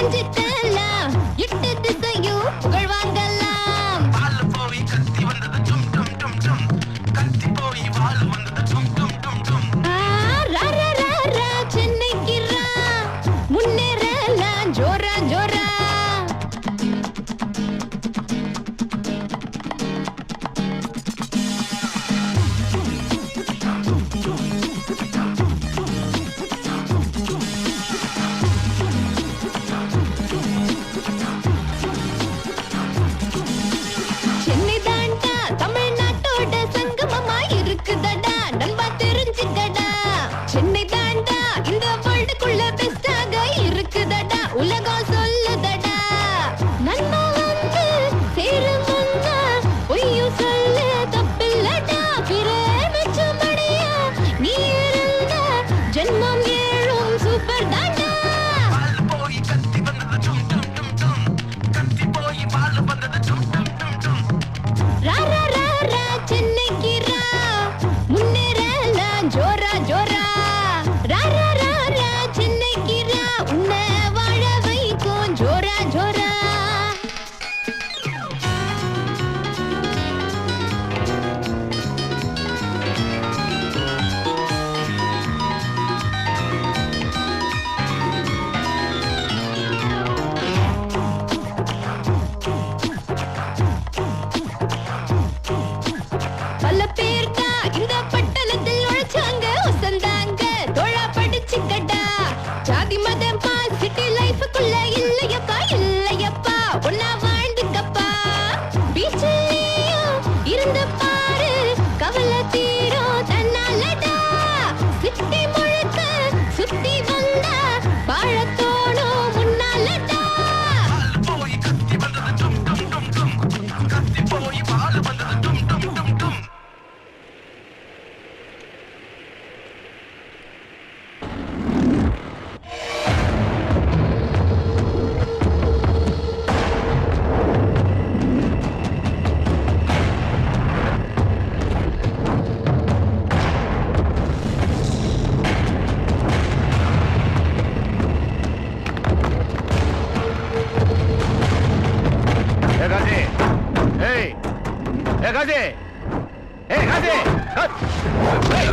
தெரிஞ்சுக்கலாம், எட்டு திசையும் புகழ் வாங்கலாம். வாழு போய் கத்தி வந்தது டும் டும் டும் டும், கத்தி போய் வாழு வந்தது டும் டும் டும் டும். ரா ரா ரா ரா சென்னைக்கு ரா, முன்னேறலாம் ஜோரா ஜோரா. சென்னை தாண்டா தமிழ்நாட்டோட சங்கமமா இருக்குதடா, நண்பா தெரிஞ்சுக்கடா. சென்னை தாண்டா இந்த வேர்ல்டுக்குள்ள பெஸ்டாக இருக்குதடா, உலகம் சொல்லுதடா. நன்மை வந்து சேரும் முன்னா பொய்யும் சொல்ல தப்பில்லடா. பிரேமிச்சபடியா நீ இருந்த ஜென்மம் ஏழும் சூப்பர் தாண்டா. வாழு போய் கத்தி வந்தது டும் டும் டும் டும், கத்தி போய் வாழு வந்தது டும் டும் டும் டும். ரா ரா ரா ரா சென்னைக்கு ரா, முன்னேறலாம் ஜோரா ஜோரா. ரா ரா ரா ரா சென்னைக்கு ரா, உன்னை வாழ வைக்கும் ஜோரா ஜோரா. பல பேர்க்கா இந்த பட்டணத்தில் உழைச்சாங்க, உசந்தாங்க தோழா படிச்சுக்கடா. ஜாதி மதம் பா சிட்டி லைஃபுக்குள்ள இல்லையப்பா இல்லையப்பா, ஒன்னா வாழ்ந்துக்கப்பா. பீச்சிலையும் இருந்து பாரு, கவலை தீரும் தன்னாலடா. சிட்டி முழுக்க சுத்தி வந்தா வாழத்தோணும் முன்னாலடா. வாழு போய் கத்தி வந்தது டும் டும் டும் டும், கத்தி போய் வாழு வந்தது டும் டும் டும் டும். காசி, ஏய் ஏ காசி, ஏய் காசி, ஏய்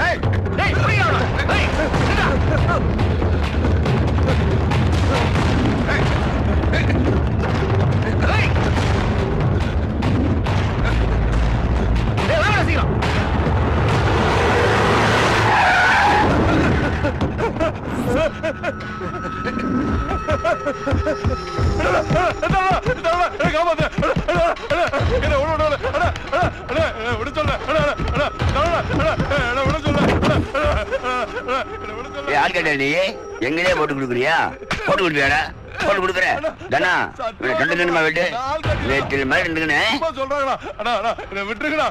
ஏய் ஏய் புரியா ஏய் நிடா ஏய் ஏய் வாடா சீக்கிரம். நீ எங்கேயே போட்டு கொடுக்குறியா? போட்டு கொடுப்பியாடா? போட்டு கொடுக்குற தானா? ரெண்டு நிமிஷமா விட்டு வேட்டில் மாதிரி விட்டுருக்கா.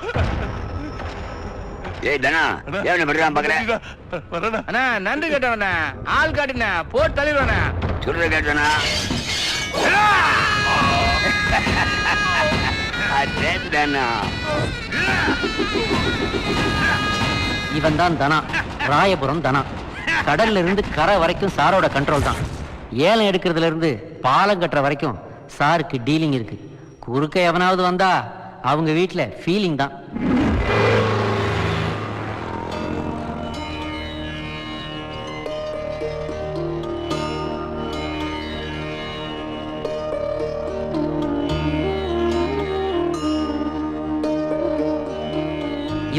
ஏய் தானா, ஏன் பண்றான் பாக்குறேன்? அண்ணா நன்றி கேட்டவண்ணா, ஆள் காட்டினா போட்டு தள்ளிடுவாண்ணா. சொல்ற கேட்டனா தானா? இவன் தான் தனா, ராயபுரம் தனா. கடல்ல இருந்து கரை வரைக்கும் சாரோட கண்ட்ரோல் தான். ஏலம் எடுக்கிறதுல இருந்து பாலம் கட்டுற வரைக்கும் சாருக்கு டீலிங் இருக்கு. குறுக்க எவனாவது வந்தா அவங்க வீட்டுல ஃபீலிங் தான்.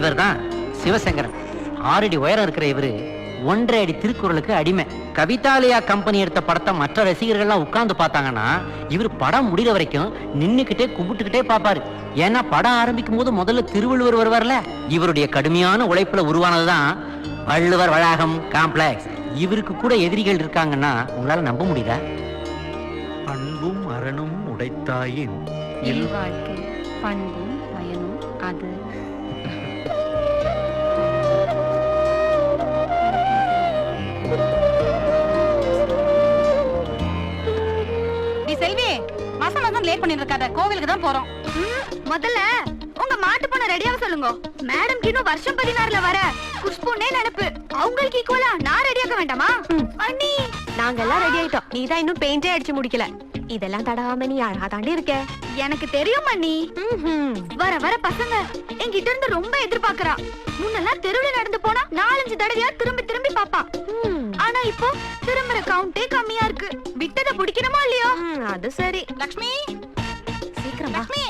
இவர் தான் சிவசங்கரன். 6 அடி உயரம் இருக்கிற இவரு 1.5 அடி திருக்குறளுக்கு அடிமை. கவிதாலயா கம்பெனி எடுத்த படத்தை மற்ற ரசிகர்கள்லாம் உட்கார்ந்து பார்த்தாங்கன்னா இவர் படம் முடிகிற வரைக்கும் நின்னுக்கிட்டே கும்பிட்டுக்கிட்டே பார்ப்பாரு. ஏன்னா படம் ஆரம்பிக்கும் போது முதல்ல திருவள்ளுவர் வருவார்ல, இவருடைய கடுமையான உழைப்புல உருவானதுதான் வள்ளுவர் வளாகம் காம்ப்ளெக்ஸ். இவருக்கு கூட எதிரிகள் இருக்காங்கன்னா உங்களால நம்ப முடியுதா? அன்பும் அரணும் உடைத்தாயின் வாழ்க்கை பண்பும் பயனும் அது. செல்வி, மாசம் லேட் பண்ணிட்டு இருக்காத, கோவிலுக்கு தான் போறோம். முதல்ல உங்க மாட்டு பொண்ணு ரெடியாக சொல்லுங்க. மேடம் இன்னும் வருஷம் 16ல வர குஷ்புன்னே நினைப்பு. அவங்களுக்கு ஈக்குவலா நான் ரெடியாக வேண்டாமா? அண்ணி நாங்க எல்லாம் ரெடி ஆயிட்டோம். நீ தான் இன்னும் பெயிண்டே அடிச்சு முடிக்கல. இதெல்லாம் தடவாம நீ அழகா தாண்டி இருக்க. எனக்கு தெரியும் மண்ணி. வர வர பசங்க என்கிட்ட இருந்து ரொம்ப எதிர்பார்க்கறா. முன்னெல்லாம் தெருவுல நடந்து போனா 4-5 தடவையா திரும்பி திரும்பி பாப்பா. ஆனா இப்போ திரும்புற கவுண்டே கம்மியா இருக்கு. விட்டத பிடிக்கணுமா இல்லையோ? அது சரி. லக்ஷ்மி சீக்கிரம் வா. லக்ஷ்மி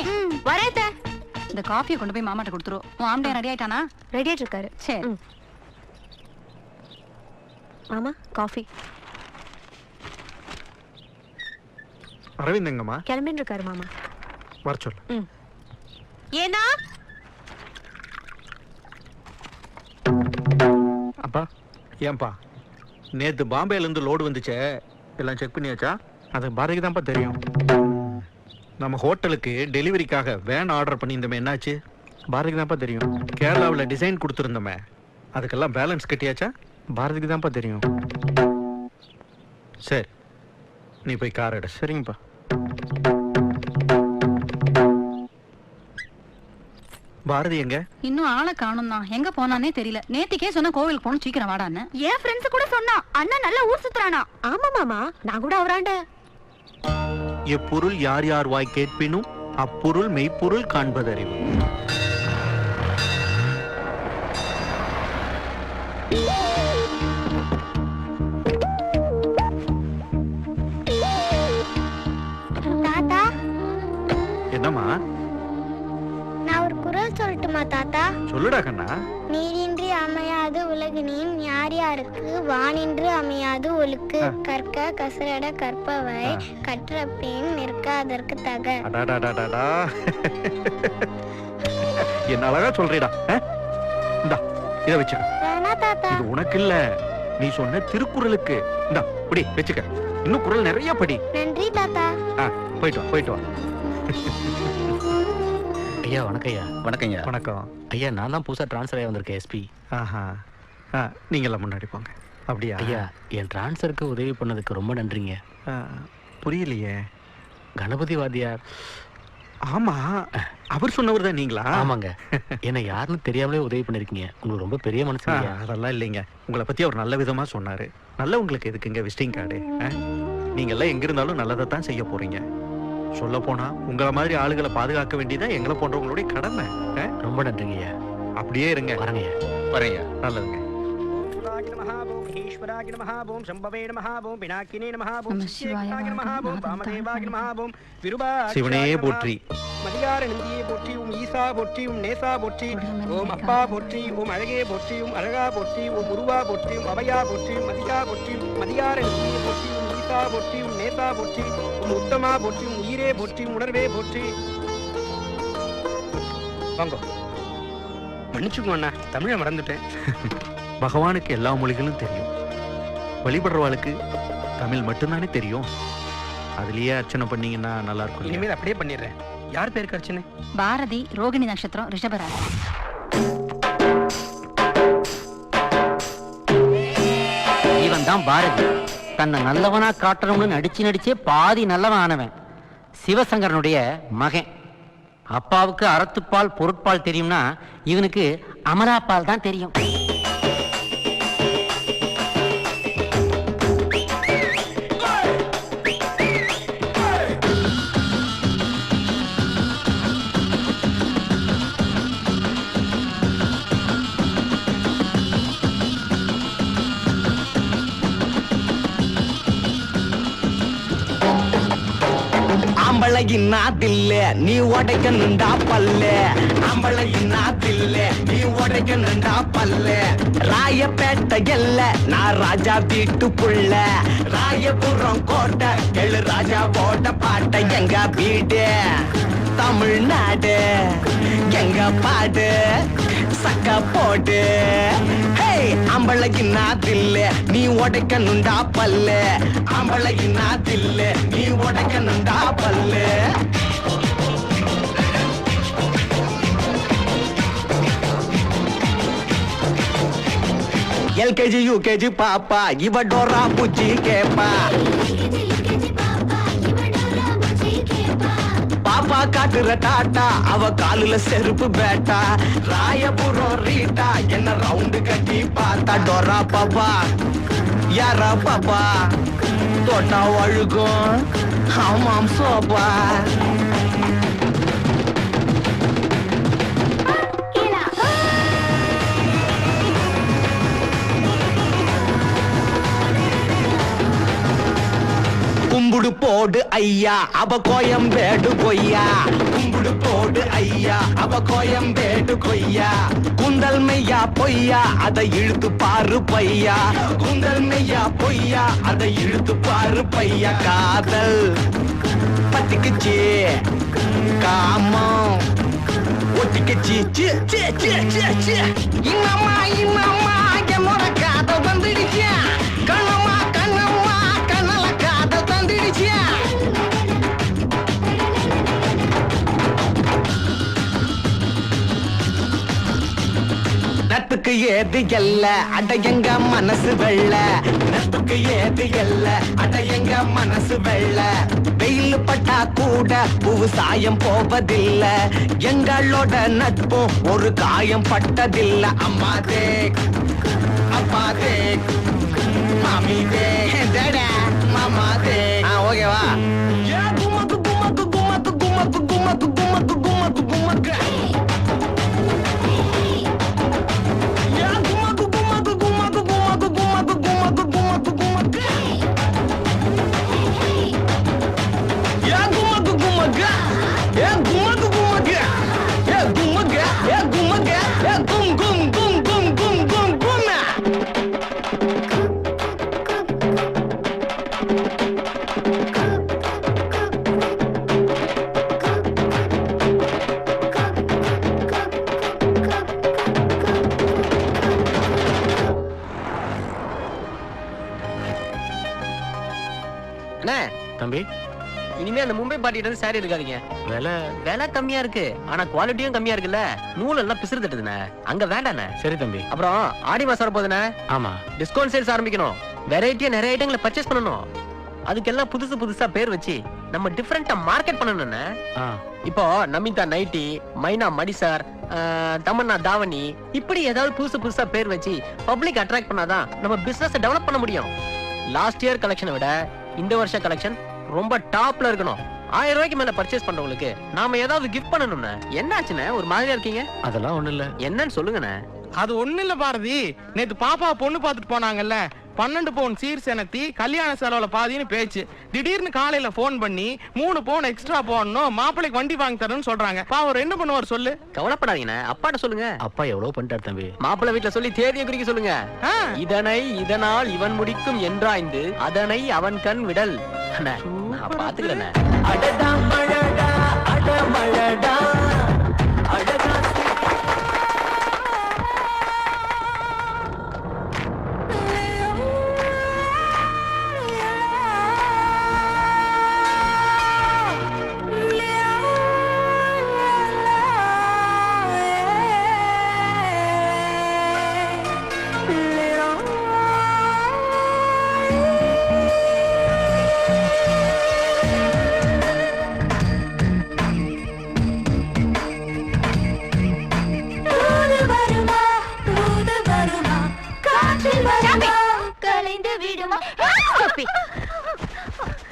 வரேத்த. இந்த காஃபியை கொண்டு போய் மாமாட்ட கொடுத்துரு. உன் ஆம்பளை ரெடி ஆயிட்டானா? ரெடி ஆயிட்டு இருக்காரு. சரி. மாமா காஃபி. அரவிந்த் எங்கம்மா? கிளம்பிட்டு இருக்காரு மாமா. வர சொல்லு. ஏனா அப்பா ஏன்பா நேத்து பாம்பேல இருந்து லோடு வந்துச்சே, எல்லாம் செக் பண்ணியாச்சா? அது பாரதிக்கு தான்ப்பா தெரியும். நம்ம ஹோட்டலுக்கு டெலிவரிக்காக வேன் ஆர்டர் பண்ணியிருந்தோமே, என்னாச்சு? பாரதிக்கு தான்ப்பா தெரியும். கேரளாவில் டிசைன் கொடுத்துருந்தோமே, அதுக்கெல்லாம் பேலன்ஸ் கட்டியாச்சா? பாரதிக்கு தான்ப்பா தெரியும். சரி, நீ போய் கார் எடு. சரிங்கப்பா. பாரதி எங்க? இன்னும் ஆளை காணும் தான். எங்க போனானே தெரியல. நேத்திக்கே சொன்ன கோவிலுக்கு போகணும், சீக்கிரம் வாடான்னு. என் ஃப்ரெண்ட்ஸ் கூட சொன்னா அண்ணா நல்லா ஊர் சுத்துறானா. ஆமா மாமா, நான் கூட அவராண்ட. எப்பொருள் யார் யார் வாய் கேட்பினும் அப்பொருள் மெய்ப்பொருள் காண்பதறிவு. தாத்தா, என்னம்மா? நான் ஒரு குறள் சொல்லட்டுமா தாத்தா? சொல்லுடா கண்ணா. நீரின்றி அமையாது உலகினின் யார் யாருக்கு வானின்று அமையாது ஒழுக்கு. கற்க கசரட கற்பவை கற்ற பின் நிற்க அதற்கு தக. அடாடாடாடாடா. என்ன அழகா சொல்றீடா. இந்தா இத வச்சுக்க. வேணா தாத்தா. இது உனக்கு இல்ல, நீ சொன்ன திருக்குறளுக்கு. இந்தா படி வச்சுக்க. இன்னும் குறள் நிறைய படி. நன்றி தாத்தா. போயிட்டு வா, போயிட்டு வா. ஐயா வணக்கம் ஐயா. வணக்கம் ஐயா. வணக்கம் ஐயா, நான் தான் புதுசாக ட்ரான்ஸ்ஃபர் ஆகி வந்திருக்கேன் எஸ்பி. ஆஹா. நீங்களாம் முன்னாடி போங்க. அப்படியா? ஐயா, என் ட்ரான்ஸ்ஃபருக்கு உதவி பண்ணதுக்கு ரொம்ப நன்றிங்க. புரியலையே. கணபதி வாத்தியார். ஆமா, அவர் சொன்னவர் தான் நீங்களா? ஆமாங்க. என்ன யாருன்னு தெரியாமலே உதவி பண்ணிருக்கீங்க. உங்களுக்கு ரொம்ப பெரிய மனசு. அதெல்லாம் இல்லைங்க, உங்களை பத்தி அவர் நல்ல விதமா சொன்னாரு. நல்ல உங்களுக்கு எதுக்குங்க விசிட்டிங் கார்டு? நீங்க எல்லாம் எங்க இருந்தாலும் நல்லதை தான் செய்ய போறீங்க. சொல்ல போனா உங்களை மாதிரி ஆளுகளை பாதுகாக்க வேண்டியதான் எங்களை போன்றவங்களுடைய கடமை. ரொம்ப நன்றிங்க ஐயா. அப்படியே இருங்க. வரங்க ஐயா. வரையா. நல்லதுங்க. சிவனே போற்றி. மதியார நந்தியை போற்றி, ஈசா போற்றி, நேசா போற்றி, ஓம் அப்பா போற்றி, ஓம் அழகே போற்றி, அழகா போற்றி, உருவா போற்றி, அவையா போற்றி, மதியா போற்றி, மதியார நந்தியை போற்றி, ஈசா போற்றி, நேசா போற்றி, உத்தமா போற்றி, உயிரே போற்றி, உணர்வே போற்றி. வாங்க. மன்னிச்சுக்கோ அண்ணா, தமிழை மறந்துட்டேன். பகவானுக்கு எல்லா மொழிகளும் தெரியும். வழிபடுறவாளுக்கு தமிழ் மட்டும்தானே தெரியும். அதுலயே அர்ச்சனை பண்ணீங்கன்னா நல்லா இருக்கும். இனிமேல் அப்படியே பண்ணிடுறேன். யார் பேருக்கு அர்ச்சனை? பாரதி, ரோகிணி நட்சத்திரம், ரிஷபராசி. இவன் தான் பாரதி. தன்னை நல்லவனா காட்டணும்னு நடிச்சு நடிச்சே பாதி நல்லவன் ஆனவன். சிவசங்கரனுடைய மகன். அப்பாவுக்கு அறத்துப்பால் பொருட்பால் தெரியும்னா இவனுக்கு அமலாப்பால் தான் தெரியும். அம்பளையின் நாத்தில்ல நீ உடைக்கணுண்டா பல்ல. அம்பளையின் நாத்தில்ல நீ உடைக்கணுண்டா பல்ல. ராயப்பேட்டை எல்ல நான் ராஜா வீட்டு புள்ள. ராயபுரம் கோட்டை எழு ராஜா போட்ட பாட்டை எங்க வீடு தமிழ்நாடு. எங்க பாடு சக்க போடு. அம்பளையின் நாத்தில்ல நீ உடைக்கணுண்டா பல்ல. அம்பளையின் நாத்தில்ல நீ உடைக்கணுண்டா பல்ல. எல்கேஜி யூகேஜி பாப்பா இவ டோரா புச்சி கேப்பா. பாப்பா காட்டுற டாட்டா அவ காலுல செருப்பு பேட்டா. ராயபுரம் ரீட்டா என்ன ரவுண்டு கட்டி பார்த்தா. டோரா பாப்பா யாரா பாப்பா தொட்டா வழுக்கும் ஆமாம் சோப்பா கும்புடு போடு ஐயா அவ கோயம்பேடு கொய்யா கும்புடு போடு ஐயா அவ கோயம்பேடு கொய்யா குந்தல் மெய்யா பொய்யா அதை இழுத்து பாரு பையா குந்தல் மெய்யா பொய்யா அதை இழுத்து பாரு பையா காதல் பத்திக்குச்சு காமம் ஒட்டிக்குச்சு இன்னமா இன்னமா என்னோட காதல் வந்துடுச்சு கண்ணம்மா கண்ணம்மா கண்ணல காதல் தந்துடுச்சு நட்புக்கு ஏது எல்ல அட எங்க மனசு வெள்ள நட்புக்கு ஏது எல்ல அட எங்க மனசு வெள்ள வெயில் பட்டா கூட விவசாயம் போவதில்ல எங்களோட நட்பும் ஒரு காயம் பட்டதில்ல அம்மா தேக் அப்பா தேக் மாமி தேக் டடா மாமா தேக் ஓகேவா குமக்கு குமக்கு குமக்கு குமக்கு குமக்கு குமக்கு குமக்கு குமக்கு தம்பி இனிமே அந்த மும்பை பாட்டிட்டு வந்து சாரி இருக்காதீங்க. விலை கம்மியா இருக்கு ஆனா குவாலிட்டியும் கம்மியா இருக்குல்ல. நூல் எல்லாம் பிசுறு தட்டுதுண்ணே. அங்க வேண்டாண்ணே. சரி தம்பி. அப்புறம் ஆடி மாசம் வர போதுண்ணே. ஆமா. டிஸ்கவுண்ட் சேல்ஸ் ஆரம்பிக்கணும். வெரைட்டியா நிறைய ஐட்டங்களை பர்ச்சேஸ் பண்ணணும். அதுக்கெல்லாம் புதுசு புதுசா பேர் வச்சு நம்ம டிஃபரெண்டா மார்க்கெட் பண்ணணும்ண்ணே. இப்போ நமிதா நைட்டி, மைனா மடிசார், தமன்னா தாவணி, இப்படி ஏதாவது புதுசு புதுசா பேர் வச்சு பப்ளிக் அட்ராக்ட் பண்ணாதான் நம்ம பிசினஸ் டெவலப் பண்ண முடியும். லாஸ்ட் இயர் கலெக்ஷனை விட இந்த வருஷ கலெக்ஷன் ரொம்ப டாப்ல இருக்கணும். 1000 ரூபாய்க்கு மேல பர்ச்சேஸ் பண்றவங்களுக்கு நாம ஏதாவது கிஃப்ட் பண்ணணும்னு. என்னாச்சுண்ணே ஒரு மாதிரியா இருக்கீங்க? அதெல்லாம் ஒண்ணு இல்ல. என்னன்னு சொல்லுங்கண்ணே. அது ஒண்ணு இல்ல பாரதி, நேத்து பாப்பா பொண்ணு பாத்துட்டு போனாங்கல்ல, 12 பவுன் சீர் செனத்தி கல்யாண செலவுல பாதின்னு பேச்சு. திடீர்னு காலையில போன் பண்ணி 3 பவுன் எக்ஸ்ட்ரா போடணும், மாப்பிளைக்கு வண்டி வாங்கி தரணும்னு சொல்றாங்க. அவர் என்ன பண்ணுவார் சொல்லு? கவலைப்படாதீங்கண்ணே, அப்பாட்ட சொல்லுங்க. அப்பா எவ்வளவு பண்ணிட்டார் தம்பி. மாப்பிள்ளை வீட்டுல சொல்லி தேதியை குறிக்க சொல்லுங்க. இதனை இதனால் இவன் முடிக்கும் என்றாய்ந்து அதனை அவன் கண் விடல். நான் பாத்துக்கிறேன். அடடா மழடா அட மழடா அடடா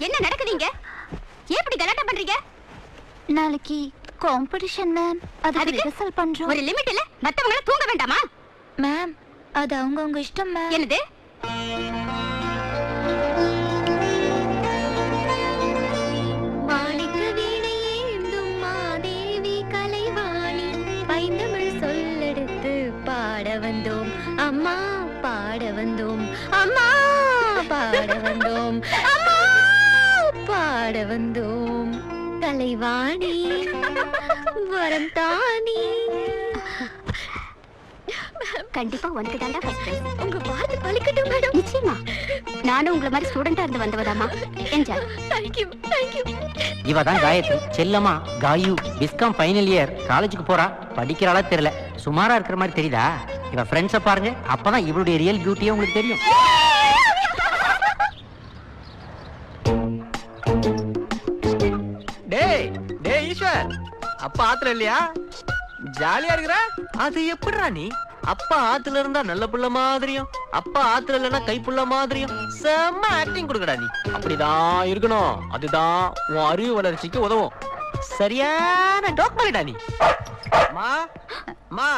என்ன நடக்குதுங்க? எப்படி கலாட்டா பண்றீங்க? நாளைக்கு காம்படிஷன் மேம், அதுக்கு ரிஹர்சல் பண்றோம். ஒரு லிமிட் இல்ல, மத்தவங்க தூங்க வேண்டாமா? மேம், அது அவங்க இஷ்டம் மேம். என்னது? வாணிக்கு வீணையேந்தும் மாதேவி கலைவாணி, பைந்தமிழ் சொல்லெடுத்து பாட வந்தோம் அம்மா, பாட வந்தோம் அம்மா, பாட வந்தோம் அம்மா, பாட வந்தோம் கலைவாணி வரம் தானி. கண்டிப்பா உனக்கு தாண்டா ஃபர்ஸ்ட் பிரைஸ். உங்க பாட்டு பலிக்கட்டும் மேடம். நிச்சயமா. நானும் உங்களை மாதிரி ஸ்டூடெண்டா இருந்து வந்தவதாமா. Enjoy. Thank you thank you. இவ தான் Gayathri, Chellamma Gayu. BCom final year, காலேஜுக்கு போறா. படிக்கிறாளா தெரியல, சுமாரா இருக்கிற மாதிரி தெரியுதா? இவ ஃப்ரெண்ட்ஸை பாருங்க, அப்பதான் இவளுடைய ரியல் பியூட்டியே உங்களுக்கு தெரியும். டேய் டேய் ஈஸ்வர், அப்பா ஆத்துல இல்லையா? ஜாலியா இருக்கிற? அது எப்படிடா நீ அப்பா ஆத்துல இருந்தா நல்ல புள்ள மாதிரியும் அப்பா ஆத்துல இல்லைன்னா கைப்புள்ள மாதிரியும் செம்ம ஆக்டிங் கொடுக்கடா நீ. அப்படிதான் இருக்கணும். அதுதான் உன் அறிவு வளர்ச்சிக்கு உதவும். சரியான டாக்டர்டா நீ. மா மா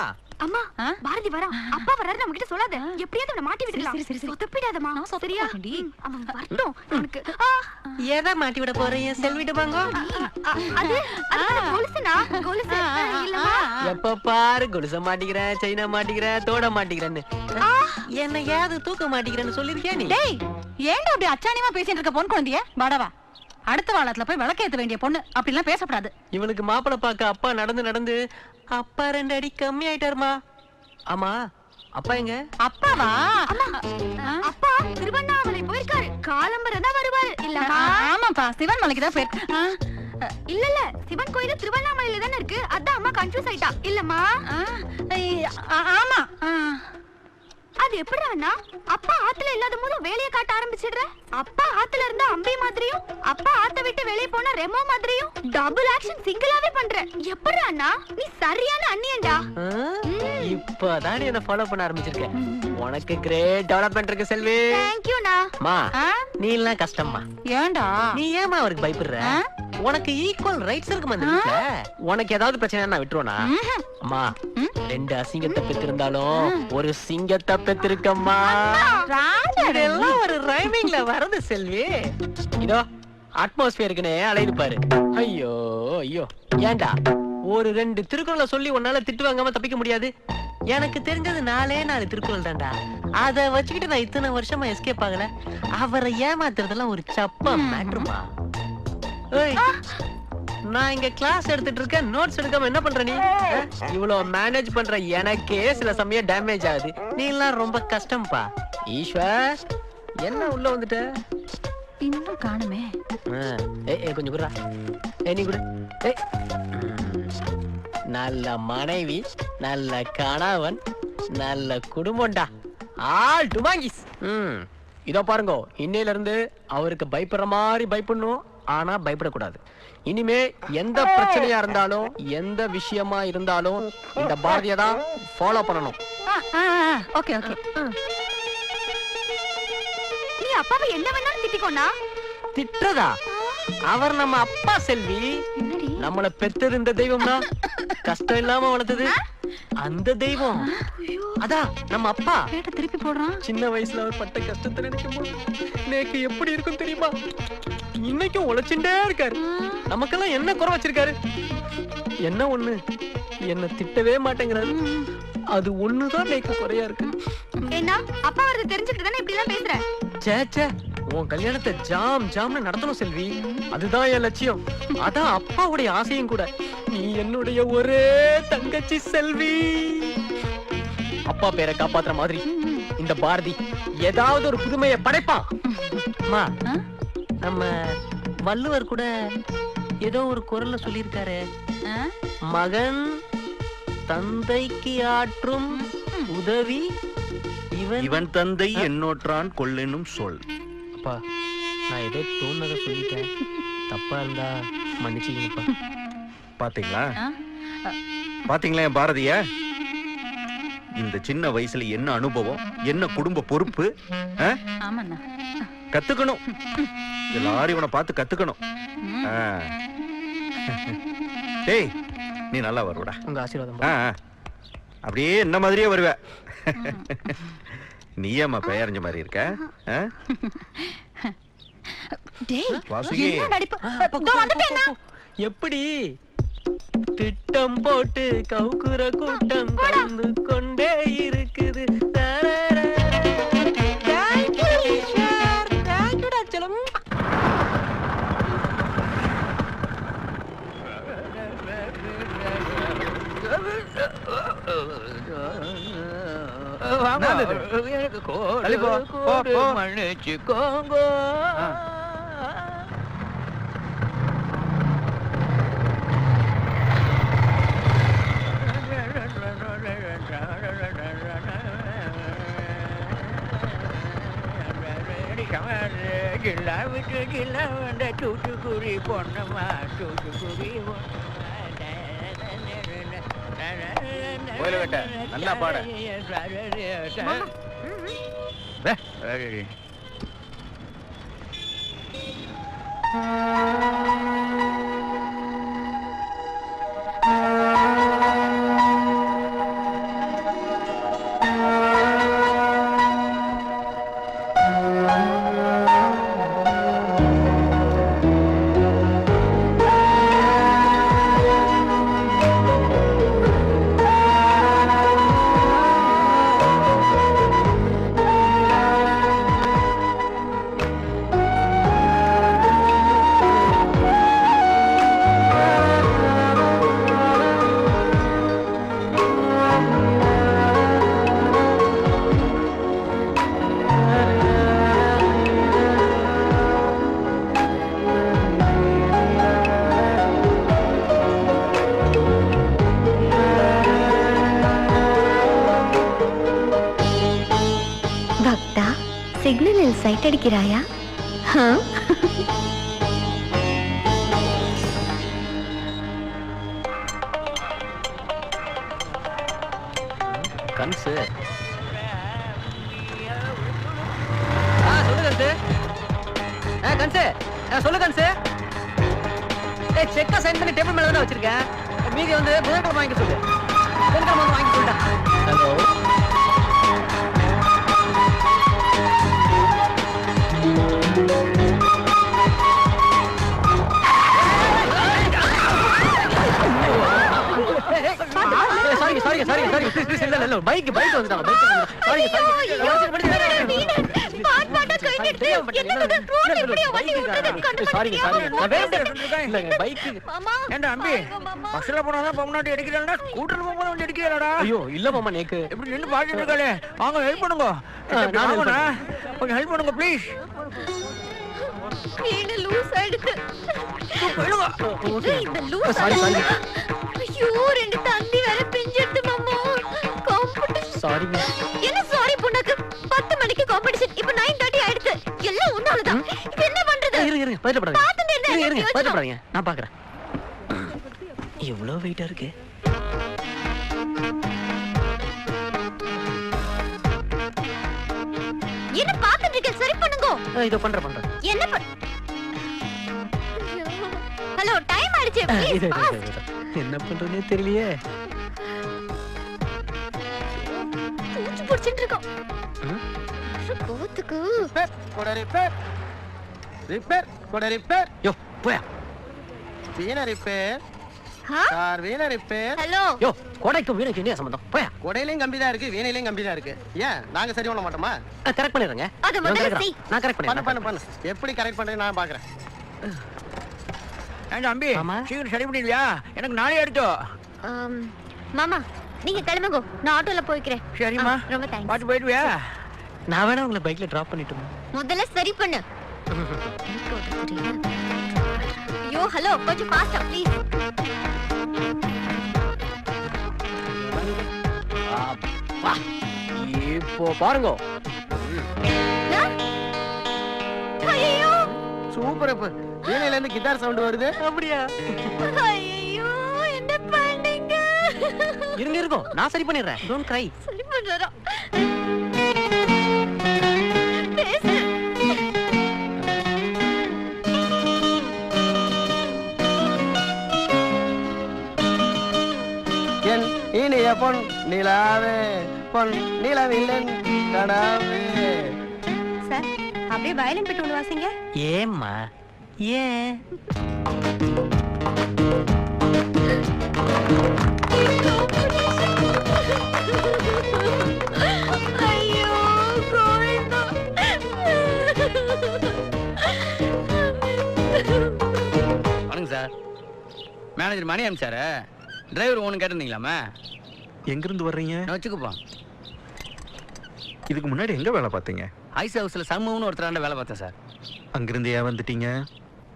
அம்மா பாரதி வரா. அப்பா வராரு நம்ம கிட்ட சொல்லாத. எப்படியாவது அவனை மாட்டி விடலாம். சொத்தப்பிடாதம்மா. சரியா? அவன் வரட்டும். எனக்கு எதை மாட்டி விட போறீங்க செல்விட்டு வாங்க. அது கொலுசுனா கொலுசு இல்லம்மா. எப்ப பாரு கொலுச மாட்டிக்கிறேன், செயினா மாட்டிக்கிறேன், தோட மாட்டிக்கிறேன்னு. என்ன ஏது தூக்க மாட்டிக்கிறேன்னு சொல்லிருக்கியா நீ? டேய் ஏன்டா அப்படி அச்சாணியமா பேசிட்டு இருக்க பொன் குழந்தைய? வாடவா. அடுத்த வாரத்துல போய் விளக்கேத்த வேண்டிய பொண்ணு. அப்படிலாம் பேசப்படாது. இவனுக்கு மாப்பிளை பார்க்க அப்பா நடந்து நடந்து அப்பா 2 அடி கம்மி ஆயிட்டாருமா. ஆமா அப்பா எங்க? அப்பாவா? அப்பா திருவண்ணாமலை போயிருக்காரு. காலம்பரம் தான் வருவாரு. இல்லம்மா? ஆமாப்பா சிவன் மலைக்கு தான் போயிருக்கு. இல்ல இல்ல சிவன் கோயில் திருவண்ணாமலையில தானே இருக்கு. அதான் அம்மா கன்ஃபியூஸ் ஆயிட்டா. இல்லம்மா? ஆமா. அது எப்படி அண்ணா? அப்பா ஆத்துல இல்லாத போது வேலையை காட்ட ஆரம்பிச்சிடுற. அப்பா ஆத்துல இருந்தா அம்பி மாதிரியும், அப்பா ஆத்த விட்டு வெளியே போனா ரெமோ மாதிரியும் டபுள் ஆக்ஷன் சிங்கிளாவே பண்ற. எப்படி அண்ணா? நீ சரியான அண்ணியன்டா. இப்பதான் என்ன ஃபாலோ பண்ண ஆரம்பிச்சிருக்க. உனக்கு கிரேட் டெவலப்மெண்ட் இருக்கு செல்வி. Thank you ண்ணா. மா நீ எல்லாம் கஷ்டம்மா. ஏன்டா? நீ ஏமா அவருக்கு பயப்படுற? உனக்கு ஈக்குவல் ரைட்ஸ் இருக்குமா இந்த வீட்ல? உனக்கு ஏதாவது பிரச்சனை நான் விட்டுருவனா? அம்மா 2 அசிங்கத்தை பெற்றிருந்தாலும் ஒரு சிங்கத்தை பெற்றிருக்கம்மா. இதெல்லாம் ஒரு ரைமிங்ல வரது செல்வி. இதோ அட்மாஸ்பியருக்குனே அலைது பாரு. ஐயோ ஐயோ ஏண்டா ஒரு 2 திருக்குறளை சொல்லி உன்னால திட்டு வாங்காம தப்பிக்க முடியாது? எனக்கு தெரிஞ்சது 4 திருக்குறள் தான்டா. அத வச்சுக்கிட்டு நான் இத்தனை வருஷமா எஸ்கேப் ஆகல. அவரை ஏமாத்துறதெல்லாம் ஒரு சப்ப மேட்ருமா. நான் இங்க கிளாஸ் எடுத்துட்டு இருக்கேன், நோட்ஸ் எடுக்காம என்ன பண்ற நீ? இவ்வளவு மேனேஜ் பண்ற எனக்கே சில சமயம் டேமேஜ் ஆகுது. நீ எல்லாம் ரொம்ப கஷ்டம்பா. ஈஸ்வர் என்ன உள்ள வந்துட்ட? இன்னும் காணுமே. கொஞ்சம் குடுறா. நீ குடு. நல்ல மனைவி, நல்ல கணவன், நல்ல குடும்பம்டா. ஆல் டுமாங்கிஸ். இதோ பாருங்க, இன்னையில இருந்து அவருக்கு பயப்படுற மாதிரி பயப்படணும். ஆனா பயப்படக்கூடாது. இனிமே எந்த பிரச்சனையா இருந்தாலும் எந்த விஷயமா இருந்தாலும் இந்த பாரதியை தான் ஃபாலோ பண்ணணும். Okay okay. நீ அப்பாவை என்ன வேணாலும் திட்டிக்கோண்ணா. திட்டுறதா? அவர் நம்ம அப்பா செல்வி. நம்மள பெத்தது இந்த தெய்வம்னா கஷ்டம் இல்லாம வளர்த்தது அந்த தெய்வம். அதான் நம்ம அப்பா. திருப்பி போடுறான். சின்ன வயசுல அவர் பட்ட கஷ்டத்தை நினைக்கும் போது எனக்கு எப்படி இருக்கும் தெரியுமா? இன்னைக்கும் உழைச்சுட்டே இருக்காரு. நமக்கெல்லாம் என்ன குறை வச்சிருக்காரு? என்ன ஒண்ணு, என்ன திட்டவே மாட்டேங்கிறாரு. அது ஒண்ணுதான் எனக்கு குறையா இருக்கு. ஏன்னா அப்பா வரது தெரிஞ்சுக்கிட்டு தானே இப்படி எல்லாம் பேசுற? சேச்சே, உன் கல்யாணத்தை ஜாம் ஜாம்னு நடத்தணும் செல்வி. அதுதான் என் லட்சியம். அதான் அப்பாவுடைய ஆசையும் கூட. நீ என்னுடைய ஒரே தங்கச்சி செல்வி. அப்பா பேரை காப்பாத்துற மாதிரி இந்த பாரதி ஏதாவது ஒரு புதுமையை படைப்பான். அம்மா, நம்ம வள்ளுவர் கூட ஏதோ ஒரு குரல்ல சொல்லியிருக்காரு, மகன் தந்தைக்கு ஆற்றும் உதவி இவன் தந்தை என்னோற்றான் கொள்ளெனும் சொல். அப்பா, நான் ஏதோ தோணுனதை சொல்லிட்டேன். தப்பா இருந்தா மன்னிச்சுங்கப்பா. பாத்தீங்களா பாத்தீங்களா என் பாரதிய? இந்த சின்ன வயசுல என்ன அனுபவம், என்ன குடும்ப பொறுப்பு. கத்துக்கணும். எல்லாரும் இவனை பார்த்து கத்துக்கணும். டேய், நீ நல்லா வருவடா. உங்க ஆசீர்வாதம். அப்படியே என்ன மாதிரியே வருவ. நீயம்மா பெயர்ஞ்ச மாதிரி இருக்க. எப்படி திட்டம் போட்டு கவுக்குற கூட்டம் கலந்து கொண்டே இருக்குது. மன்னிச்சுக்கோங்க. தூத்துக்குடி பொண்ணமா தூத்துக்குடி நல்லா பாட. பக்தா சிக்னலில் சைட் அடிக்கிறாயா? கன்சு சொல்லு கன்சு. கன்சு சொல்லு கன்சு. செக்கா சைன் பண்ணி டேபிள் மேல தானே வச்சிருக்கேன். மீதி வந்து புதன்கிழமை வாங்கி சொல்லு. புதன்கிழமை வந்து வாங்கி சொல்லிட்டேன். ஹலோ ரெண்டு தந்தி வேற பிஞ்சிட்டு மாமா. சாரிங்க. என்ன சாரி பொண்ணுக்கு 10 மணிக்கு காம்படிஷன் இப்ப 9:30 ஆயிடுச்சு. எல்லாம் ஒன்னாலதான். இப்ப என்ன பண்றது? இருங்க பதட்டப்படாதீங்க. பாத்துட்டு என்ன? இருங்க பதட்டப்படாதீங்க. நான் பாக்குறேன். இவ்வளவு வெயிட்டா இருக்கு. என்ன பாத்துட்டு இருக்க? சரி பண்ணுங்க. இதோ பண்றேன். என்ன ஹலோ டைம் ஆயிடுச்சு. இது என்ன பண்றதுனே தெரியலையே. பூச்சி புடிச்சிட்டு இருக்கோம். கோத்துக்கு ரிப்பேர் யோ போயா. வீண ரிப்பேர் சார், வீண ரிப்பேர். ஹலோ யோ கோடைக்கு வீணுக்கு என்ன சம்பந்தம்? போயா. கொடையிலையும் கம்பி தான் இருக்கு, வீணையிலையும் கம்பி தான் இருக்கு. ஏன் நாங்க சரி பண்ண மாட்டோமா? கரெக்ட் பண்ணிடுறேங்க. அது முதல்ல செய். நான் கரெக்ட் பண்ணிடுறேன். பண்ணு எப்படி கரெக்ட் பண்றேன்னு நான் பாக்குறேன். அம்பி ஆமா. சீக்கிரம் சரி பண்ணிடலையா? எனக்கு நாளே எடுத்தோ. மாமா நீங்க கிளம்புங்க, நான் ஆட்டோல போய்க்கிறேன். சரிம்மா. ரொம்ப தேங்க்ஸ். பாட்டு போயிடுவியா? நான் வேணா உங்களை பைக்ல டிராப் பண்ணிட்டுமா? முதல்ல சரி பண்ணு. ஐயோ ஹலோ கொஞ்சம் ஃபாஸ்டா ப்ளீஸ். இப்போ பாருங்க. ஐயோ சூப்பர். இப்ப வீணையில இருந்து கிட்டார் சவுண்ட் வருது. அப்படியா? ஐயோ என்ன பண்ணீங்க? இருங்க நான் சரி பண்ணிடுறேன். டோன்ட் கிரை. சரி பண்றா. பேசு. என் இனிய பொன் நிலாவே, பொன் நிலவில்லன் கடாவே. சார் அப்படியே வயலின் போட்டு ஒன்று வாசிங்க. ஏம்மா ஏன்? ஐயோ கோவிந்தா. வணக்கம் சார். மேனேஜர் மணி அனுப்பிச்சாரு. டிரைவர் ஒன்று கேட்டிருந்தீங்களாமா? எங்கிருந்து வர்றீங்க? நான் வச்சுக்குப்பா. இதுக்கு முன்னாடி எங்க வேலை பார்த்தீங்க? ஐஸ் ஹவுஸில் சண்முகம்னு ஒருத்தராண்ட வேலை பார்த்தேன் சார். அங்கிருந்து ஏன் வந்துட்டீங்க?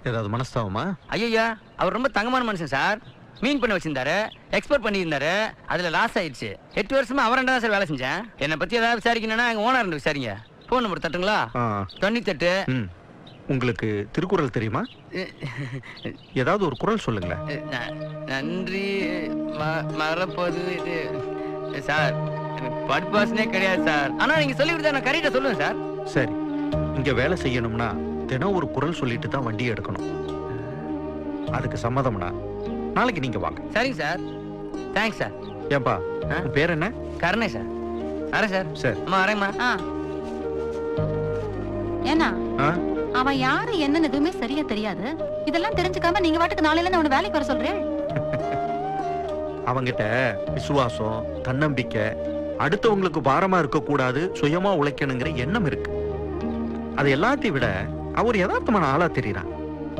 ஏதாவது மனஸ்தாபமா? ஐயா அவர் ரொம்ப தங்கமான மனுஷன் சார். மீன் பண்ண வச்சிருந்தாரு, எக்ஸ்போர்ட் பண்ணியிருந்தாரு. அதில் லாஸ் ஆயிடுச்சு. 8 வருஷமா அவரண்டா தான் சார் வேலை செஞ்சேன். என்னை பற்றி ஏதாவது விசாரிக்கணும்னா எங்கள் ஓனர் விசாரிங்க. ஃபோன் நம்பர் தட்டுங்களா? 98. உங்களுக்கு திருக்குறள் தெரியுமா? ஏதாவது ஒரு குறள் சொல்லுங்களேன். நன்றி மறப்பது இது சார். எனக்கு படிப்பு வாசனே கிடையாது சார். ஆனா நீங்க சொல்லி கொடுத்தா நான் கரெக்டா சொல்லுவேன் சார். சரி, இங்க வேலை செய்யணும்னா தினம் ஒரு குரல் சொல்லிட்டு தான் வண்டி எடுக்கணும். அதுக்கு சம்மதம்னா நாளைக்கு நீங்க வாங்க. சரிங்க சார். Thanks sir. ஏன்பா, உன் பேர் என்ன? கருணை சார். வரேன் சார். சரி. அம்மா வரேங்கம்மா. ஏன்னா ஆ? அவன் யாரு என்னன்னு எதுவுமே சரியா தெரியாது. இதெல்லாம் தெரிஞ்சுக்காம நீங்க வாட்டுக்கு நாளையில இருந்து அவனை வேலைக்கு வர சொல்றேன். அவங்கிட்ட விசுவாசம், தன்னம்பிக்கை, அடுத்தவங்களுக்கு பாரமா இருக்க கூடாது, சுயமா உழைக்கணுங்கிற எண்ணம் இருக்கு. அது எல்லாத்தையும் விட அவர் யதார்த்தமான ஆளா தெரியுறான்.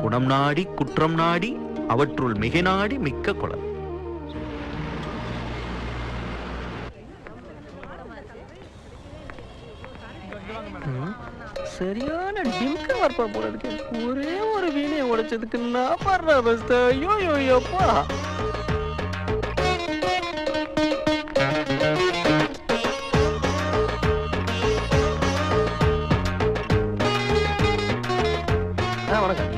குணம் நாடி குற்றம் நாடி அவற்றுள் மிக நாடி மிக்க குலம். சரியான டிம்க வரப்பா போல இருக்கு. ஒரே ஒரு வீணையை உடைச்சதுக்கு நான் படுற அவஸ்தை. ஐயோ ஐயோப்பா. வணக்கம்.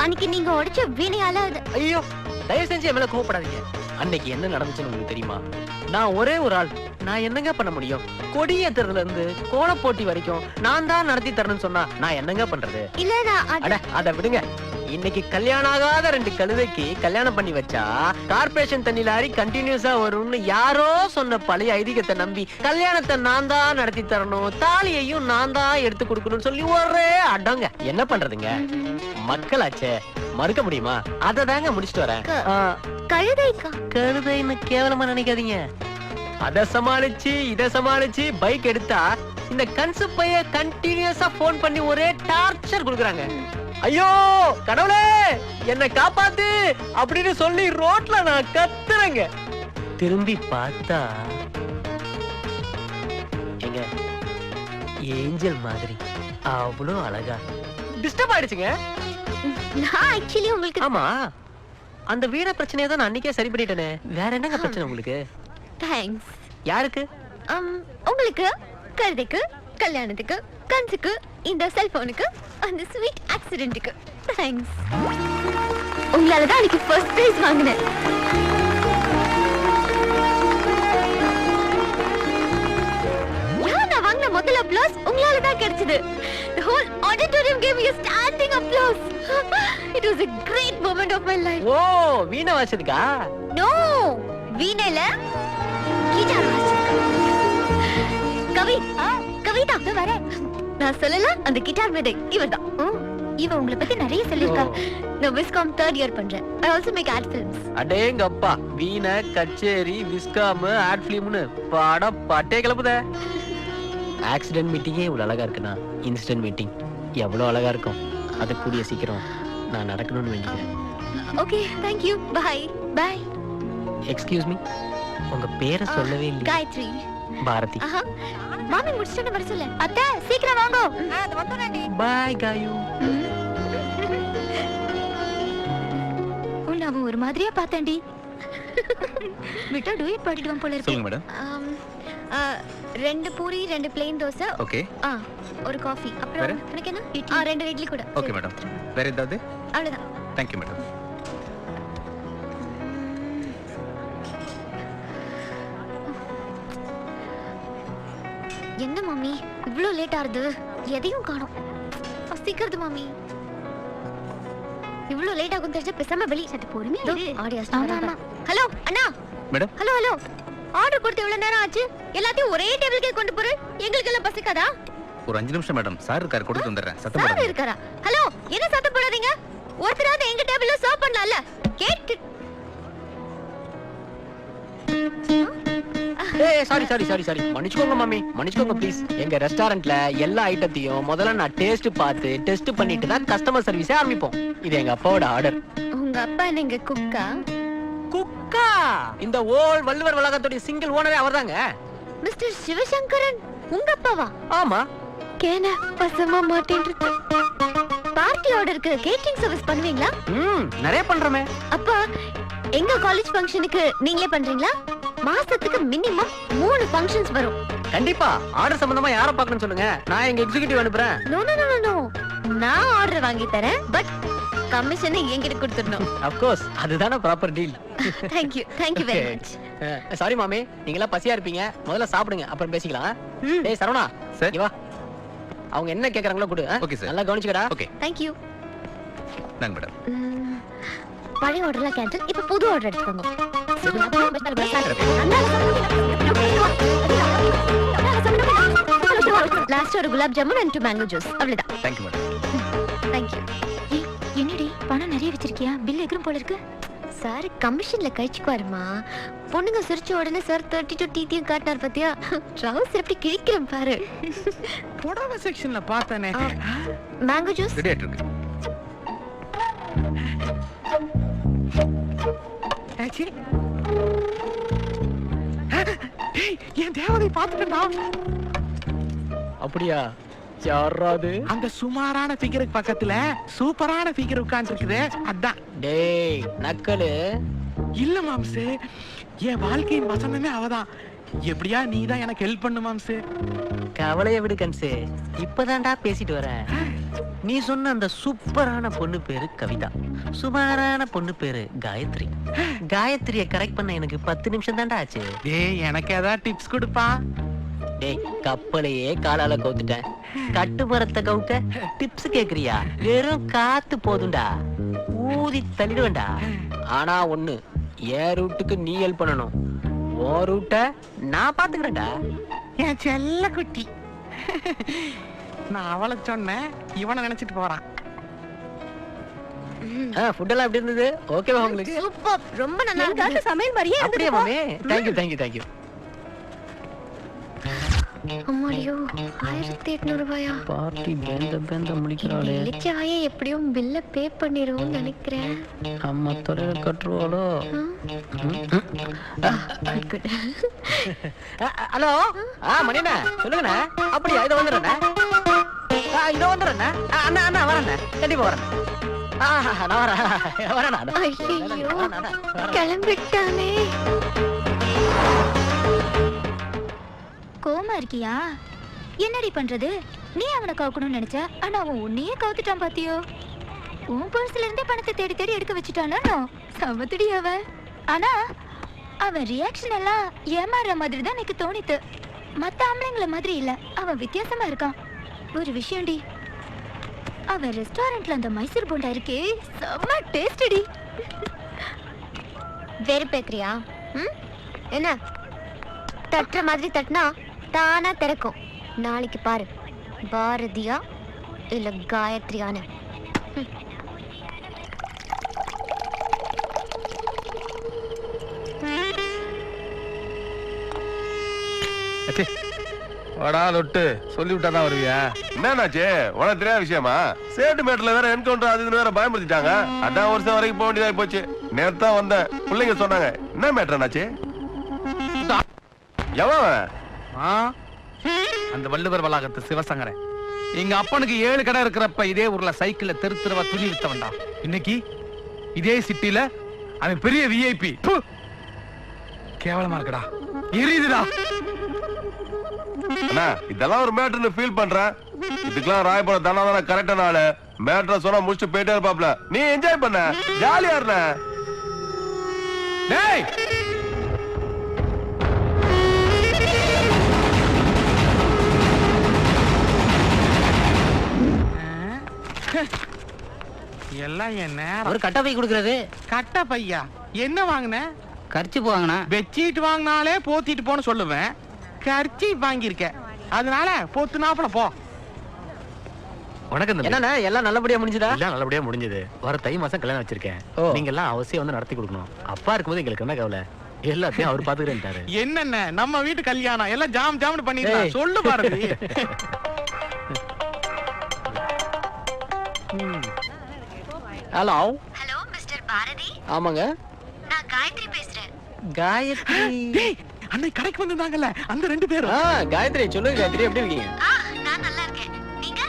அன்னைக்கு நீங்க உடைச்ச வீணையால ஐயோ, தயவு செஞ்சு என் மேல கோவப்படாதீங்க. அன்னைக்கு என்ன நடந்துச்சுன்னு உங்களுக்கு தெரியுமா? நான் ஒரே ஒரு ஆள், நான் என்னங்க பண்ண முடியும்? கொடியேற்றதுல இருந்து கோல போட்டி வரைக்கும் நான் தான் நடத்தி தரணும்னு சொன்னா நான் என்னங்க பண்றது? இல்ல அட அத விடுங்க. இன்னைக்கு கல்யாணம் ஆகாத 2 கழுதைக்கு கல்யாணம் பண்ணி வச்சா கார்பரேஷன் தண்ணி லாரி கண்டினியூஸா வரும்னு யாரோ சொன்ன பழைய ஐதீகத்தை நம்பி கல்யாணத்தை நான் தான் நடத்தி தரணும், தாலியையும் நான் தான் எடுத்து கொடுக்கணும்னு சொல்லி ஒரே அடங்க. என்ன பண்றதுங்க, மக்களாச்சே, மறுக்க முடியுமா? அத தாங்க முடிச்சிட்டு வரேன். கழுதைன்னு கேவலமா நினைக்காதீங்க. அத சமாளிச்சு இத சமாளிச்சு பைக் எடுத்தா இந்த கன்சு பைய கண்டினியூஸா போன் பண்ணி ஒரே டார்ச்சர் கொடுக்குறாங்க. ஐயோ கடவுளே என்ன காப்பாத்து அப்படின்னு சொல்லி ரோட்ல நான் கத்துறேங்க. திரும்பி பார்த்தா எங்க ஏஞ்சல் மாதிரி அவ்வளவு அழகா. டிஸ்டர்ப் ஆயிடுச்சுங்க. நான் ஆக்சுவலி உங்களுக்கு ஆமா, அந்த வீண பிரச்சனையை தான் நான் அன்னைக்கே சரி பண்ணிட்டேனே. வேற என்னங்க பிரச்சனை உங்களுக்கு? தேங்க்ஸ். யாருக்கு? உங்களுக்கு, கழுதைக்கு, கல்யாணத்துக்கு, கன்சுக்கு, இந்த செல்போனுக்கு, அந்த ஸ்வீட் ஆக்சிடென்ட்டுக்கு தேங்க்ஸ். உங்களால தான் அன்னைக்கு ஃபர்ஸ்ட் பிரைஸ் வாங்கினேன். நான் வாங்கின முதல் அப்ளாஸ் உங்களால தான் கிடைச்சது. The whole auditorium gave me a standing applause. It was a great moment of my life. ஓ, வீணை வாசிச்சதுக்கா? No, வீணைல கிட்டார் வாசிச்சதுக்கு. கவிதா வர நான் சொல்லல, அந்த கிட்டார் மேதை இவர்தான். இவ உங்களை பத்தி நிறைய சொல்லிருக்கா. நான் விஸ்காம் 3rd இயர் பண்றேன். I also make ad films. அடேங்கப்பா, வீணை, கச்சேரி, விஸ்காம், ஆட் ஃபிலிம்னு படம் பட்டே கிளப்புதே. ஆக்சிடென்ட் மீட்டிங்கே இவ்வளவு அழகா இருக்குன்னா இன்சிடென்ட் மீட்டிங் எவ்வளவு அழகா இருக்கும். அது கூடிய சீக்கிரம் நான் நடக்கணும்னு வேண்டிக்கிறேன். Okay, thank you. Bye. Bye. Excuse me, உங்க பேரை சொல்லவே இல்லை. காயத்ரி. பாரதி. மாமி முடிச்சிட்டு வர சொல்ல. அத்தை சீக்கிரம் வாங்க. அது வந்துறேன்டி. பாய் காயு. உன்னை அவன் ஒரு மாதிரியா பார்த்தேன்டி. விட்டா டூயட் பாடிடுவான் போல இருக்கு. சொல்லுங்க madam. 2 puri 2 plain dosa. Okay. ஒரு காஃபி. அப்புறம் எனக்கு என்ன? 2 இட்லி கூட. Okay madam. வேற ஏதாவது? அவ்வளவுதான். Thank you madam. என்ன மாமி இவ்ளோ லேட் ஆறுது? எதையும் காணோம். சீக்கிரது மாமி. இவ்ளோ லேட் ஆகும் தெரிஞ்சா பேசாம வெளிய சத்து பொறுமையா இரு. ஆடியன்ஸ். ஹலோ அண்ணா. மேடம். ஹலோ. ஆர்டர் கொடுத்து எவ்வளவு நேரம் ஆச்சு? எல்லாத்தையும் ஒரே டேபிளுக்கே கொண்டு போற. எங்களுக்கு எல்லாம் பசிக்காதா? ஒரு 5 நிமிஷம் மேடம். சார் இருக்காரு, கொடுத்து வந்துறேன். சத்தம் சார் போடாதீங்க. இருக்காரா? ஹலோ, என்ன சத்தம் போடாதீங்க? ஒருத்தராவது எங்க டேபிள்ல சர்வ் பண்ணலாம்ல. கேட். சாரி. மன்னிச்சுக்கோங்க மாமி, மன்னிச்சுக்கோங்க ப்ளீஸ். எங்க ரெஸ்டாரண்ட்ல எல்லா ஐட்டத்தையும் முதல்ல நான் டேஸ்ட் பார்த்து டெஸ்ட் பண்ணிட்டு தான் கஸ்டமர் சர்வீஸே ஆரம்பிப்போம். இது எங்க அப்பாவோட ஆர்டர். உங்க அப்பா நீங்க குக்கா? குக்கா? இந்த ஓல் வள்ளுவர் வளாகத்தோட சிங்கிள் ஓனரே அவர்தாங்க. மிஸ்டர் சிவசங்கரன் உங்க அப்பாவா? ஆமா. கேன பசமா மாட்டேன்றது. பார்ட்டி ஆர்டருக்கு கேட்டரிங் சர்வீஸ் பண்ணுவீங்களா? நிறைய பண்றோமே. அப்பா எங்க காலேஜ் ஃபங்க்ஷனுக்கு நீங்களே பண்றீங்களா? மாசத்துக்கு மினிமம் 3 ஃபங்க்ஷன்ஸ் வரும். கண்டிப்பா. ஆர்டர் சம்பந்தமா யாரை பார்க்கணும்னு சொல்லுங்க, நான் எங்க எக்ஸிகியூட்டிவ் அனுப்புறேன். நோ. நான் ஆர்டர் வாங்கி தரேன் பட் கமிஷனை என்கிட்ட கொடுத்துடணும். ஆஃப் கோர்ஸ் அதுதானே proper deal. Thank you very much. Sorry மாமி, நீங்க எல்லாம் பசியா இருப்பீங்க, முதல்ல சாப்பிடுங்க அப்புறம் பேசிக்கலாம். டேய் சரவணா சார். இங்க வா. அவங்க என்ன கேக்குறாங்களோ கொடு. Okay sir. நல்லா கவனிச்சுக்கடா. Okay thank you. நாங்க மேடம். பழைய ஆர்டர்லாம் கேன்சல். இப்போ புது ஆர்டர் எடுத்துக்கோங்க. லாஸ்ட் ஒரு gulab jamun and 2 mango juice. அவ்வளவுதான். Thank you madam. Thank you. என்னடி பணம் நிறைய வச்சிருக்கியா? பில் எகிரும் போல இருக்கு. சார் கமிஷன்ல கழிச்சுக்குவாருமா. பொண்ணுங்க சிரிச்ச உடனே சார் 32 டீத்தையும் காட்டினார் பாத்தியா? ட்ரவுசர் எப்படி கிழிக்கிறேன் பாரு. புடவை செக்ஷன்ல பார்த்தனே. மேங்கோ ஜூஸ் ரெடி ஆயிட்டு இருக்கு. ஆச்சி. டேய் என் தேவதை பார்த்துட்டா. அப்படியா? யாராது? அந்த சுமாரான ஃபிகருக்கு பக்கத்துல சூப்பரான ஃபிகர் உட்கார்ந்திருக்குதே அதான். டேய் நக்கலு. இல்ல மாம்சே, என் வாழ்க்கையின் வசனமே அவதான். எப்படியா நீ தான் எனக்கு ஹெல்ப் பண்ணு மாம்சே. கவலைய விடு கன்சே, இப்பதான்டா பேசிட்டு வரேன். நீ சொன்ன அந்த சூப்பரான பொண்ணு பேரு கவிதா, சுமாரான பொண்ணு பேரு காயத்ரி. காயத்ரிய கரெக்ட் பண்ண எனக்கு 10 நிமிஷம் தான்டா ஆச்சு. டேய் எனக்கு ஏதாவது டிப்ஸ் கொடுப்பா. டேய் கப்பலையே காலால கவுத்துட்டேன், கட்டு மரத்தை கவுக்க டிப்ஸ் கேக்குறியா? வெறும் காத்து போதும்டா, ஊதி தள்ளிடுவேன்டா. ஆனா ஒண்ணு, என் ரூட்டுக்கு நீ ஹெல்ப் பண்ணணும், உன் ரூட்ட நான் பாத்துக்கிறேன்டா. என் செல்ல குட்டி. நான் அவளை சொன்னேன், இவனை நினைச்சிட்டு போறான். ஃபுட் எல்லாம் எப்படி இருந்தது? ஓகேவா உங்களுக்கு? சூப்பர், ரொம்ப நல்லா இருக்கு. சமையல் மாதிரியே அப்படியே மாமே. Thank you. அம்மாடியோ 1800 ரூபாயா? பார்ட்டி பேந்த முடிக்கிறாளே. இளிச்சவாயே எப்படியும் பில்ல பே பண்ணிடுவோம்னு நினைக்கிறேன். அம்மா துறையில கட்டுருவாளோ? ஹலோ மணியண்ணா சொல்லுங்கண்ணா. அப்படியா? இதோ வந்துடுறேண்ணா. இதோ வந்துடுறேண்ணா. அண்ணா வரேண்ணா, கண்டிப்பா வரேன். நான் வரேண்ணா. ஐயோ கிளம்பிட்டானே. கோமா இருக்கியா? என்னடி பண்றது? நீ அவனை கவுக்கணும்னு நினைச்ச, ஆனா அவன் உன்னையே கவுத்துட்டான் பாத்தியோ? உன் பர்ஸ்ல இருந்தே பணத்தை தேடி தேடி எடுக்க வச்சுட்டானோ? சமத்துடி அவன். ஆனா அவன் ரியாக்ஷன் எல்லாம் ஏமாறுற மாதிரி தான் எனக்கு தோணித்து. மத்த ஆம்பளைங்கள மாதிரி இல்ல, அவன் வித்தியாசமா இருக்கான். ஒரு விஷயம்டி, அவன் ரெஸ்டாரண்ட்ல அந்த மைசூர் போண்டா இருக்கே, செம்ம டேஸ்டி. வெறுப்பேக்கிறியா? என்ன தட்டுற மாதிரி தட்டினா தானா திறக்கும். நாளைக்கு பாரு, பாரதியா இல்ல காயத்ரியான. வாடா லொட்டு, சொல்லி விட்டாதான் வருவியா? என்னன்னாச்சு? உனக்கு தெரியாத விஷயமா? சேட்டு மேட்ல வேற என்கவுண்டர் அது இதுன்னு வேற பயமுறுத்திட்டாங்க. அதான் ஒரு வருஷம் வரைக்கும் போக வேண்டியதாகி போச்சு. நேரத்தா வந்தேன், பிள்ளைங்க சொன்னாங்க. என்ன மேட்ருனாச்சு? எவன்? அந்த வள்ளுவர் வளாகத்து சிவசங்கரன் எங்க அப்பனுக்கு 7 கடை இருக்கிறப்ப இதே ஊர்ல சைக்கிள்ல தெரு தெருவா துணி வித்தவன்டா. இன்னைக்கு இதே சிட்டில அவன் பெரிய விஐபி. கேவலமா இருக்குடா, எரியுதுடா. அண்ணா இதெல்லாம் ஒரு மேட்டர்னு ஃபீல் பண்றேன். இதுக்கெல்லாம் ராயபுரம் தானே கரெக்டான ஆளு. மேட்டரை சொன்னா முடிச்சுட்டு போயிட்டே இருப்பாப்ல. நீ என்ஜாய் பண்ண, ஜாலியா இருந்த. டேய் எல்லாம் என்ன ஒரு கட்டை பை கொடுக்கறது. கட்ட பையா? என்ன வாங்கின? கர்ச்சிப் வாங்கினா பெட்ஷீட் வாங்கினாலே போத்திட்டு போன்னு சொல்லுவேன். கர்ச்சி வாங்கியிருக்க, அதனால போத்துனாப்புல போ. வணக்கம். என்னண்ணா எல்லாம் நல்லபடியா முடிஞ்சதா? எல்லாம் நல்லபடியா முடிஞ்சது. வர தை மாசம் கல்யாணம் வச்சிருக்கேன். நீங்க எல்லாம் அவசியம் வந்து நடத்தி கொடுக்கணும். அப்பா இருக்கும்போது எங்களுக்கு என்ன கவலை, எல்லாத்தையும் அவர் பாத்துக்கிறேன்ட்டாரு. என்னென்ன நம்ம வீட்டு கல்யாணம் எல்லாம் ஜாம் ஜாம்னு பண்ணிடலாம். சொல்லு Bharathi. Hello hello mister Bharathi. ஆமாங்க, நான் காயத்ரி பேசுறேன். காயத்ரி. டேய் அன்னைக்கு கடைக்கு வந்திருந்தாங்கல்ல அந்த 2 பேரும். காயத்ரி சொல்லுங்க. காயத்ரி எப்படி இருக்கீங்க? நான் நல்லா இருக்கேன். நீங்க?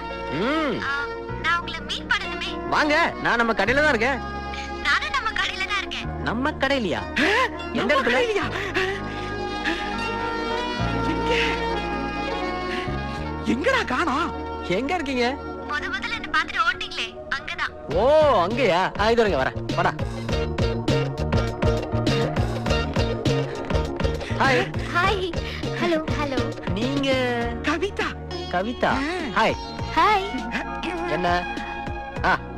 நான் உங்களை மீட் பண்ணணுமே. வாங்க, நான் நம்ம கடையில தான் இருக்கேன். நானும் நம்ம கடையில தான் இருக்கேன். நம்ம கடையிலயா? எந்த இடத்துல? எங்கடா காணோம்? எங்க இருக்கீங்க? முதல்ல என்ன பாத்துட்டு ஓட்டிங்களே அங்கதான். ஓ அங்கயா? இது வரங்க வரேன். வாடா. ஹாய். ஹாய். Hello hello. நீங்க கவிதா. கவிதா. ஹாய். ஹாய். என்ன?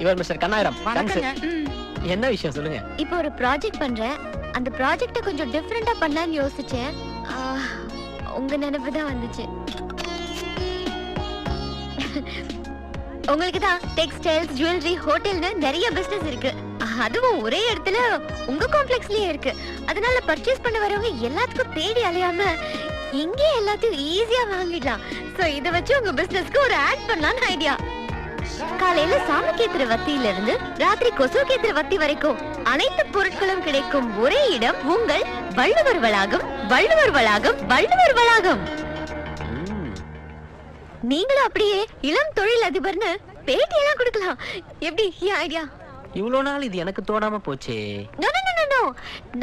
இவர் மிஸ்டர் கண்ணாயிரம். வணக்கங்க. என்ன விஷயம் சொல்லுங்க. இப்போ ஒரு ப்ராஜெக்ட் பண்றேன். அந்த ப்ராஜெக்ட்ட கொஞ்சம் டிஃபரெண்டா பண்ணலாம்னு யோசிச்சேன். உங்க நினைப்பு தான் வந்துச்சு. உங்களுக்கு தான் டெக்ஸ்டைல்ஸ், ஜுவல்லரி, ஹோட்டல்னு நிறைய பிசினஸ் இருக்கு. அதுவும் ஒரே இடத்துல உங்க காம்ப்ளெக்ஸ்லயே இருக்கு. அதனால பர்ச்சேஸ் பண்ண வரவங்க எல்லாத்துக்கும் தேடி அலையாம இங்கே எல்லாத்தையும் ஈஸியா வாங்கிடலாம். சோ இத வச்சு உங்க பிசினஸ்க்கு ஒரு ஆட் பண்ணலாம்னு ஐடியா. காலையில சாமிக்கேத்திர வத்தியில இருந்து ராத்திரி கொசுக்கேத்திர வத்தி வரைக்கும் அனைத்து பொருட்களும் கிடைக்கும் ஒரே இடம் உங்கள் வள்ளுவர் வளாகம். வள்ளுவர் வளாகம். வள்ளுவர் வளாகம். நீங்களும் அப்படியே இளம் தொழில் அதிபர்னு பேட்டியெல்லாம் கொடுக்கலாம். எப்படி ஐடியா? இவ்வளவு நாள் இது எனக்கு தோணாம போச்சே. No no no no.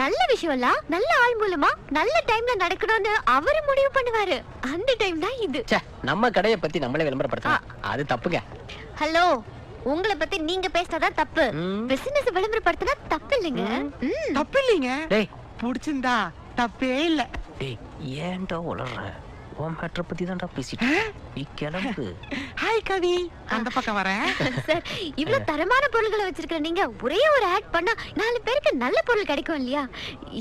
நல்ல விஷயம்லாம் நல்ல ஆள் மூலமா நல்ல டைம்ல நடக்கணும்னு அவரு முடிவு பண்ணுவாரு. அந்த டைம் தான் இது. நம்ம கடையை பத்தி நம்மளே விளம்பரப்படுத்தலாம். அது தப்புங்க. ஹலோ, உங்களை பத்தி நீங்க பேசினாதான் தப்பு. பிசினஸ் விளம்பரப்படுத்தினா தப்பு இல்லைங்க. தப்பு இல்லைங்க. டேய் புடிச்சிருந்தா தப்பே இல்ல. டேய் ஏன்டா உளறற? உன் மேட்டரை பத்தி தான்டா பேசிட்டு. நீ கிளம்பு. ஹாய் கவி. அந்த பக்கம் வரேன். சார், இவ்வளவு தரமான பொருட்களை வச்சிருக்கிற நீங்க ஒரே ஒரு ஆட் பண்ணா 4 பேருக்கு நல்ல பொருள் கிடைக்கும் இல்லையா?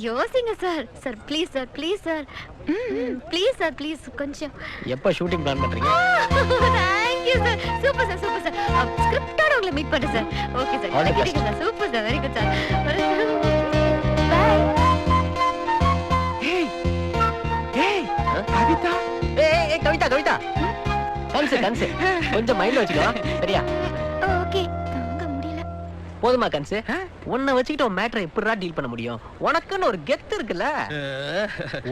யோசிங்க sir. Sir please sir, please sir. Please sir, please கொஞ்சம். எப்ப ஷூட்டிங் பிளான் பண்றீங்க? Thank you sir. Super sir, super sir. ஸ்கிரிப்டோட உங்களை மீட் பண்றேன் sir. Okay sir. Okay sir. Super sir. Very good sir. Bye. Kavitha. ஏய் கவிதா, கவிதா. கன்சு கொஞ்சம் மைண்ட்ல வச்சுக்கோ. சரியா? ஓகே. தாங்க முடியல. போதுமா கன்சு? உன்னை வச்சுக்கிட்டு உன் மேட்டரை எப்படிடா டீல் பண்ண முடியும்? உனக்குன்னு ஒரு கெத்து இருக்குல்ல.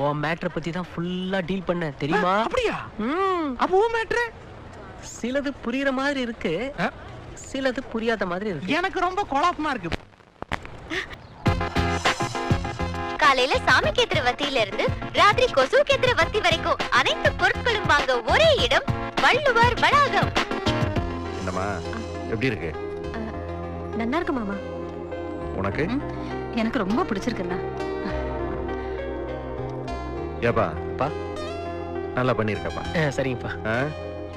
உன் மேட்டரை பத்தி தான் ஃபுல்லா டீல் பண்ண தெரியுமா? அப்படியா? அப்ப உன் மேட்டர் சிலது புரியுற மாதிரி இருக்கு, சிலது புரியாத மாதிரி இருக்கு. எனக்கு ரொம்ப குழப்பமா இருக்கு. காலையில சாமிக்கேத்திர வத்தியில இருந்து ராத்திரி கொசுக்கேத்திர வத்தி வரைக்கும் அனைத்து பொருட்களும் வாங்க ஒரே இடம் வள்ளுவர் வளாகம். என்னம்மா எப்படி இருக்கு? நல்லா இருக்கு மாமா. உனக்கு? எனக்கு ரொம்ப பிடிச்சிருக்குண்ணா. ஏப்பா பா நல்லா பண்ணிருக்கப்பா. சரிங்கப்பா.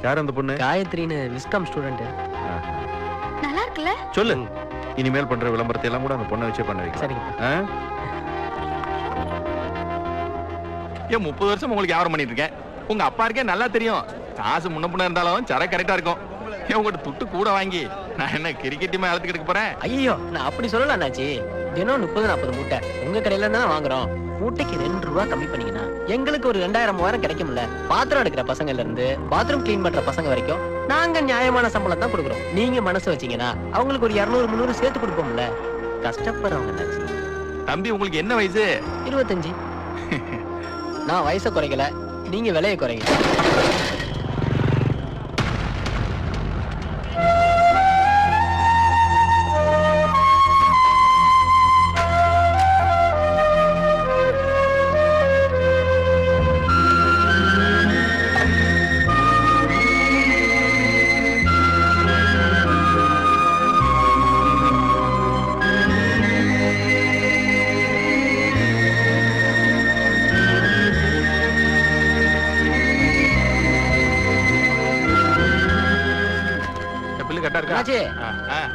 யார் அந்த பொண்ணு? காயத்ரின்னு விஸ்காம் ஸ்டூடெண்ட். நல்லா இருக்குல்ல? சொல்லு. இனிமேல் பண்ற விளம்பரத்தை எல்லாம் கூட அந்த பொண்ணை வச்சே பண்ண வைக்க. சரிங்கப்பா. ஏன் 30 வருஷம் உங்களுக்கு வியாபாரம் பண்ணிட்டு இருக்கேன். உங்க அப்பா இருக்கே நல்லா தெரியும். காசு முன்ன பின்ன இருந்தாலும் சர கரெக்டா இருக்கும். ஏன் உங்கள்கிட்ட துட்டு கூட வாங்கி நான் என்ன கிரிக்கெட் டீமா அழுத்துக்கிட்டு போறேன்? ஐயோ நான் அப்படி சொல்லல அண்ணாச்சி. தினம் 30-40 மூட்டை உங்க கடையில தான் வாங்குறோம். மூட்டைக்கு 2 ரூபா கம்மி பண்ணீங்கன்னா எங்களுக்கு ஒரு 2000-3000 கிடைக்கும்ல. பாத்திரம் எடுக்கிற பசங்கள்ல இருந்து பாத்ரூம் கிளீன் பண்ற பசங்க வரைக்கும் நாங்க நியாயமான சம்பளம் தான் கொடுக்குறோம். நீங்க மனசு வச்சீங்கன்னா அவங்களுக்கு ஒரு 200-300 சேர்த்து கொடுப்போம்ல. கஷ்டப்படுறவங்க அண்ணாச்சி. தம்பி உங்களுக்கு என்ன வயசு? 25. நான் வயசை குறைக்கல, நீங்க விலையை குறைங்க.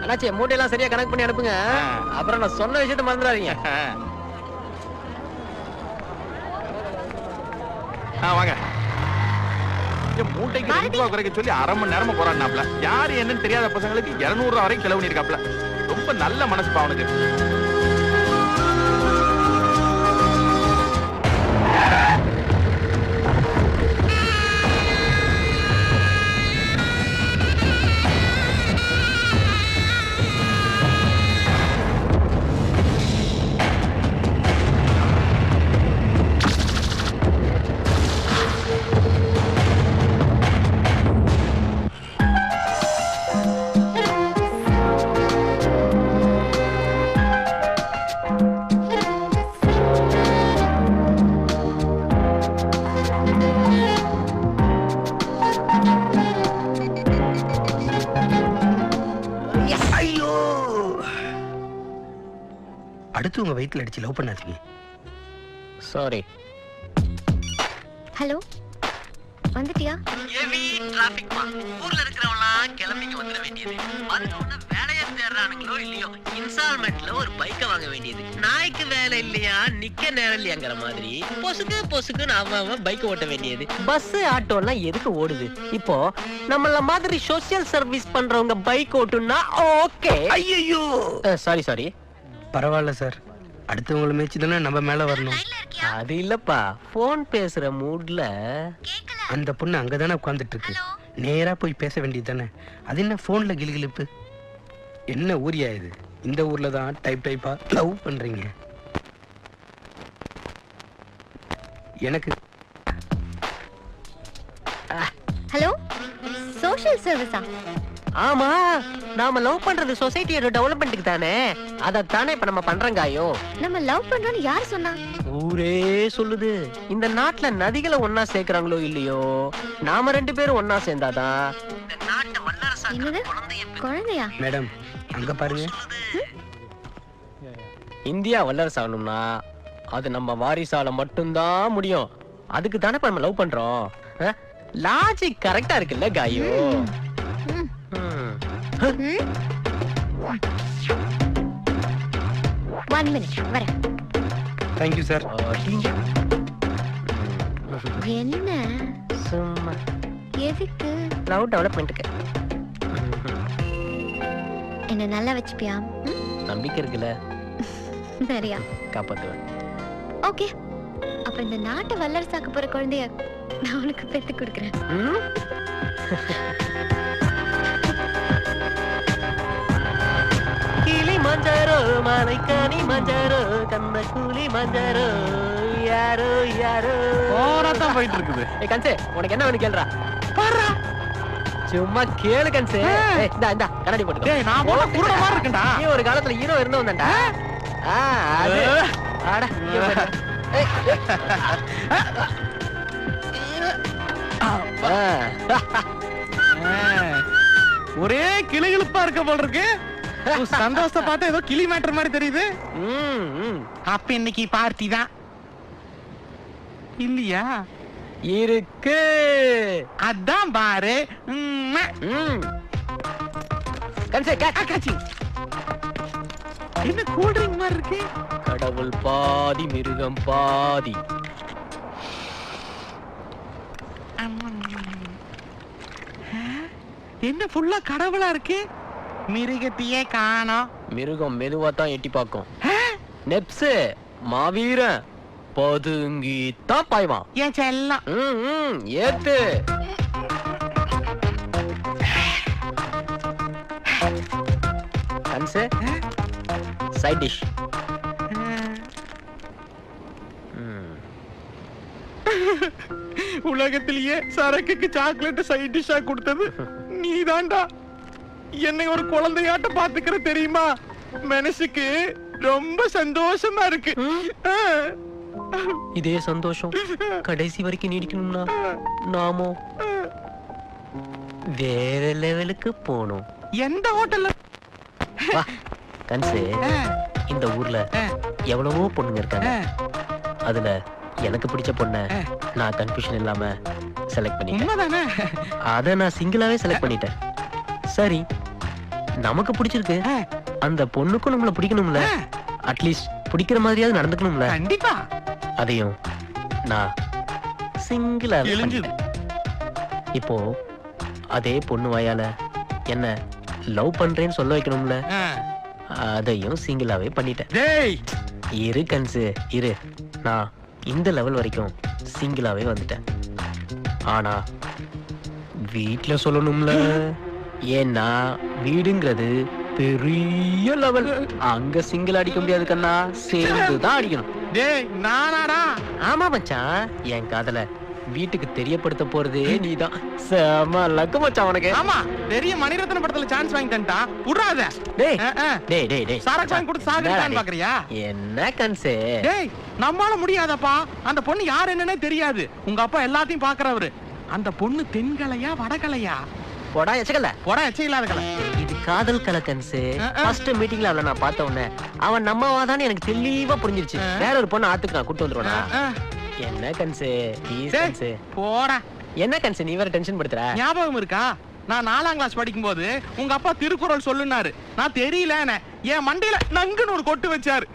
அண்ணாச்சி மூட்டையெல்லாம் சரியா கனெக்ட் பண்ணி அனுப்புங்க. அப்புறம் நான் சொன்ன விஷயத்தை மறந்துடாதீங்க. வாங்க. மூட்டைக்கு 2 ரூபா குறைக்க சொல்லி 1/2 மணி நேரமா போராடினாப்ல. யாரு என்னன்னு தெரியாத பசங்களுக்கு 200 ரூபா வரைக்கும் செலவு பண்ணிருக்காப்ல. ரொம்ப நல்ல மனசு அவனுக்கு. அடுத்து உங்க வயித்துல அடிச்சு லவ் பண்ணாதீங்க. சாரி. ஹலோ, வந்துட்டியா? ஹெவி டிராபிக் மா. ஊர்ல இருக்கிறவங்கலாம் கிளம்பிங்க வந்துட வேண்டியது. வந்தோட வேலைய தேடுறானுங்களோ இல்லையோ இன்ஸ்டால்மெண்ட்ல ஒரு பைக்க வாங்க வேண்டியது. நாய்க்கு வேலை இல்லையா நிக்க நேரம் இல்லையாங்கிற மாதிரி பொசுக்குன்னு அவன் பைக் ஓட்ட வேண்டியது. பஸ் ஆட்டோ எல்லாம் எதுக்கு ஓடுது? இப்போ நம்மள மாதிரி சோசியல் சர்வீஸ் பண்றவங்க பைக் ஓட்டுனா ஓகே. ஐயோ சாரி. பரவாயில்ல சார், அடுத்தவங்கள மேய்ச்சி தானே நம்ம மேல வரணும். அது இல்லப்பா, போன் பேசுற மூட்ல. அந்த பொண்ணு அங்கதானே உட்கார்ந்துட்டு இருக்கு, நேரா போய் பேச வேண்டியது தானே. அது என்ன போன்ல கிளுகிளுப்பு? என்ன ஊரியா இது? இந்த ஊர்ல தான் டைப்பா லவ் பண்றீங்க. எனக்கு ஹலோ, சோஷியல் சர்வீஸா? ஆமா, நாம லவ் பண்றது சொசைட்டியோட டெவலப்மெண்ட்டுக்கு தானே. அதத்தானே இப்ப நம்ம பண்றங்காயோ. நம்ம லவ் பண்றோம்னு யார் சொன்னா? ஊரே சொல்லுது. இந்த நாட்டுல நதிகளை ஒன்னா சேர்க்கறாங்களோ இல்லையோ, நாம 2 பேரும் ஒன்னா சேர்ந்தாதான் இந்த நாட்டை என்னது? குழந்தையா? மேடம் அங்க பாருங்க. இந்தியா வல்லரசு ஆகணும்னா அது நம்ம வாரிசால மட்டும்தான் முடியும். அதுக்கு தானே நம்ம லவ் பண்றோம். லாஜிக் கரெக்டா இருக்குல்ல காயோ? ஒன் மினிட் வரேன். Thank you sir. என்ன சும்மா எதுக்கு? லவ் டெவலப்மெண்ட்டுக்கு. என்ன நல்லா வச்சுப்பியா? நம்பிக்கை இருக்குல்ல? சரியா? காப்பாத்துவேன். ஓகே, அப்ப இந்த நாட்டை வல்லரசாக்க போற குழந்தைய நான் உனக்கு பெத்து கொடுக்குறேன். கிளி மஞ்சாரோ மலைக்கானி மஞ்சாரோ கந்த கூலி மஞ்சாரோ யாரோ யாரோ ஓரத்தான் போயிட்டு இருக்குது. கன்சே, உனக்கு என்ன வேணும் கேளுடா. சும்மா கேளு கன்சே. இந்தா கண்ணாடி போட்டுக்கோ. டேய், நான் போல குருட மாதிரி இருக்கேன்டா. நீ ஒரு காலத்துல ஹீரோ இருந்தவன்டா. அது ஆடா இங்க ஒரே கிளிகிழிப்பா இருக்க போல இருக்கு. சந்தோஷத்தை பார்த்தா ஏதோ கிளி மேட்டர் மாதிரி தெரியுது. அப்ப இன்னைக்கு பார்ட்டி தான் இல்லையா? இருக்கு. அதான் பாரு. கன்சே காச்சி. என்ன கூல் ட்ரிங்க் மாதிரி இருக்கு? கடவுள் பாதி மிருகம் பாதி. என்ன ஃபுல்லா கடவுளா இருக்கு? மிருகத்தையே காணோம். மிருகம் மெதுவா தான் எட்டி பார்க்கும். நெப்ஸ் மாவீரன் பதுங்கி தான் பாய்வான். ஏன் செல்லம் ஏத்து. கன்சே சைட் டிஷ். உலகத்திலேயே சரக்குக்கு சாக்லேட் சைட் டிஷ்ஷா கொடுத்தது நீதான்டா. என்னை ஒரு குழந்தையாட்ட பாத்துக்கிற தெரியுமா? மனசுக்கு ரொம்ப சந்தோஷமா இருக்கு. இதே சந்தோஷம் கடைசி வரைக்கும் நீடிக்கணும்னா நாமோ வேற லெவலுக்கு போணும். எந்த ஹோட்டல்ல? கன்சே, இந்த ஊர்ல எவ்வளவோ பொண்ணுங்க இருக்காங்க. அதுல எனக்கு பிடிச்ச பொண்ண நான் கன்ஃபியூஷன் இல்லாம செலக்ட் பண்ணிட்டேன். அத நான் சிங்கிளாவே செலக்ட் பண்ணிட்டேன். சரி, நமக்கு பிடிச்சிருக்கு, அந்த பொண்ணுக்கும் நம்மள பிடிக்கணும்ல. அட்லீஸ்ட் பிடிக்கிற மாதிரியாவது நடந்துக்கணும்ல. கண்டிப்பா. அதையும் நான் சிங்கிளா இப்போ அதே பொண்ணு வாயால என்ன லவ் பண்றேன்னு சொல்ல வைக்கணும்ல. அதையும் சிங்கிளாவே பண்ணிட்டேன். இரு கன்சு இரு, நான் இந்த லெவல் வரைக்கும் சிங்கிளாவே வந்துட்டேன். ஆனா வீட்ல சொல்லணும்ல. ஏன்னா வீடுங்கிறது பெரிய லெவல். அங்க சிங்கிள் அடிக்க முடியாது கண்ணா, சேர்ந்துதான் அடிக்கணும். டேய் நானாடா? ஆமா மச்சான், என் காதல வீட்டுக்கு தெரியப்படுத்த போறதே நீதான். செம லக்கு மச்சான் உனக்கு. ஆமா, பெரிய மணிரத்ன படத்துல சான்ஸ் வாங்கி தண்டா. புறாத. டேய் டேய் டேய் டேய் சாரக் வாங்கி கொடுத்து சாகறான்னு பாக்குறியா? என்ன கன்சே? டேய் நம்மால முடியாதப்பா. அந்த பொண்ணு யார் என்னன்னே தெரியாது. உங்க அப்பா எல்லாத்தையும் பாக்குறவரு. அந்த பொண்ணு தென்கலையா வடகலையா? போடா எச்சகல. போடா எச்ச இல்லாத கலை. இது காதல் கலை கன்சே. ஃபர்ஸ்ட் மீட்டிங்ல அவளை நான் பார்த்த உடனே அவன் நம்மவாதான்னு எனக்கு தெளிவா புரிஞ்சிருச்சு. வேற ஒரு பொண்ணு ஆத்துக்கு நான் கூட்டு வந்துருவானா? என்ன கன்சு கன்சு போடா. என்ன கன்சு நீ வேற டென்ஷன் படுத்துற? ஞாபகம் இருக்கா? நான் 4ஆம் கிளாஸ் படிக்கும் போது உங்க அப்பா திருக்குறள் சொல்லுனாரு. நான் தெரியல, என் மண்டையில நங்குன்னு ஒரு கொட்டு வச்சாரு.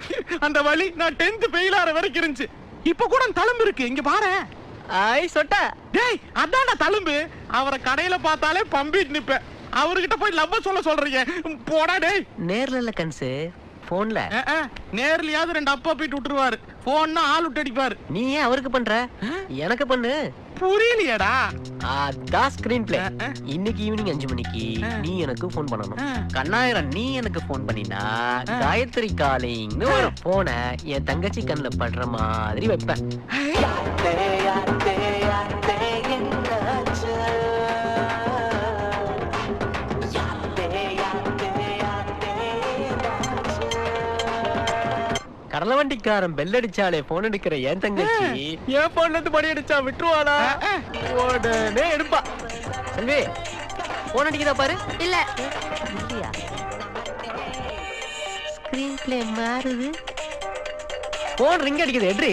அந்த வழி நான் 10th ஃபெயில் ஆற வரைக்கும் இருந்துச்சு. இப்ப கூட தழும்பு இருக்கு, இங்க பாரு. ஐ சொட்ட. டேய் அதான்டா தழும்பு. அவரை கடையில பார்த்தாலே பம்பிட்டு நிப்பேன். அவர்கிட்ட போய் லவ் சொல்றீங்க. போடா டேய். நேர்ல இல்ல கன்சு, போன்ல. நேர்லயாவது 2 அப்பா போயிட்டு விட்டுருவாரு. போன்னா ஆள் விட்டு அடிப்பாரு. நீ ஏன் அவருக்கு பண்ற? எனக்கு பண்ணு. புரியலையடா. அதான் ஸ்கிரீன் பிளே. இன்னைக்கு ஈவினிங் 5 மணிக்கு நீ எனக்கு போன் பண்ணணும். கண்ணாயிரம் நீ எனக்கு போன் பண்ணினா காயத்ரி காலிங்னு ஒரு போனை என் தங்கச்சி கண்ணுல படுற மாதிரி வைப்பேன். கடல வண்டிக்காரன் பெல் அடிச்சாலே போன் எடுக்கிற என் தங்கச்சி என் போன்ல இருந்து படி அடிச்சா விட்டுருவாளா? உடனே எடுப்பா. செல்வி போன் அடிக்குதா பாரு. இல்ல இல்லையா? ஸ்கிரீன் பிளே மாறுது. போன் ரிங் அடிக்குது. எட்ரி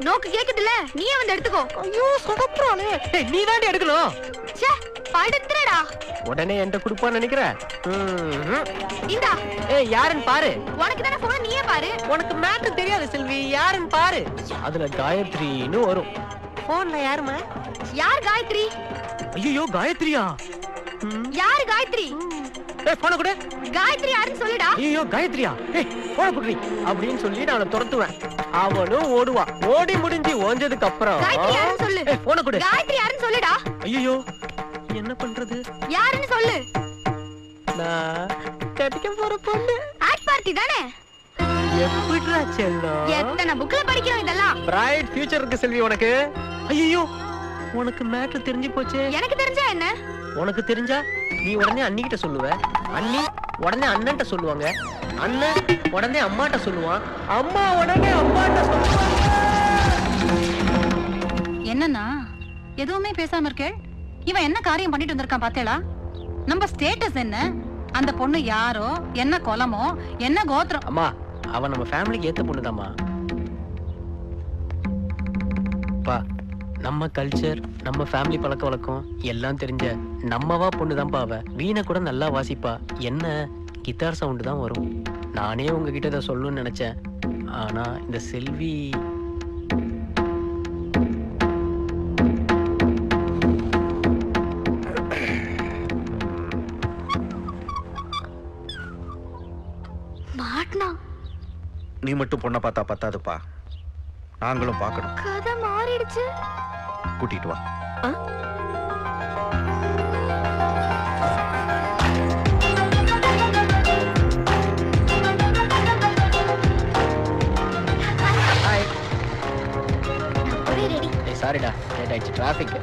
நோக்கு கேக்குதுல, நீயே வந்து எடுத்துக்கோ. ஐயோ சொடப்புறானே. டேய் நீ தாண்டி எடுக்கணும். ச்சே படுத்துறடா. உடனே என்கிட்ட குடுப்பான்னு நினைக்கிறேன். இந்தா. ஏய் யாருன்னு பாரு. உனக்கு தான போன், நீயே பாரு. உனக்கு மேட்டர் தெரியாது செல்வி, யாருன்னு பாரு. அதுல காயத்ரின்னு வரும். போன்ல யாருமா? யார் காயத்ரி? ஐயோ காயத்ரியா? யார் காயத்ரி? ஏய் போன கொடு. காயத்ரி யாருன்னு சொல்லுடா. ஐயோ காயத்ரியா? ஏய் போன குடுறி அப்படின்னு சொல்லி நான் அவனை துரத்துவேன். அவனும் ஓடுவான். ஓடி முடிஞ்சு ஓஞ்சதுக்கு அப்புறம் காயத்ரி யாருன்னு சொல்லு. ஏய் போன கொடு. காயத்ரி யாருன்னு சொல்லுடா. ஐயோ என்ன பண்றது? யாருன்னு சொல்லு. நான் கட்டிக்க போற பொண்ணு. ஆட் பார்ட்டி தானே? எப்படிடா செல்லம்? எத்தனை புக்ல படிக்கிறோம் இதெல்லாம். பிரைட் ஃபியூச்சர் இருக்கு செல்வி உனக்கு. ஐயோ உனக்கு மேட்டர் தெரிஞ்சு போச்சு. எனக்கு தெரிஞ்சா என்ன? உனக்கு தெரிஞ்சா நீ உடனே அண்ணிகிட்ட சொல்லுவ. அண்ணி உடனே அண்ணன்ட்ட சொல்லுவாங்க. அண்ணன் உடனே அம்மாட்ட சொல்லுவான். அம்மா உடனே அம்மாட்ட சொல்லுவாங்க. என்னன்னா எதுவுமே பேசாம இருக்கே? இவன் என்ன காரியம் பண்ணிட்டு வந்திருக்கான் பாத்தேளா? நம்ம ஸ்டேட்டஸ் என்ன? அந்த பொண்ணு யாரோ, என்ன குலமோ, என்ன கோத்திரம்? அம்மா அவன் நம்ம ஃபேமிலிக்கு ஏத்த பொண்ணுதாம்மா. பா நம்ம கல்ச்சர், நம்ம ஃபேமிலி பழக்க வழக்கம் எல்லாம் தெரிஞ்ச நம்மவா பொண்ணுதான்ப்பா அவ. வீணை கூட நல்லா வாசிப்பா. என்ன கிட்டார் சவுண்டு தான் வரும். நானே உங்ககிட்ட இதை சொல்லணும்னு நினைச்சேன். ஆனா இந்த செல்வி மாட்னா. நீ மட்டும் பொண்ணை பார்த்தா பத்தாதுப்பா, நாங்களும் பார்க்கணும். கதை மாறிடுச்சு. கூட்டிட்டு வா. சாரிடா லேட் ஆயிடுச்சு டிராஃபிக்.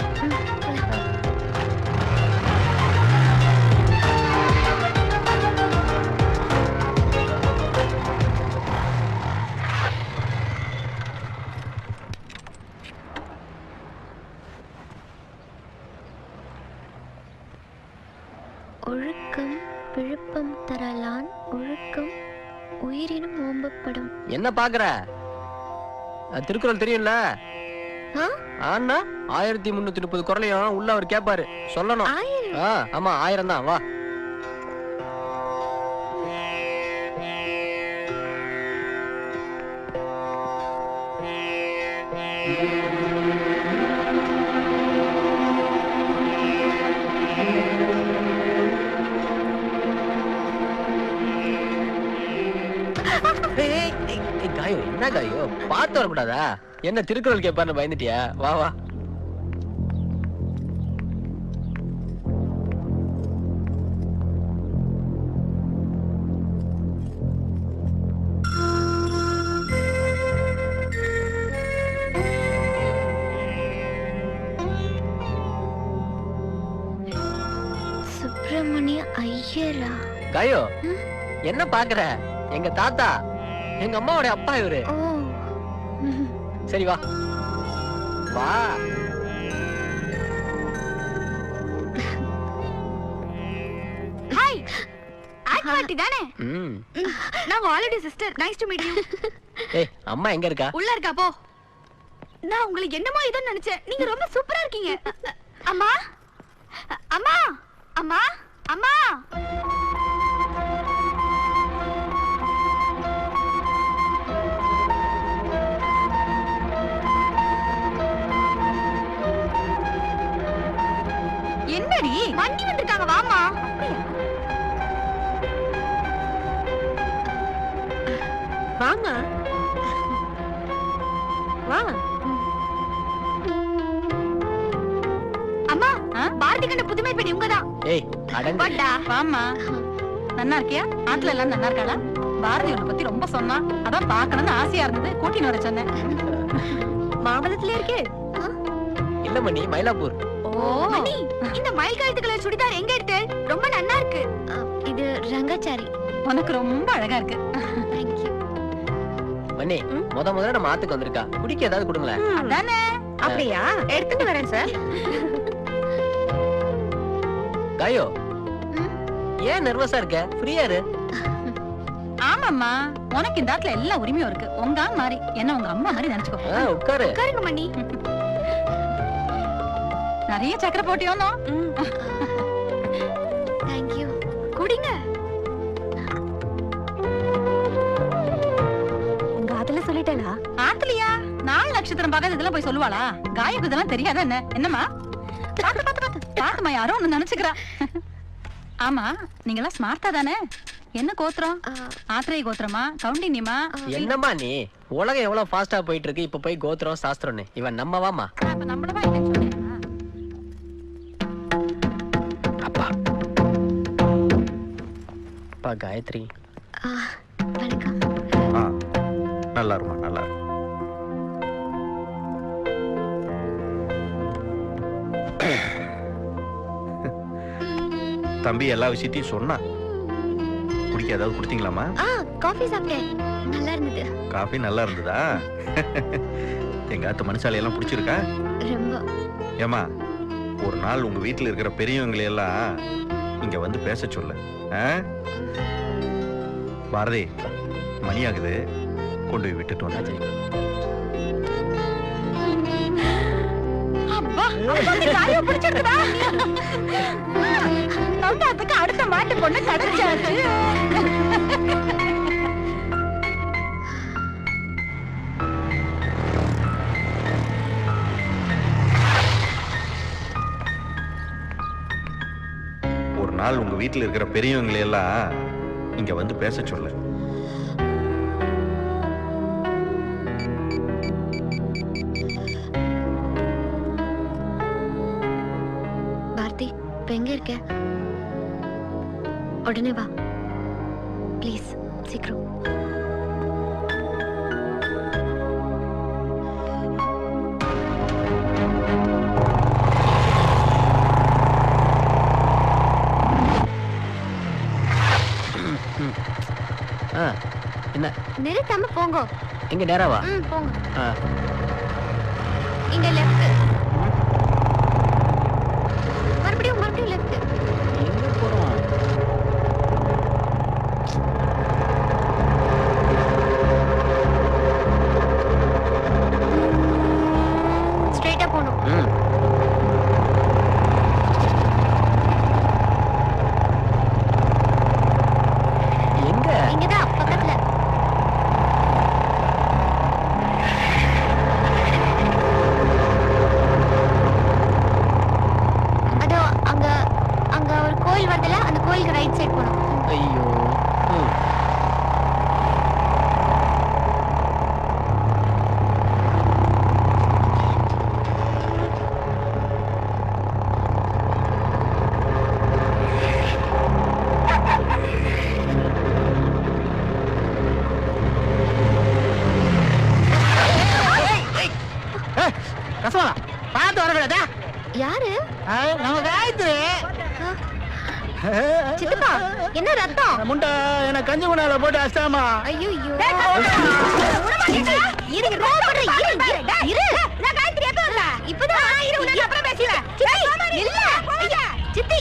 ஒழுக்கம் விழுப்பம் தரலான், ஒழுக்கம் உயிரினும் ஓம்பப்படும். என்ன பாக்குற? திருக்குறள் தெரியும்ல? ஆனா 1330 குறளையும் உள்ள அவர் கேட்பாரு, சொல்லணும். ஆமா 1000 தான். வா காயோ, என்ன காயோ? பார்த்து வரக்கூடாதா? என்ன திருக்குறள் கேட்பாருன்னு பயந்துட்டியா? வா வா. சுப்பிரமணிய ஐயரா? காயோ என்ன பாக்குற? எங்க தாத்தா, எங்க அம்மாவோட அப்பா இவரு. சரி வா வா. ஹாய் பாட்டி தானே? நான் already sister. Nice to meet you. ஏய் அம்மா எங்க இருக்கா? உள்ள இருக்கா போ. நான் உங்களுக்கு என்னமோ இதோ நினைச்சேன். நீங்க ரொம்ப சூப்பரா இருக்கீங்க. அம்மா அம்மா அம்மா அம்மா. என்னடி வண்டி வந்திருக்காங்க வாமா. வாங்க வா. அம்மா பாரதி கண்ட புதுமை பெண் இவங்கதான். ஏய் அடங்க. வாடா. வாமா. நன்னா இருக்கியா? ஆட்ல எல்லாம் நன்னா இருக்காளா? பாரதி உன்னை பத்தி ரொம்ப சொன்னா, அதான் பார்க்கணும்னு ஆசையா இருந்தது, கூட்டின்னு வர சொன்னேன். மாமல்லத்துல இருக்கே? இல்ல மணி, மயிலாப்பூர். ஓ மணி, இந்த மயில் கழுத்து கலர் சுடிதார் எங்க எடுத்து? ரொம்ப நன்னா இருக்கு. இது ரங்கச்சாரி. உனக்கு ரொம்ப அழகா இருக்கு. Thank you. மணி, முதல்ல நம்ம ஆத்துக்கு வந்திருக்கா. குடிக்க ஏதாவது கொடுங்களேன். அதானே. அப்படியா? எடுத்துட்டு வரேன் சார். காயோ, ஏன் நர்வஸா இருக்க? ஃப்ரீயா இரு. ஆமாம்மா, உனக்கு இந்த ஆத்துல எல்லா உரிமையும் இருக்கு. உங்க மாதிரி என்ன உங்க அம்மா மாதிரி நினைச்சுக்கோ. உட்காரு. உட்காருங்க மணி. நிறைய சக்கரை போட்டியோனோ? Thank you. குடிங்க. உங்க ஆத்துல சொல்லிட்டேனா? ஆத்துலியா? 4 நட்சத்திரம் பார்க்காத இதெல்லாம் போய் சொல்லுவாளா? காயக்கு இதெல்லாம் தெரியாதா என்ன? என்னம்மா? பாத்துமா யாரோ ஒண்ணு நினைச்சுக்கிறா. ஆமா, நீங்கெல்லாம் ஸ்மார்ட்டா தானே? என்ன கோத்திரம்? ஆத்திரேய கோத்திரமா? கவுண்டினியமா? என்னம்மா நீ? உலகம் எவ்வளவு ஃபாஸ்டா போயிட்டு இருக்கு. இப்ப போய் கோத்திரம் சாஸ்திரம்னு இவன் நம்மவாமா? அப்ப நம்மளவா இல்லைன்னு சொல்றேன். அப்பா அப்பா காயத்ரி. வணக்கம். நல்லா இருமா, நல்லா இரு. தம்பி எல்லா விஷயத்தையும் சொன்னா. குடிக்க ஏதாவது கொடுத்தீங்களாமா? காஃபி சாப்பிட்டேன். நல்லா இருந்தது. காஃபி நல்லா இருந்ததா? எங்க ஆத்து மனுஷாலை எல்லாம் பிடிச்சிருக்கா? ரொம்ப. ஏமா, ஒரு நாள் உங்க வீட்டுல இருக்கிற பெரியவங்களை எல்லாம் இங்க வந்து பேச சொல்லு. பாரதி, மணி ஆகுது, கொண்டு போய் விட்டுட்டு வந்தாச்சு. அப்பா, அப்பா காய பிடிச்சிருக்குதா? நந்தாத்துக்கு அடுத்த மாட்டு பொண்ணு கிடைச்சாச்சு. ஒரு நாள் உங்க வீட்டுல இருக்கிற பெரியவங்களை எல்லாம் இங்க வந்து பேச சொல்லு. பாரதி, இப்ப எங்க இருக்க? உடனே வா ப்ளீஸ், சீக்கிரம். என்ன? நிறுத்தாம போங்க. எங்க நேராவா? போங்க. இங்க லெஃப்ட். மறுபடியும் லெஃப்ட். எங்க போறோம்? ஸ்ட்ரைட்டா போணும். எங்க? இங்கதான் பக்கத்துல. அதோ அங்க ஒரு கோயில் வருதுல, அந்த கோயிலுக்கு ரைட் சைடு போணும். ஐயோ. கசவாலா பார்த்து வரக்கூடாதா? யாரு? நம்ம காயத்ரி. சித்தப்பா, என்ன ரத்தம்? முண்டை எனக்கு கஞ்சி குண்டால போட்டு அஷ்டாமா. ஐயோ இப்பதான் அப்புறம் பேசிடுவேன். இல்ல சித்தி.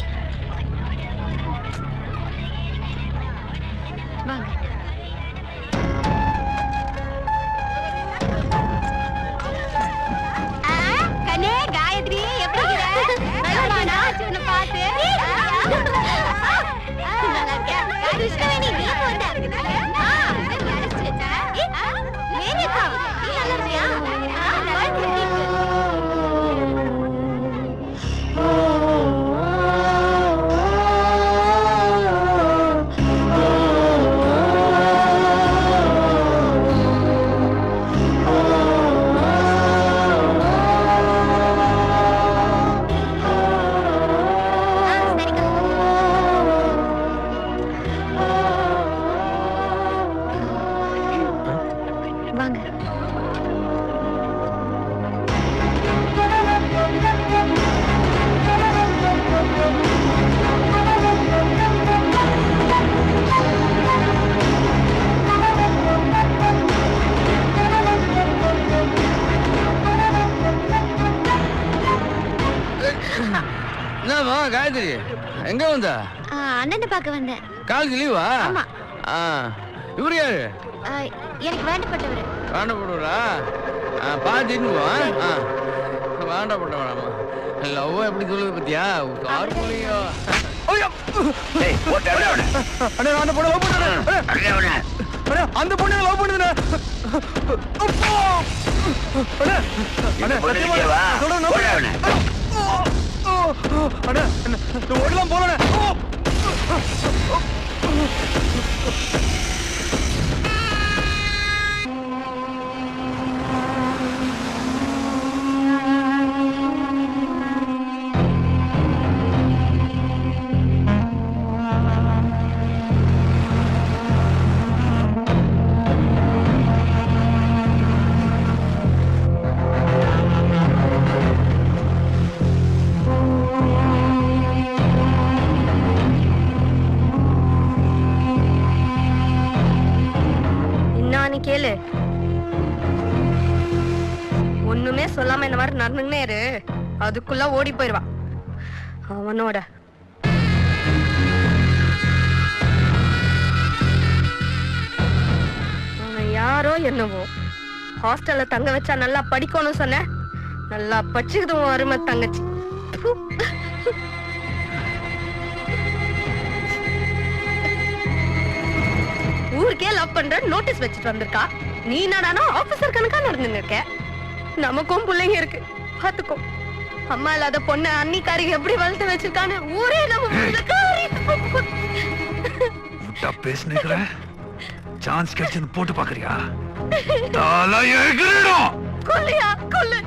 வந்த அண்ணனை பார்க்க வந்தேன். காலேஜ் லீவா? ஆமா. இவரு யாரு? எனக்கு வேண்டப்பட்டவர். வேண்டப்படுவரா? பாத்துட்டு வேண்டப்பட்டவராமா. லவ் எப்படி சொல்லுது பத்தியா? Car polio. அந்த பொண்ணு லவ் பண்ணுறேன். அந்த பொண்ணு லவ் பண்ணுதுண்ணே. ஓடலாம் போறேன். கேளு, ஒண்ணுமே சொல்லாம இந்த மாதிரி நடந்துன்னே இரு, அதுக்குள்ள ஓடி போயிருவா அவனோட. அவன் யாரோ என்னவோ ஹாஸ்டல்ல தங்க வச்சா நல்லா படிக்கணும்னு சொன்ன, நல்லா படிச்சுக்குதும் அருமை தங்கச்சி. ஊருக்கே லவ் பண்ற நோட்டீஸ் வச்சுட்டு வந்திருக்கா. நீ என்னடானா ஆபீசர் கணக்கா நடந்துன்னு இருக்க. நமக்கும் பிள்ளைங்க இருக்கு, பாத்துக்கோ. அம்மா இல்லாத பொண்ணு அன்னிக்காரிக்கு எப்படி வளர்த்து வச்சிருக்கான்னு ஊரே நம்ம பேசுனேன். சான்ஸ் கிடைச்சது போட்டு பாக்குறியா? கொல்லையா கொல்லு.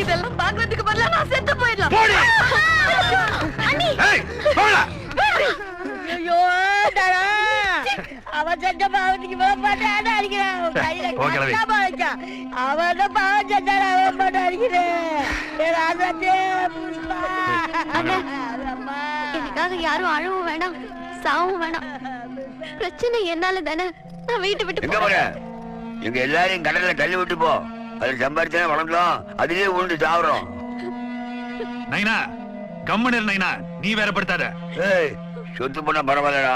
இதெல்லாம் பாக்குறதுக்கு பதிலா நான் செத்து போயிடலாம். ஐயோ அவன் செஞ்ச பாவத்துக்கு பாட்டு அடிக்கிறான். அவன் பாவம் செஞ்சாரு, அவன் பாட்டு அடிக்கிறேன். எனக்காக யாரும் அழவும் வேண்டாம், சாவும் வேணாம். பிரச்சனை என்னால தானே. நான் வீட்டை விட்டு போறேன். எங்க எல்லாரையும் கடல்ல தள்ளி விட்டு போ. அதுல சம்பாதிச்சா வளர்ந்தோம், அதுலயே உண்டு சாவறோம். நைனா கம்மனு நைனா, நீ வேற படுத்தாத. சொத்து போனா பரவாயில்லடா,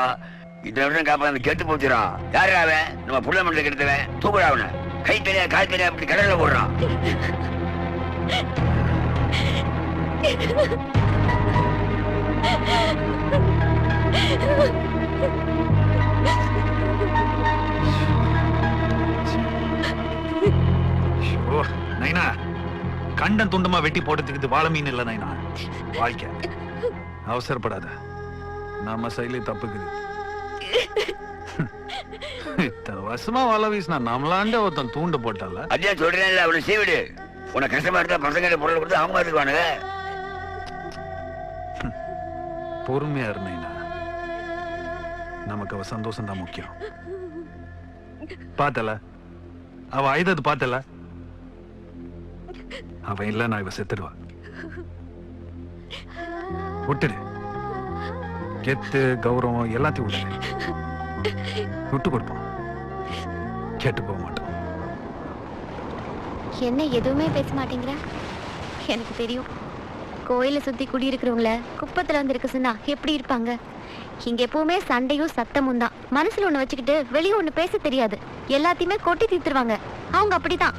இத்தனை வருஷம் காப்பாந்து கெட்டு போச்சுடா. யாரு அவன்? நம்ம புள்ள மண்டல கெடுத்தவன். தூக்குறா அவனை. கை தெரியா கால் தெரியா அப்படி கடல்ல போடுறான். நைனா கண்டன் துண்டமா வெட்டி போட்டதுக்கு வாழ மீன் இல்ல நைனா. வாழ்க்கை அவசரப்படாத, நம்ம சைட்ல தப்புக்குது. இத்தனை வருஷமா வலை வீசினா நம்மளாண்ட ஒருத்தன் தூண்டு போட்டால. அதையா சொல்றேன், அவனை சீவிடு. உனக்கு கஷ்டமா இருந்தா பசங்க பொருள் கொடுத்து அவங்க எடுத்துக்குவானுங்க. பொறுமையா இருந்தீனா, நமக்கு அவ சந்தோஷம் தான் முக்கியம். பார்த்தல அவ ஐதது, பார்த்தல அவன் இல்ல நான் இவ செத்துடுவா. விட்டுடு, கெத்து கௌரவம் எல்லாத்தையும் விட்டுடு. விட்டு கொடுப்போம், கேட்டு போக மாட்டோம். என்ன எதுவுமே பேச மாட்டேங்கிற? எனக்கு தெரியும், கோயில சுத்தி குடியிருக்கிறவங்கள குப்பத்துல வந்து இருக்க சொன்னா எப்படி இருப்பாங்க. இங்க எப்பவுமே சண்டையும் சத்தமும் தான். மனசுல ஒண்ணு வச்சுக்கிட்டு வெளியே ஒண்ணு பேச தெரியாது. எல்லாத்தையுமே கொட்டி தீர்த்துருவாங்க. அவங்க அப்படிதான்.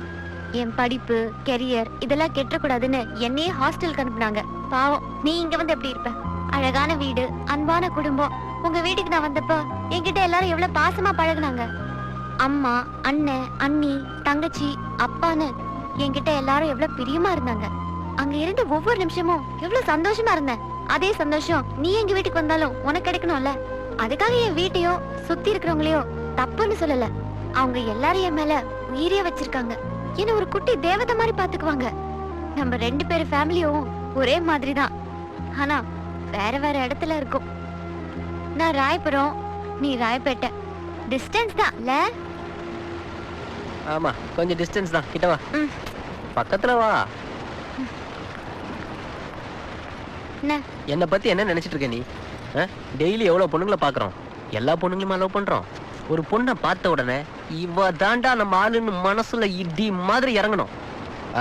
என் படிப்பு, கெரியர் இதெல்லாம் கெட்டக்கூடாதுன்னு என்னையே ஹாஸ்டலுக்கு அனுப்புனாங்க. பாவம், நீ இங்க வந்து எப்படி இருப்ப? அழகான வீடு, அன்பான குடும்பம். உங்க வீட்டுக்கு நான் வந்தப்ப என்கிட்ட எல்லாரும் எவ்வளவு பாசமா பழகுனாங்க. அம்மா, அண்ணன், அண்ணி, தங்கச்சி, அப்பான்னு என்கிட்ட எல்லாரும் எவ்வளவு பிரியமா இருந்தாங்க. அங்க இருந்த ஒவ்வொரு நிமிஷமும் எவ்வளவு சந்தோஷமா இருந்தேன். அதே சந்தோஷம் நீ எங்க வீட்டுக்கு வந்தாலும் உனக்கு கிடைக்கணும்ல. அதுக்காக என் வீட்டையோ சுத்தி இருக்கிறவங்களையோ தப்புன்னு சொல்லல. அவங்க எல்லாரும் என் மேல உயிரே வச்சிருக்காங்க. என்ன ஒரு குட்டி தேவதை மாதிரி பாத்துக்குவாங்க. நம்ம 2 பேர் ஃபேமிலியும் ஒரே மாதிரி தான், ஆனா வேற வேற இடத்துல இருக்கும். நான் ராயபுரம், நீ ராயப்பேட்டை. டிஸ்டன்ஸ் தான் இல்ல? ஆமா, கொஞ்சம் டிஸ்டன்ஸ் தான். கிட்ட வா, பக்கத்துல வா. என்ன பத்தி என்ன நினைச்சிட்டு இருக்க நீ? டெய்லி எவ்வளவு பொண்ணுங்களை பாக்குறோம், எல்லா பொண்ணுங்களுமா லவ் பண்றோம். ஒரு பொண்ணை பார்த்த உடனே இவ தாண்டா நம்ம ஆளுன்னு மனசுல இடி மாதிரி இறங்கணும்.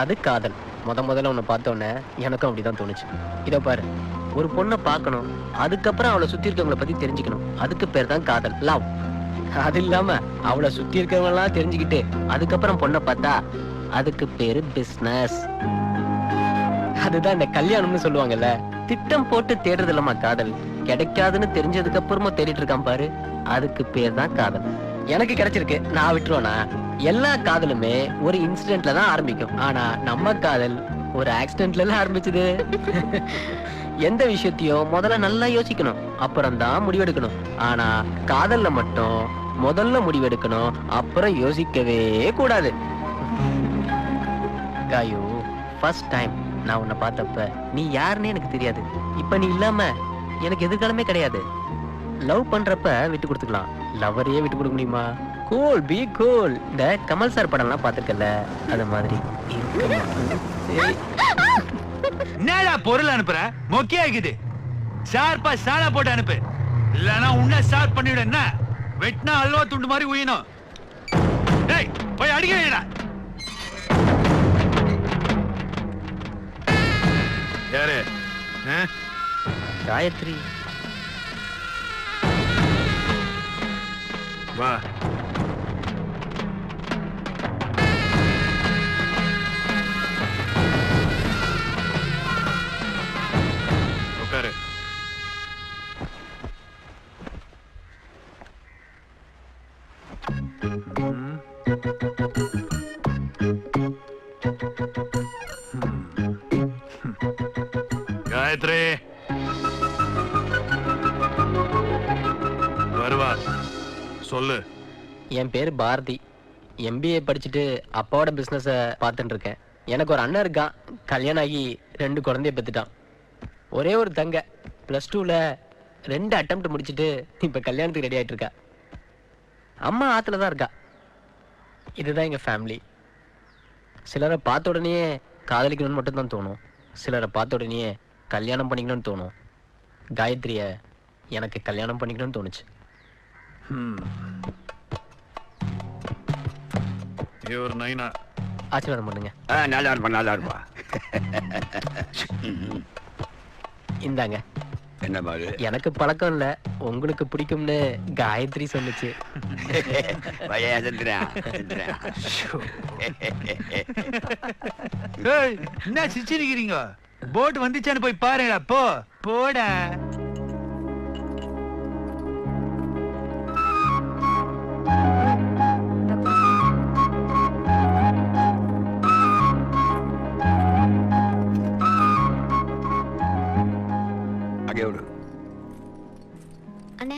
அது காதல். முதல்ல உன்னை பார்த்த உடனே எனக்கும் அப்படிதான் தோணுச்சு. இத பாரு, ஒரு பொண்ணை பார்க்கணும், அதுக்கப்புறம் அவளை சுத்தி இருக்கவங்கள பத்தி தெரிஞ்சுக்கணும். அதுக்கு பேர் தான் காதல், லவ். அது இல்லாம அவளை சுத்தி இருக்கவங்க எல்லாம் தெரிஞ்சுக்கிட்டு அதுக்கப்புறம் பொண்ணை பார்த்தா அதுக்கு பேரு பிசினஸ். அதுதான் இந்த கல்யாணம்னு சொல்லுவாங்கல்ல. திட்டம் போட்டு தேடுறது இல்லமா காதல், கிடைக்காதுன்னு தெரிஞ்சதுக்கு அப்புறமா தேடிட்டு இருக்கான் பாரு, அதுக்கு பேர் தான் காதல். எனக்கு கிடைச்சிருக்கு, நான் விட்டுருவேனா? எல்லா காதலுமே ஒரு இன்சிடென்ட்ல தான் ஆரம்பிக்கும். ஆனா நம்ம காதல் ஒரு ஆக்சிடென்ட்ல எல்லாம் ஆரம்பிச்சது. எந்த விஷயத்தையும் முதல்ல நல்லா யோசிக்கணும், அப்புறம் தான் முடிவெடுக்கணும். ஆனா காதல்ல மட்டும் முதல்ல முடிவெடுக்கணும், அப்புறம் யோசிக்கவே கூடாது. காயு, ஃபர்ஸ்ட் டைம் நான் உன்னை பார்த்தப்ப நீ யாருன்னு எனக்கு தெரியாது. இப்ப நீ இல்லாம எனக்கு எதிர்காலமே கிடையாது. லவ் பண்றப்ப விட்டு கொடுத்துக்கலாம், லவரையே விட்டு கொடுக்க முடியுமா? Cool, be cool. இந்த கமல் சார் படம்லாம் பார்த்துருக்கல, அது மாதிரி என்னடா பொருள் அனுப்புற? மொக்கையா இருக்குது. ஷார்ப்பா சாலா போட்டு அனுப்பு, இல்லனா உன்ன ஷார்ப் பண்ணிவிட. என்ன வெட்னா அல்வா துண்டு மாதிரி உயினும். டேய் போய் அடிக்கிறீடா. யாரு? காயத்ரி. வா. உட்காரு. காயத்ரி வருவா, சொல்லு. என் பேரு பாரதி. MBA படிச்சுட்டு அப்பாவோட பிசினஸ பார்த்துட்டு இருக்கேன். எனக்கு ஒரு அண்ணன் இருக்கான், கல்யாணம் ஆகி 2 குழந்தைய பெத்துட்டான். ஒரே ஒரு தங்க +2ல 2 அட்டெம்ப்ட் முடிச்சுட்டு இப்ப கல்யாணத்துக்கு ரெடி ஆயிட்டு இருக்கா. அம்மா ஆத்துல தான் இருக்கா. இதுதான் எங்க ஃபேமிலி. சிலரை பார்த்த உடனே காதலிக்கணும்னு மட்டும் தான் தோணும், சிலரை பார்த்த உடனே கல்யாணம் பண்ணிக்கணும்னு தோணும். காயத்ரிய எனக்கு கல்யாணம் பண்ணிக்கணும்னு தோணுச்சு. இவர் நைனா. ஆசீர்வாதம் பண்ணுங்க. நல்லா இருப்பா, நல்லா இருப்பா. இந்தாங்க. என்ன பாரு? எனக்கு பழக்கம் இல்ல, உங்களுக்கு பிடிக்கும்னு காயத்ரி சொல்லுச்சு. என்ன சிரிச்சிருக்கிறீங்க? போட் வந்துச்சான்னு போய் பாருங்க. போ போட. அண்ணே,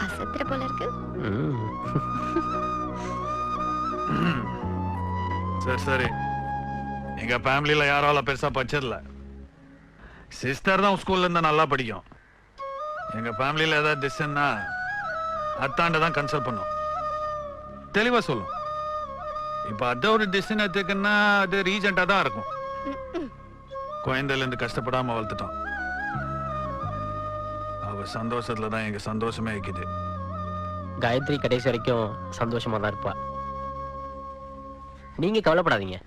அசத்துற போல இருக்கு. சரி சரி, எங்க ஃபேமிலியில யாரால பெருசா படிச்சதில்ல. சிஸ்டர் தான் ஸ்கூல்ல இருந்தா நல்லா படிக்கும். எங்க ஃபேமிலியில ஏதாவது டிசிஷன்னா அத்தாண்ட தான் கன்சல்ட் பண்ணும், தெளிவா சொல்லும். இப்ப அத ஒரு டிசிஷன் எடுத்துக்கன்னா அது ரீசெண்டா தான் இருக்கும். குழந்தையில இருந்து கஷ்டப்படாம வளர்த்துட்டோம். அவ சந்தோஷத்துல தான் எங்க சந்தோஷமே இருக்குது. காயத்ரி கடைசி வரைக்கும் சந்தோஷமா தான் இருப்பா, நீங்க கவலைப்படாதீங்க.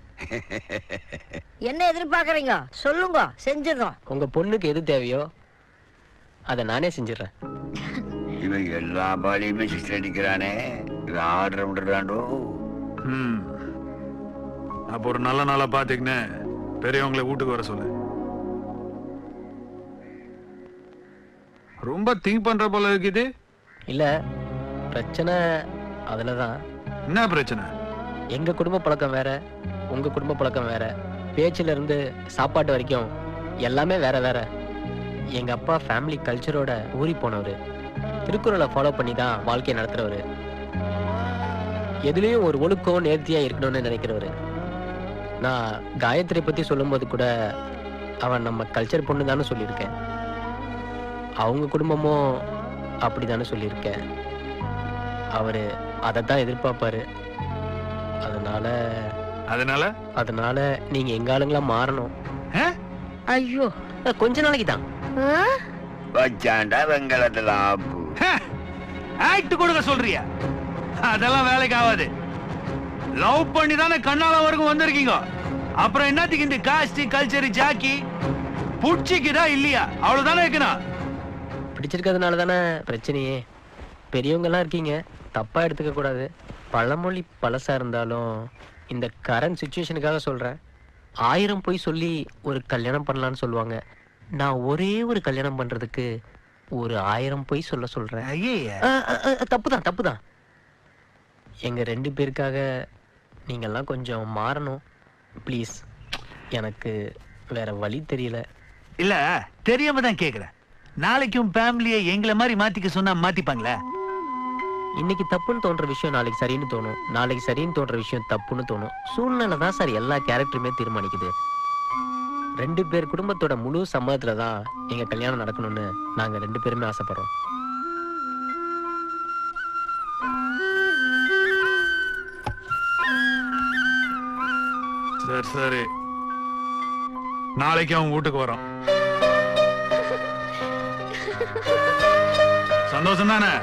என்ன எதிர்பார்க்கறீங்க சொல்லுங்க, செஞ்சிடறோம். உங்க பொண்ணுக்கு எது தேவையோ அதை நானே செஞ்சிடறேன். இவன் எல்லா பாலியுமே சிஸ்டர் அடிக்கிறானே, இவன் ஆர்டர் விடுறாண்டோ. அப்ப ஒரு நல்ல நாளா பாத்தீங்கன்னு பெரியவங்களை வீட்டுக்கு வர சொல்லு. ரொம்ப திங்க் பண்ற போல இருக்குது. இல்ல பிரச்சனை அதுலதான். என்ன பிரச்சனை? எங்க குடும்ப பழக்கம் வேற, உங்க குடும்ப பழக்கம் வேற. பேச்சுல இருந்து சாப்பாட்டு வரைக்கும் எல்லாமே வேற வேற. எங்க அப்பா ஃபேமிலி கல்ச்சரோட ஊறி போனவரு, திருக்குறளை ஃபாலோ பண்ணி தான் வாழ்க்கையை நடத்துறவரு. எதுலயும் ஒரு ஒழுக்கம் நேர்த்தியா இருக்கணும்னு நினைக்கிறவரு. நான் காயத்ரி பத்தி சொல்லும்போது கூட அவன் நம்ம கல்ச்சர் பொண்ணு தானே சொல்லியிருக்கேன். அவங்க குடும்பமும் அப்படித்தானே சொல்லியிருக்கேன். அவரு அதைத்தான் எதிர்பார்ப்பாரு. அதனால நீங்க எங்க ஆளுங்களா மாறணும். ஐயோ, கொஞ்ச நாளைக்கு தான். வச்சாண்டா வெங்கலத்துல ஆக்ட் கொடுக்க சொல்றியா? அதெல்லாம் வேலைக்கு ஆகாது. லவ் பண்ணி தானே கண்ணால வரைக்கும் வந்திருக்கீங்க. அப்புறம் என்னத்துக்கு இந்த காஸ்ட் கல்ச்சர் ஜாக்கி புடிச்சிக்குதா இல்லையா? அவ்வளவுதானே இருக்கணும். பிடிச்சிருக்கிறதுனால தானே பிரச்சனையே. பெரியவங்க எல்லாம் இருக்கீங்க, தப்பா எடுத்துக்க கூடாது. பழமொழி பழசா இருந்தாலும் இந்த கரண்ட் சுச்சுவேஷனுக்காக சொல்றேன். 1000 பொய் சொல்லி ஒரு கல்யாணம் பண்ணலான்னு சொல்லுவாங்க. நான் ஒரே ஒரு கல்யாணம் பண்றதுக்கு ஒரு 1000 பொய் சொல்றேன். தப்புதான். எங்க 2 பேருக்காக நீங்கெல்லாம் கொஞ்சம் மாறணும் ப்ளீஸ். எனக்கு வேற வழி தெரியல. இல்ல தெரியாம தான் கேக்குறேன். நாளைக்கும் ஃபேமிலியை எங்களை மாதிரி மாத்திக்க சொன்னா மாத்திப்பாங்களா? இன்னைக்கு தப்புன்னு தோன்ற விஷயம் நாளைக்கு சரின்னு தோணும், நாளைக்கு சரின்னு தோன்ற விஷயம் தப்புன்னு தோணும். சூழ்நிலை தான் சார் எல்லா கேரக்டருமே தீர்மானிக்குது. 2 பேர் குடும்பத்தோட முழு சம்மதத்துல தான் எங்க கல்யாணம் நடக்கணும்னு நாங்க 2 பேருமே ஆசைப்படுறோம். சரி நாளைக்கு அவன் வீட்டுக்கு வரோம். சந்தோஷம் தானே?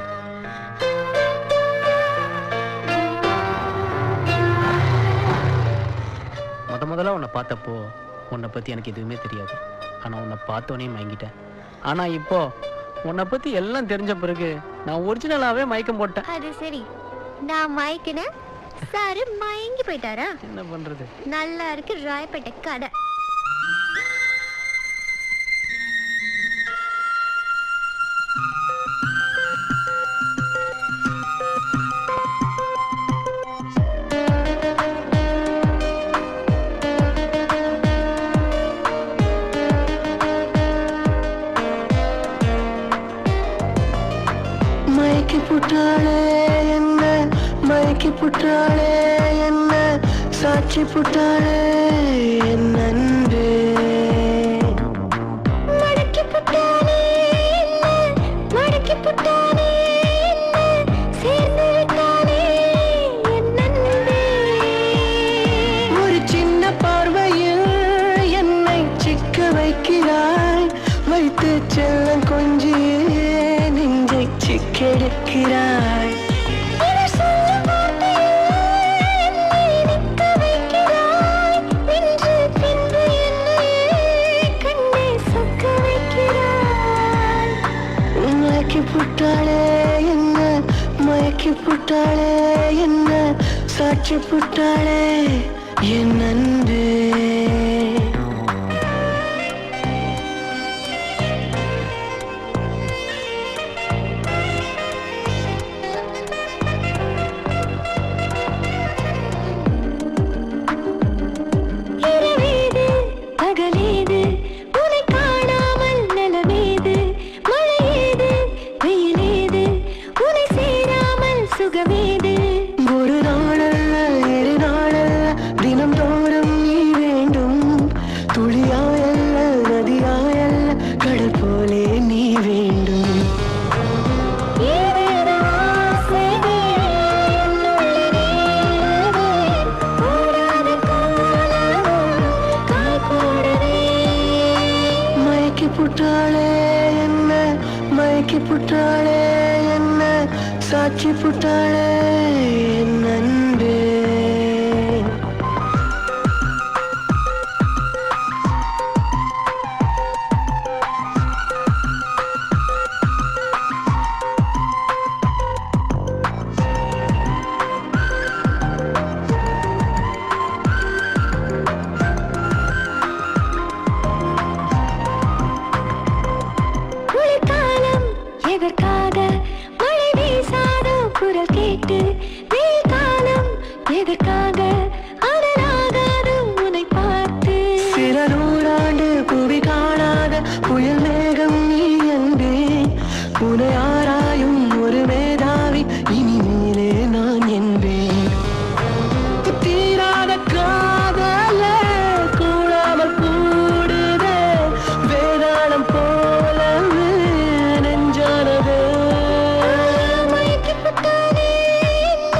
முதல்ல உன்னை பார்த்தப்போ உன்னை பத்தி எனக்கு எதுவுமே தெரியாது. ஆனா உன்னை பார்த்தோன்னே மயங்கிட்டேன். ஆனா இப்போ உன்னை பத்தி எல்லாம் தெரிஞ்ச பிறகு நான் ஒரிஜினலாவே மயக்கம் போட்டேன். அது சரி, நான் மயக்கினேன், சாரு மயங்கி போயிட்டாரா? என்ன பண்றது? நல்லா இருக்கு ராயப்பேட்டை கடை. மயக்கி புட்டாளே என்ன, மயக்கி புட்டாளே என்ன, சாட்சி புட்டாளே என் அன்பே. மடக்கி புட்டானே என்ன, மடக்கி புட்டானே என்ன, சேர்ந்து விட்டானே என் நண்பே. ஒரு சின்ன பார்வையில் என்னை சிக்க வைக்கிறாய், வைத்து செல்லம் கொஞ்சியே நெஞ்சை சிக்கெடுக்கிறாய். புட்டாளே என்ன, மயக்கி புட்டாளே என்ன, சாட்சி புட்டாளே என் அன்பே. இரவேது பகலேது உன்னை காணாமல் நலமேது, மழையேது வெயிலேது உன்னை சேராமல் சுகமேது. ஒரு நாளல்ல 2 நாளல்ல தினம் தோறும் நீ வேண்டும், துளியாயல்ல நதியாயல்ல கடல் போலே நீ வேண்டும். ஏதேதோ ஆசைகள் என்னுள்ளே ஓடாத காலமும் காய் போடுதே. மயக்கி புட்டாளே என்ன, மயக்கி புட்டாளே என்ன, சாட்சி புட்டாளே என் அன்பே. குளிர்காலம் எதற்காக மழை வீசாதோ குரல் கேட்டு, வெயில் காலம் எதற்காக அனலாகாதோ உன்னை பார்த்து. சில நூறாண்டு புவி காணாத புயல் மேகம் நீ அன்பே, உன்னை ஆராயும் ஒரு மேதாவி இனிமேலே நான் என்பேன். தீராத காதல கூடாமல் கூடுதே, வேதாளம் போலவே நெஞ்சானது. மயக்கி புட்டானே என்ன,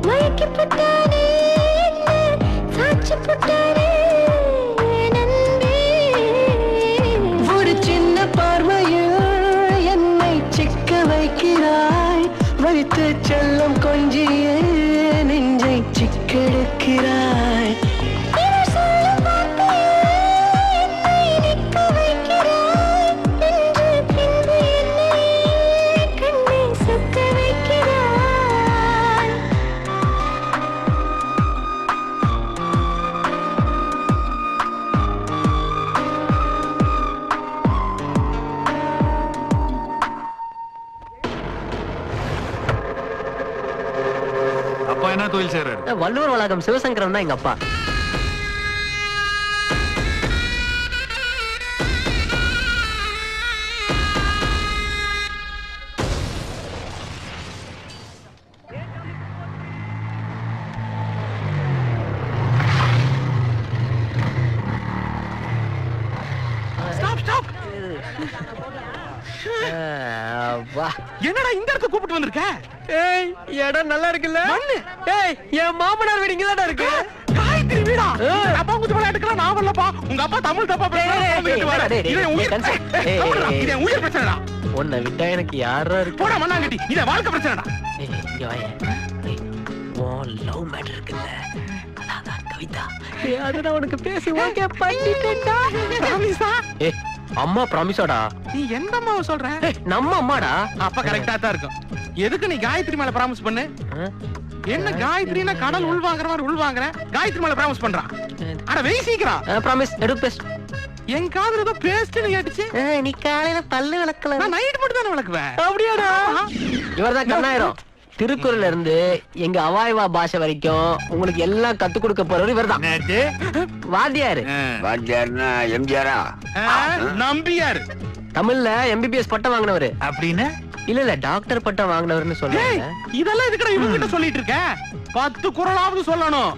மயக்கி புட்டானே என்ன, சாட்சி புட்டானே என் அன்பே. ஒரு சின்ன பார்வையில் என்னை சிக்க வைக்கிறாய், வைத்து செல்லம் கொஞ்சியே நெஞ்சை சிக்கெடு கோயில் சேராரு? வள்ளுவர் வளாகம் சிவசங்கரன் தான் எங்க அப்பா. என்னடா இந்த இடத்துக்கு கூப்பிட்டு வந்திருக்க? ஏய், இடம் நல்லா இருக்குல்ல? ஏய், என் மாமனார் வீடு இங்கதான்டா இருக்கு. காயத்ரி வீடா? அப்பா குத்து விளையாட்டுக்கலாம் நான் வரலப்பா. உங்க அப்பா தமிழ் தப்பா பேசுறாரு. இது உயிர் பிரச்சனைடா. உன்னை விட்டா எனக்கு யாரா இருக்கு? போடா மண்ணாங்கட்டி, இது வாழ்க்கை பிரச்சனைடா. இங்க வாயே. லவ் மேட்டர் இருக்குல்ல, அதான் கவிதா. அது நான் உனக்கு பேசி ஓகே பண்ணிட்டேன்டா. ப்ராமிஸா? அம்மா ப்ராமிஸாடா? நீ எந்த அம்மாவை சொல்ற? நம்ம அம்மாடா. அப்ப கரெக்டா தான் இருக்கும். எதுக்கு நீ காயத்ரி மேல ப்ராமிஸ் பண்ணு? என்ன காயத்ரினா கடல் உள் வாங்குற மாதிரி உள் வாங்குற? காயத்ரி மேல ப்ராமிஸ் பண்றான். அட வெய் சீக்கிரம். ப்ராமிஸ் எடு பேஸ்ட். என் காதுல ஏதோ பேஸ்ட்னு கேட்டுச்சு. நீ காலையில பல்லு விளக்கல. நான் நைட் மட்டும் தான விளக்குவேன். அப்படியாடா? இவர்தான் கண்ணாயிரம். திருக்குறள்ல இருந்து எங்க அவாய்வா பாஷை வரைக்கும் உங்களுக்கு எல்லாம் கத்து கொடுக்க போறவர் இவர்தான். வாத்தியாரு. வாத்தியார்னா எம்ஜிஆரா? நம்பியார். தமிழ்ல MBBS பட்டம் வாங்கினவரு. அப்படின்னு? இல்ல டாக்டர் பட்டம் வாங்கினவர்னு சொல்றாங்க. இதெல்லாம் இதுக்கட இவங்க கிட்ட சொல்லிட்டு இருக்க? 10 குறளாவது சொல்லணும்.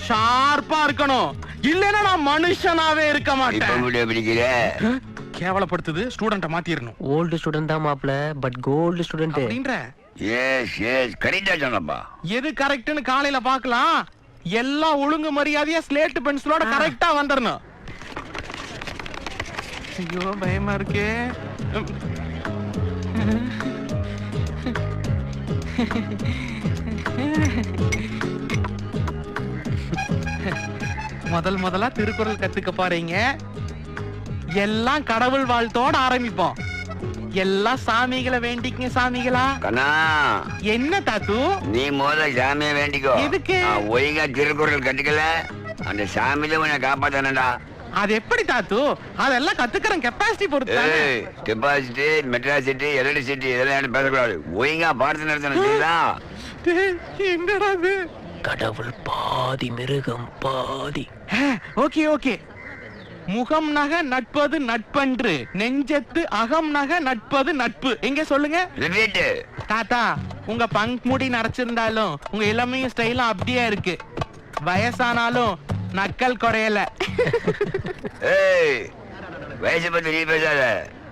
ஷார்ப்பா இருக்கணும். இல்லனா நான் மனுஷனாவே இருக்க மாட்டேன். கேவலப்படுத்துது. ஸ்டூடண்ட மாத்திரணும். ஓல்டு ஸ்டூடண்ட் தான் மாப்ள, பட் கோல்டு ஸ்டூடண்ட். அப்படின்ற? எஸ் கரெக்ட்டா சொன்னப்பா. எது கரெக்ட்னு காலையில பார்க்கலாம். எல்லாம் ஒழுங்கு மரியாதையா ஸ்லேட் பென்சிலோட கரெக்ட்டா வந்துறணும். ஐயோ பயமா இருக்கே. முதல்ல திருக்குறள் கத்துக்க போறீங்க. எல்லாம் கடவுள் வாழ்த்தோட ஆரம்பிப்போம். எல்லாம் சாமிகளை வேண்டிக்கங்க. சாமிகளா? கண்ணா, என்ன தாத்து? நீ முதல்ல சாமியை வேண்டிக்கோ. எதுக்கு? ஒழுங்கா திருக்குறள் கத்துக்கல, அந்த சாமியில உன்னை காப்பாத்தானடா. அது எப்படி தாத்து? அதெல்லாம் கத்துக்கிற கெப்பாசிட்டி பொறுத்து. கெப்பாசிட்டி, மெட்ராசிட்டி, எலக்ட்ரிசிட்டி இதெல்லாம் பேசக்கூடாது. ஒழுங்கா பாடத்தை நடத்தணும். என்னடா இது? கடவுள் பாதி, மிருகம் பாதி. Okay okay. முகம் நக நட்பது நட்பன்று, நெஞ்சத்து அகம் நக நட்பது நட்பு. எங்க சொல்லுங்க தாத்தா. உங்க பங்க் முடி நரைச்சிருந்தாலும் உங்க இளமையும் ஸ்டைலும் அப்படியே இருக்கு. வயசானாலும் நக்கல் குறையல. வயசை பத்தி நீ பேசாத,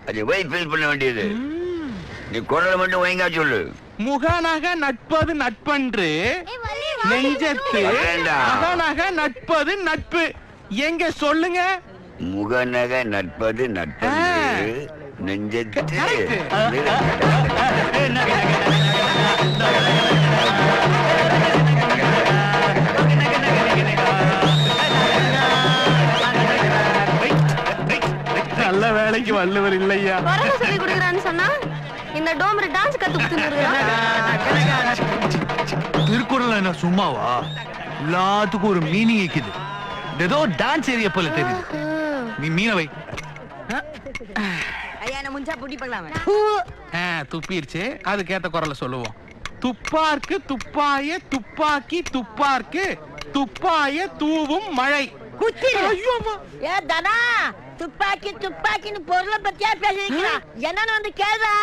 அது போய் ஃபீல் பண்ண வேண்டியது. நீ குரலை மட்டும் ஒழுங்கா சொல்லு. முகநக நட்பது நட்பன்று, நெஞ்சத்து அகநக நட்பது நட்பு. எங்க சொல்லுங்க. முகநக நட்பது நட்பு, நெஞ்சத்து நல்ல வேலைக்கு வள்ளுவர் இல்லையா? சொல்லி கொடுக்குறான்னு சொன்னா இந்த டோமர் டான்ஸ் கத்து கொடுத்துருக்கான். திருக்குறள் என்ன சும்மாவா? எல்லாத்துக்கும் ஒரு மீனிங் இருக்குது. ஏதோ டான்ஸ் ஏரியா போல தெரியுது. நீ மீனவை துப்பிருச்சு. அதுக்கேத்த குரல சொல்லுவோம். துப்பார்க்கு துப்பாய துப்பாக்கி துப்பார்க்கு துப்பாய தூவும் மழை. ஏ தனா, துப்பாக்கி துப்பாக்கின்னு பொருளை பத்தியா பேசிருக்கா? என்னன்னு வந்து கேளுடா.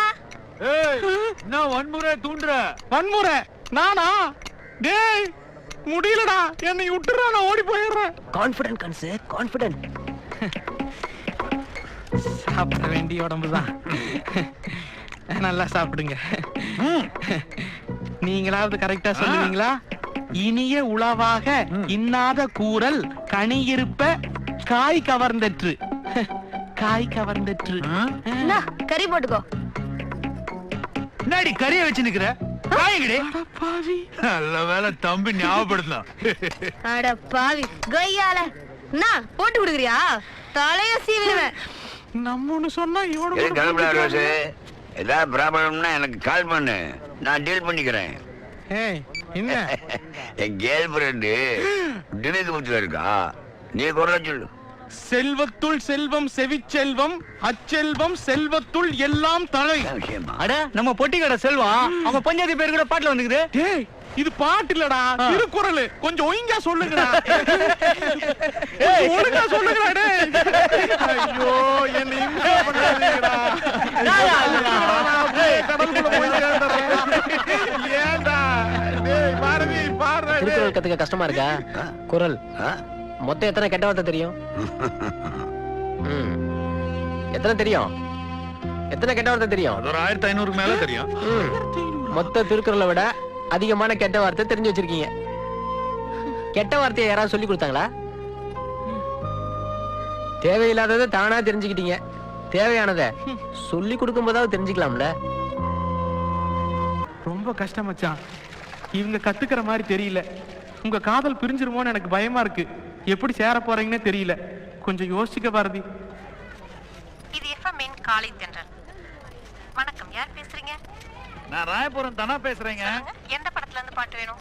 நான் வன்முறை தூண்டுற. வன்முறை நானா? டேய் முடியலடா, என்னை விட்டுறா, நான் ஓடி போயிடுறேன். கான்ஃபிடன்ட் கன்ஸ், கான்ஃபிடன்ட். சாப்பிட வேண்டிய உடம்புதான். நல்லா சாப்பிடுங்க. நீங்களாவது கரெக்டா சொல்லுவீங்களா? இனிய உளவாக இன்னாத கூறல் கனியிருப்ப காய் கவர்ந்தற்று. காய் கவர்ந்தற்று. கறி போட்டுக்கோ. நாடி கறியை வச்சு நிக்கிற நல்ல வேலை தம்பி ஞாபகப்படுத்தலாம். அட பாவி கொய்யால போட்டு கொடுக்குறியா? தலைய சீவிடுவேன். நம்ம ஒண்ணு சொன்னா ஏதாவது ப்ராப்ளம்னா எனக்கு கால் பண்ணு, நான் டீல் பண்ணிக்கிறேன். என்ன என் கேர்ள் ஃப்ரெண்டு டினுக்கு முத்துல இருக்கா, நீ குரல சொல்லு. செல்வத்துள் செல்வம் செவிச்செல்வம், அச்செல்வம் செல்வத்துள் எல்லாம் தலை. அட நம்ம பொட்டி கடை செல்வம் அவங்க பஞ்சாயத்து பேர் கூட பாட்டுல வந்துக்குது. இது பாட்டு இல்லடா திருக்குறள். கொஞ்சம் ஒழுங்கா சொல்லுங்கடா. ஒழுங்கா சொல்லுங்கடா டேய். ஐயோ என்ன இம்சை பண்ணாதீங்கடா. கடலுக்குள்ள போய் சேர்ந்துறேன். ஏன்டா டேய் பாரதி பாரு. திருக்குறள் கத்துக்க கஷ்டமா இருக்கா? குறள் மொத்தம் எத்தனை கெட்ட வார்த்தை தெரியும்? எத்தனை தெரியும்? எத்தனை கெட்ட வார்த்தை தெரியும்? ஒரு 1500 மேல தெரியும். மொத்த திருக்குறளை விட அதிகமான கெட்ட வார்த்தை தெரிஞ்சு வச்சிருக்கீங்க. கெட்ட வார்த்தையை யாராவது சொல்லி கொடுத்தாங்களா? தேவையில்லாததை தானா தெரிஞ்சுக்கிட்டீங்க. தேவையானதை சொல்லி கொடுக்கும் போதாவது தெரிஞ்சுக்கலாம்ல. ரொம்ப கஷ்டம் மச்சான். இவங்க கத்துக்கிற மாதிரி தெரியல. உங்க காதல் பிரிஞ்சிருமோன்னு எனக்கு பயமா இருக்கு. எப்படி சேர போறீங்கன்னே தெரியல. கொஞ்சம் யோசிக்க பாரதி. இது எஃப்எம் காலை தென்றல். வணக்கம், யார் பேசுறீங்க? நான் ராயபுரம் தானா பேசுறேங்க. எந்த படத்துல இருந்து பாட்டு வேணும்?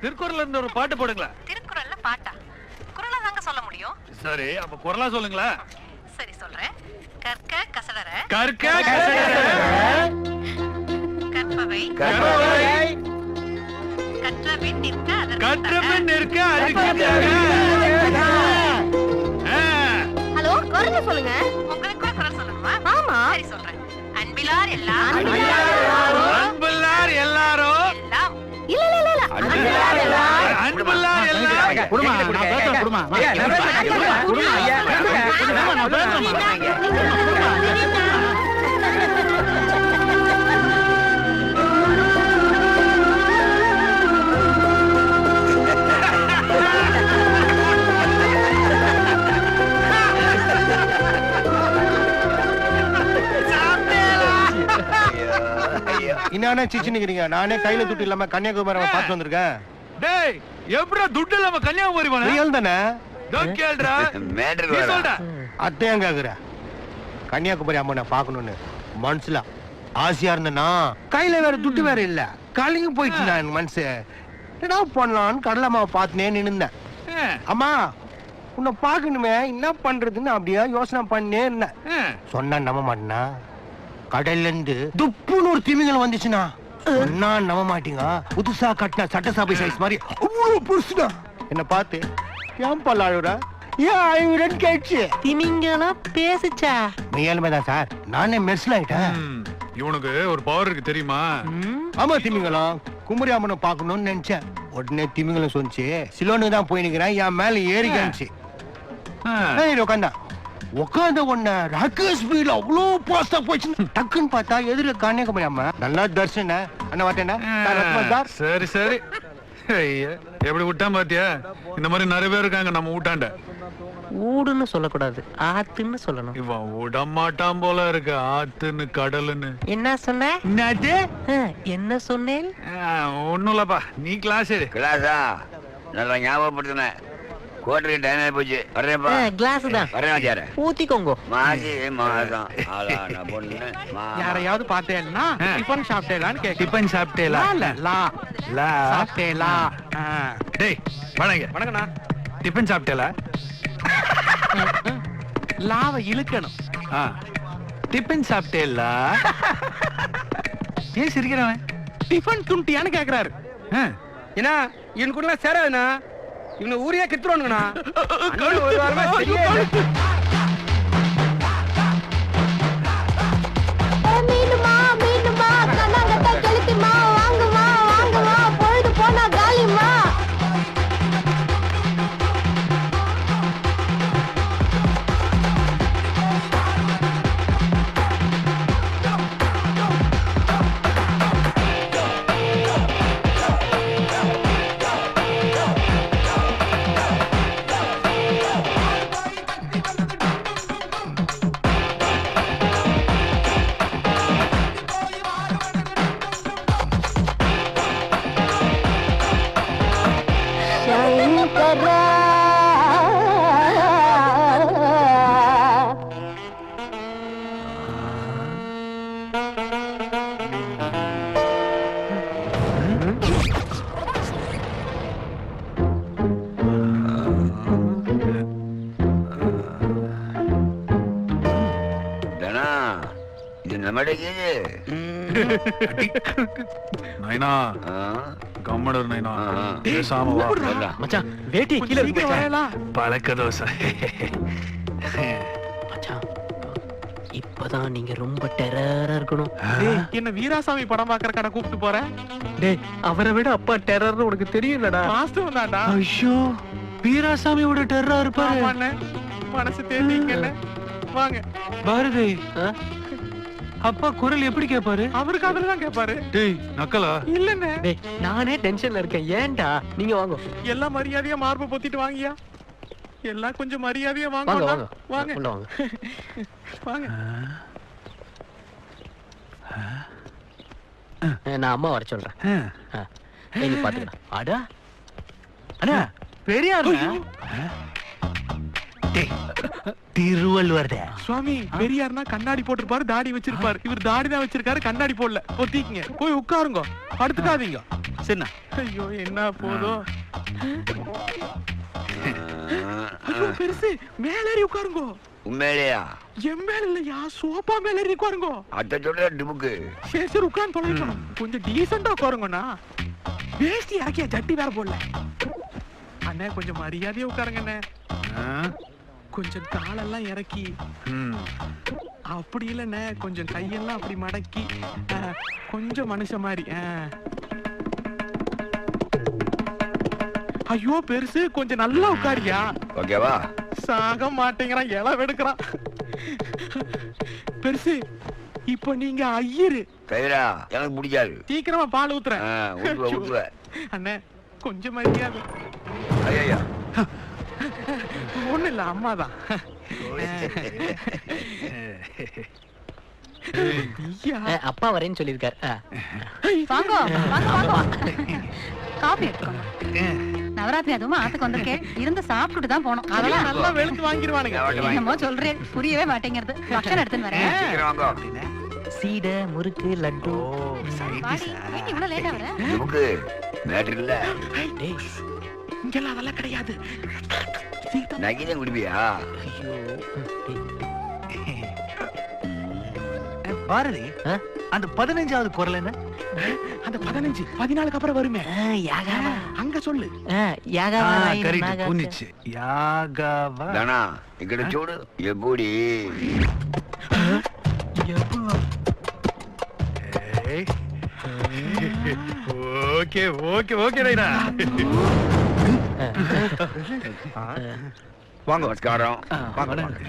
திருக்குறள்ல இருந்து ஒரு பாட்டு போடுங்களேன். திருக்குறள்ல பாட்டா? குறளா தாங்க சொல்ல முடியும். சரி, அப்ப குறளா சொல்லுங்களேன். சரி சொல்றேன். கற்க கசடற கற்க கசடற கற்பவை கற்றபின் நிற்க கற்றபின் நிற்க அதற்கு. ஹலோ, குரல் சொல்லுங்க. உங்களுக்கு கூட குரல் சொல்லணுமா? ஆமா. சரி சொல்றேன். அன்பிலார் எல்லாம் அன்பில்லார் எல்லாரும் எல்லாம் இல்ல இல்ல இல்ல அன்பில்லார் எல்லாம் குடுமா நான் பேசுறேன். குடுமா இன்னானே சிச்சுன்னுக்கிறீங்க. நானே கையில துட்டு இல்லாம கன்னியாகுமரி பார்த்து வந்திருக்கேன். டேய் எப்படா துட்டு இல்லாம கன்னியாகுமரி போன? ரியல் தானே? டோன்ட் கேள்டா. மேட்டருக்கு நீ வர சொல்டா. அத்தையும் கேக்குற கன்னியாகுமரி அம்மனை பார்க்கணும்னு மனசுல ஆசையா இருந்தனா, கையில வேற துட்டு வேற இல்ல. கலங்கி போயிடுச்சு நான் என் மனசு. என்னடா பண்ணலான்னு கடலம்மாவை பார்த்துனே நின்னுந்தேன். அம்மா உன்னை பார்க்கணுமே, என்ன பண்றதுன்னு அப்படியே யோசனை பண்ணே இருந்தேன். சொன்னா நம்ப மாட்டேனா, கடல்ல இருந்து துப்புன்னு ஒரு திமிங்கலம் வந்துச்சுன்னா சொன்னா நம்ப மாட்டீங்க. புதுசா கட்டின சட்டசபை சைஸ் மாதிரி அவ்வளவு புதுசுடா. என்ன பார்த்து ஏன் பல்லாழுற, ஏன் அழுகுறன்னு கேட்டுச்சு. திமிங்கலம் பேசுச்சா? மெய்யாலுமே சார், நானே மெர்சல் ஆயிட்டேன். இவனுக்கு ஒரு பவர் இருக்கு தெரியுமா? ஆமா, திமிங்கலம் குமரி அம்மனை பார்க்கணும்னு நினைச்சேன். உடனே திமிங்கலம் சொன்னிச்சு, சிலோனுக்கு தான் போய் நிக்கிறேன், என் மேல ஏறி காமிச்சு. உட்காந்த உடனே ராக்கெட் ஸ்பீட்ல அவ்வளோ பாஸ்டா போயிடுச்சு. டக்குன்னு பார்த்தா எதிர கன்னியாகுமரி அம்மா. நல்லா தர்ஷன அண்ணா வாட்டேன்னா. சரி சரி, எப்படி விட்டான் பாத்தியா? இந்த மாதிரி நிறைய பேர் இருக்காங்க நம்ம ஊட்டாண்ட. ஊடுன்னு சொல்லக்கூடாது, ஆத்துன்னு சொல்லணும். இவன் விடமாட்டான் போல இருக்கு. ஆத்துன்னு கடலுன்னு என்ன சொன்ன? என்னது? என்ன சொன்னேன்? ஒண்ணும் இல்லப்பா, நீ கிளாஸ் எடு. கிளாஸா? நல்லா ஞாபகப்படுத்தின. கோட்டருக்கு டைம் ஆகி போச்சு. வரேன்ப்பா. கிளாஸ் தான் வரேன் வாத்தியாரே. ஊத்திக்கோங்க. மாசி மாதம் ஆளான பொண்ணு யாரையாவது பார்த்தேன்னா டிபன் சாப்பிட்டேலான்னு கேட்க. டிபன் சாப்பிட்டேலா? லா லா சாப்பிட்டேலா. டேய் வணங்க. வணக்கண்ணா. டிபன் சாப்பிட்டேலா? லாவை இழுக்கணும். டிபன் சாப்பிட்டேலா? ஏன் சிரிக்கிறவன்? டிபன் துண்டியான்னு கேக்குறாரு. ஏன்னா இவனுக்குள்ள சேராதுண்ணா, இவனை ஊரே கெத்துருவானுங்கண்ணா. ஒரு வாரமா சரியே இல்ல. மீனுமா மீனுமா கண்ணாங்கத்தை கெளுத்திமா வாங்குமா வாங்குமா பொழுது போனா காலிமா. இது நம்மளுக்கு நைனா கம்மடர் நைனா பேசாம வா மச்சான் வேட்டி கீழ இருக்கு மச்சான். பழக்க தோசை. மச்சான் இப்பதான் நீங்க ரொம்ப டெரரா இருக்கணும். டேய், என்ன வீராசாமி படம் பாக்குற கடை கூப்பிட்டு போறேன். டேய் அவரை விட அப்பா டெரர்னு உனக்கு தெரியும்லடா. வாஸ்தவம் தான்டா. ஐயோ வீராசாமியோட டெரரா இருப்பாரு. ஆமாண்ணே, மனசு தேடிங்கண்ணே. வாங்க. பாரதி அப்பா குரல் எப்படி கேட்பாரு? அவருக்கு அதுலதான் கேட்பாரு. டேய் நக்கலா? இல்லண்ணே. டேய் நானே டென்ஷன்ல இருக்கேன். ஏன்டா நீங்க வாங்க. எல்லாம் மரியாதையா மார்பு பொத்திட்டு வாங்கியா. எல்லாம் கொஞ்சம் மரியாதையா வாங்க. வாங்க வாங்க வாங்க உள்ள வாங்க. வாங்க. நான் அம்மா வர சொல்றேன். நீ பாத்துக்கடா. அடா அண்ணா பெரியார் திருவள்ளுவர் சுவாமி பெரியார்னா கண்ணாடி போட்டிருப்பாரு, தாடி வச்சிருப்பாரு. இவர் தாடி தான் வச்சிருக்காரு, கண்ணாடி போடல. பொத்திக்கங்க, போய் உட்காருங்க, படுத்துக்காதீங்க. சரிண்ணா. ஐயோ என்ன போதும். ஐயோ பெருசு, மேல ஏறி உட்காருங்க. உண்மையிலேயா? என் மேல இல்லையா, சோபா மேல ஏறி உட்காருங்க. அத சொல்ற டிமுக்கு. சரி சரி உட்கார்ந்து தொலைக்கணும். கொஞ்சம் டீசெண்டா உட்காருங்கண்ணா. வேஷ்டி இறக்கியா, ஜட்டி வேற போடல. அண்ணே கொஞ்சம் மரியாதையா உட்காருங்க அண்ணே. கொஞ்சம் காலெல்லாம் இறக்கி, அப்படி இல்லைண்ணே கொஞ்சம் கையெல்லாம் அப்படி மடக்கி, கொஞ்சம் மனுஷ மாதிரி. ஐயோ பெருசு, கொஞ்சம் நல்லா உட்காரியா. ஓகேவா? சாக மாட்டேங்கிறான், இளவெடுக்கிறான். பெருசு இப்ப நீங்க ஐயரு. கைரா எனக்கு பிடிக்காது. சீக்கிரமா பால் ஊத்துறேன். ஊத்துவேன். அண்ணே கொஞ்சம் மரியாதை. ஐயா ஒண்ணு இல்ல, அம்மாதான். அப்பா வரேன்னு சொல்லிருக்காரு. வாங்க வாங்க வாங்க. காபி எடுத்துக்கோங்க. நவராத்திரி அதுவும் ஆத்துக்கு வந்திருக்கேன், இருந்து சாப்பிட்டுட்டு தான் போனோம். அதெல்லாம் நல்லா வெளுத்து வாங்கிடுவானுங்க. என்னமோ சொல்றேன், புரியவே மாட்டேங்கிறது. பக்ஷன் எடுத்துன்னு வரேன். சீடை முறுக்கு லட்டு. இவ்வளவு லேட்டா வர டிமுக்கு மேட்டர் இல்ல. இங்கெல்லாம் அதெல்லாம் கிடையாது. நகிதான் குடிப்பியா? பாரதி அந்த 15வது குரல் என்ன? அந்த 15 14க்கு அப்புறம் வருமே. அங்க சொல்லு. கரெக்ட் புனிச்சு. யாகாவா தானா இங்கட చూడు. எப்படி ஓகே ஓகே ஓகே ரைனா. வாங்க. நமஸ்காரம்.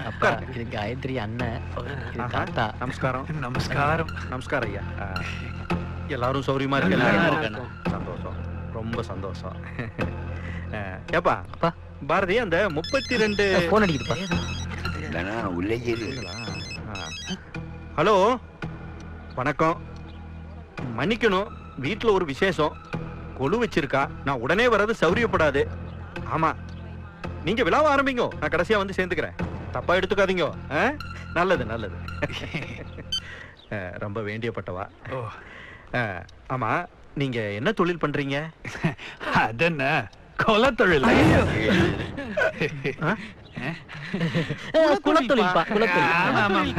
அப்பா இது காயத்ரி அண்ணன், இது தாத்தா. நமஸ்காரம். நமஸ்காரம். நமஸ்காரம் ஐயா. எல்லாரும் சௌரியமா இருக்கீங்களா? சந்தோஷம், ரொம்ப சந்தோஷம். ஏப்பா பாரதி அந்த 32 போன் அடிக்குதுப்பா. தானா உள்ளே இரு. ஹலோ வணக்கம். மன்னிக்கணும், வீட்டுல ஒரு விசேஷம், கொலு வச்சிருக்கா. நான் உடனே வர்றது சௌரியப்படாது. ஆமா நீங்க விழாவ ஆரம்பிங்க, நான் கடைசியா வந்து சேர்ந்துக்கிறேன். தப்பா எடுத்துக்காதீங்க. நல்லது நல்லது. ரொம்ப வேண்டியப்பட்டவா. ஆமா நீங்க என்ன தொழில் பண்றீங்க? அதென்ன கொலை தொழில். குலத்தொழில்பா, குலத்தொழில்.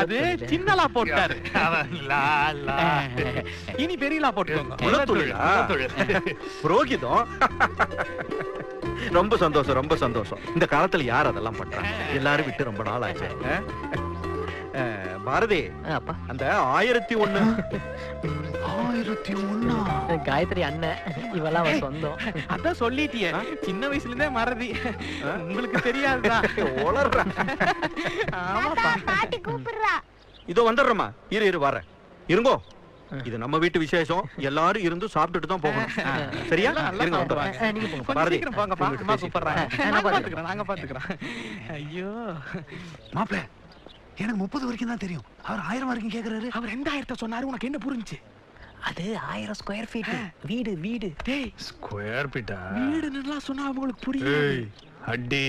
அது சின்னலா போட்டாரு, இனி பெரியலா போட்டுக்கோங்க. புரோகிதம். ரொம்ப சந்தோஷம், ரொம்ப சந்தோஷம். இந்த காலத்துல யார் அதெல்லாம் பண்றாங்க? எல்லாரும் விட்டு ரொம்ப நாள் ஆச்சு. பாரதி அந்த 1001 காயத்ரி அண்ணன் இவெல்லாம் அவன் சொந்தம். அதான் சொல்லிட்டியே, சின்ன வயசுல இருந்தே மறதி. உங்களுக்கு தெரியாதுதான். பாட்டி கூப்பிடுறா. இதோ வந்துடுறமா. இரு இரு வரேன். இருங்கோ, இது நம்ம வீட்டு விசேஷம். எல்லாரும் இருந்து சாப்பிட்டுட்டு தான் போகணும். சரியா? இருங்க வந்துடுறேன். பாரதி போங்கப்பா, அம்மா கூப்பிடுறாங்க. நாங்க பாத்துக்கிறோம். ஐயோ மாப்ள, எனக்கு 30 வரைக்கும் தான் தெரியும். அவர் 1000 வரைக்கும் கேக்குறாரு. அவர் 2000 சொன்னாரு. உனக்கு என்ன புரிஞ்சு? அது 1000 ஸ்கொயர் ஃபீட் வீடு. வீடு டேய், ஸ்கொயர் ஃபீட்டா? வீடுன்னு சொன்னா அவங்களுக்கு புரியல. அடி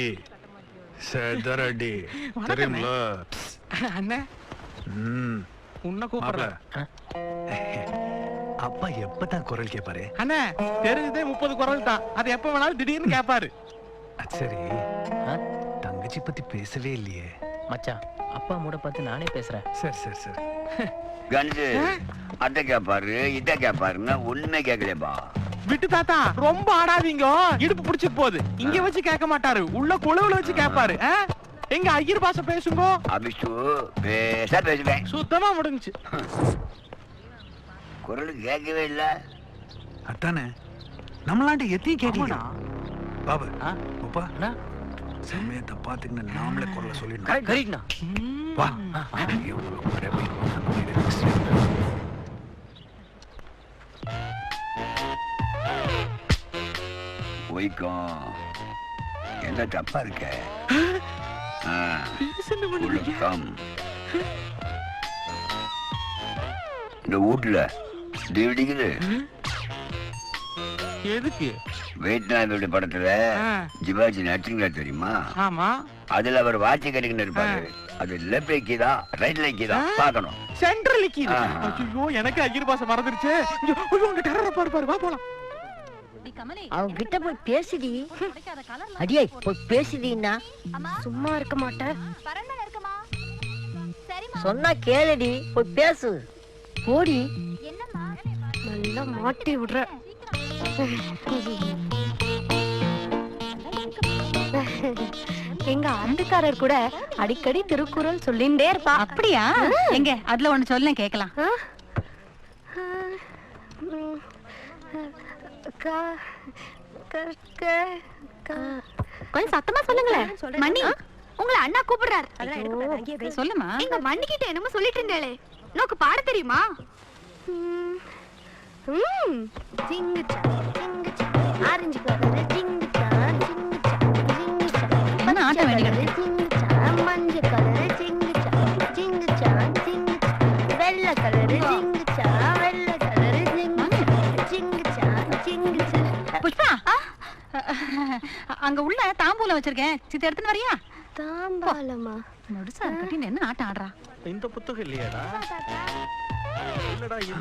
சேதர் அடி தெரியும்ல அண்ணே. உன்னை கூப்பிடுற. அப்பா எப்பதான் குரல் கேட்பாரு? அண்ணே தெரிஞ்சதே 30 குரல் தான். அது எப்ப வேணாலும் திடீர்னு கேட்பாரு. சரி, தங்கச்சி பத்தி பேசவே இல்லையே. மச்சான் அப்பா மூட பார்த்து நானே பேசுறேன். சரி சரி சரி. கணேஷ் அத்தை கேப்பாரு இதை கேப்பாருன்னா ஒண்ணுமே கேட்கலையப்பா. விட்டு தாத்தா ரொம்ப ஆடாதீங்க, இடுப்பு பிடிச்சு போகுது. இங்க வச்சு கேட்க மாட்டாரு, உள்ள குழுவுல வச்சு கேட்பாரு. எங்க ஐயர் பாஷை பேசுங்க. அபிஷு பேச பேசுவேன். சுத்தமா முடிஞ்சு. குரல் கேட்கவே இல்ல. அத்தானே நம்மளாண்ட எத்தையும் கேட்கல. பாபு அப்பா சமயத்தை பாத்துக்கின்னு நாமளே குரலை சொல்லிடணும். கரெக்ட்ண்ணா. வா. ஒய்க்கம் என்ன தப்பா இருக்க? ஒழுக்கம். இந்த வீட்டுல டிவிடிக்குது. எதுக்கு? வியட்நாமோட படத்துல ஜிவாஜி நடிச்சுங்களா தெரியுமா? ஆமா. அதுல அவர் வாட்சி கட்டிக்கிட்டு இருப்பாரு. அது லெஃப்ட் லைக்கிதா ரைட் லைக்கிதா பார்க்கணும். சென்ட்ரல் லைக்கிதா. ஐயோ எனக்கு ஐயர் பாஷை மறந்துருச்சு. ஐயோ உங்க டெரர பாரு பாரு. வா போலாம். அவங்க கிட்ட போய் பேசுடி. அடியே போய் பேசுடின்னா சும்மா இருக்க மாட்டேன். சொன்னா கேளுடி, போய் பேசு. போடி. நல்லா மாட்டி விடுற. எங்க ஆண்டுக்காரர் கூட அடிக்கடி திருக்குறள் சொல்லிண்டே இருப்பா. அப்படியா? எங்க அதுல ஒண்ணு சொல்ல கேக்கலாம். கொஞ்சம் சத்தமா சொல்லுங்களேன். மணி உங்களை அண்ணா கூப்பிடுறாரு. சொல்லுமா. எங்க மண்ணி கிட்ட என்னமோ சொல்லிட்டு இருந்தேளே, நோக்கு பாட தெரியுமா? ஜிங்குச்சா ஜிங்குச்சா ஆரஞ்சு கலர் ஜிங்குச்சா ஜிங்குச்சா ஜிங்குச்சா என்ன ஆட்டம் வேண்டியது? ஜிங்குச்சா மஞ்சள் கலர் ஜிங்குச்சா ஜிங்குச்சா ஜிங்குச்சா வெள்ளை கலர் ஜிங்குச்சா வெள்ளை கலர் ஜிங்குச்சா ஜிங்குச்சா. புஷ்பா அங்க உள்ள தாம்பூலம் வச்சிருக்கேன், சித்த எடுத்துன்னு வரியா? தாம்பாலமா? நடுசா கட்டின்னு என்ன ஆட்டம் ஆடுறா? இந்த புத்தகம் இல்லையாடா? இல்லடா இது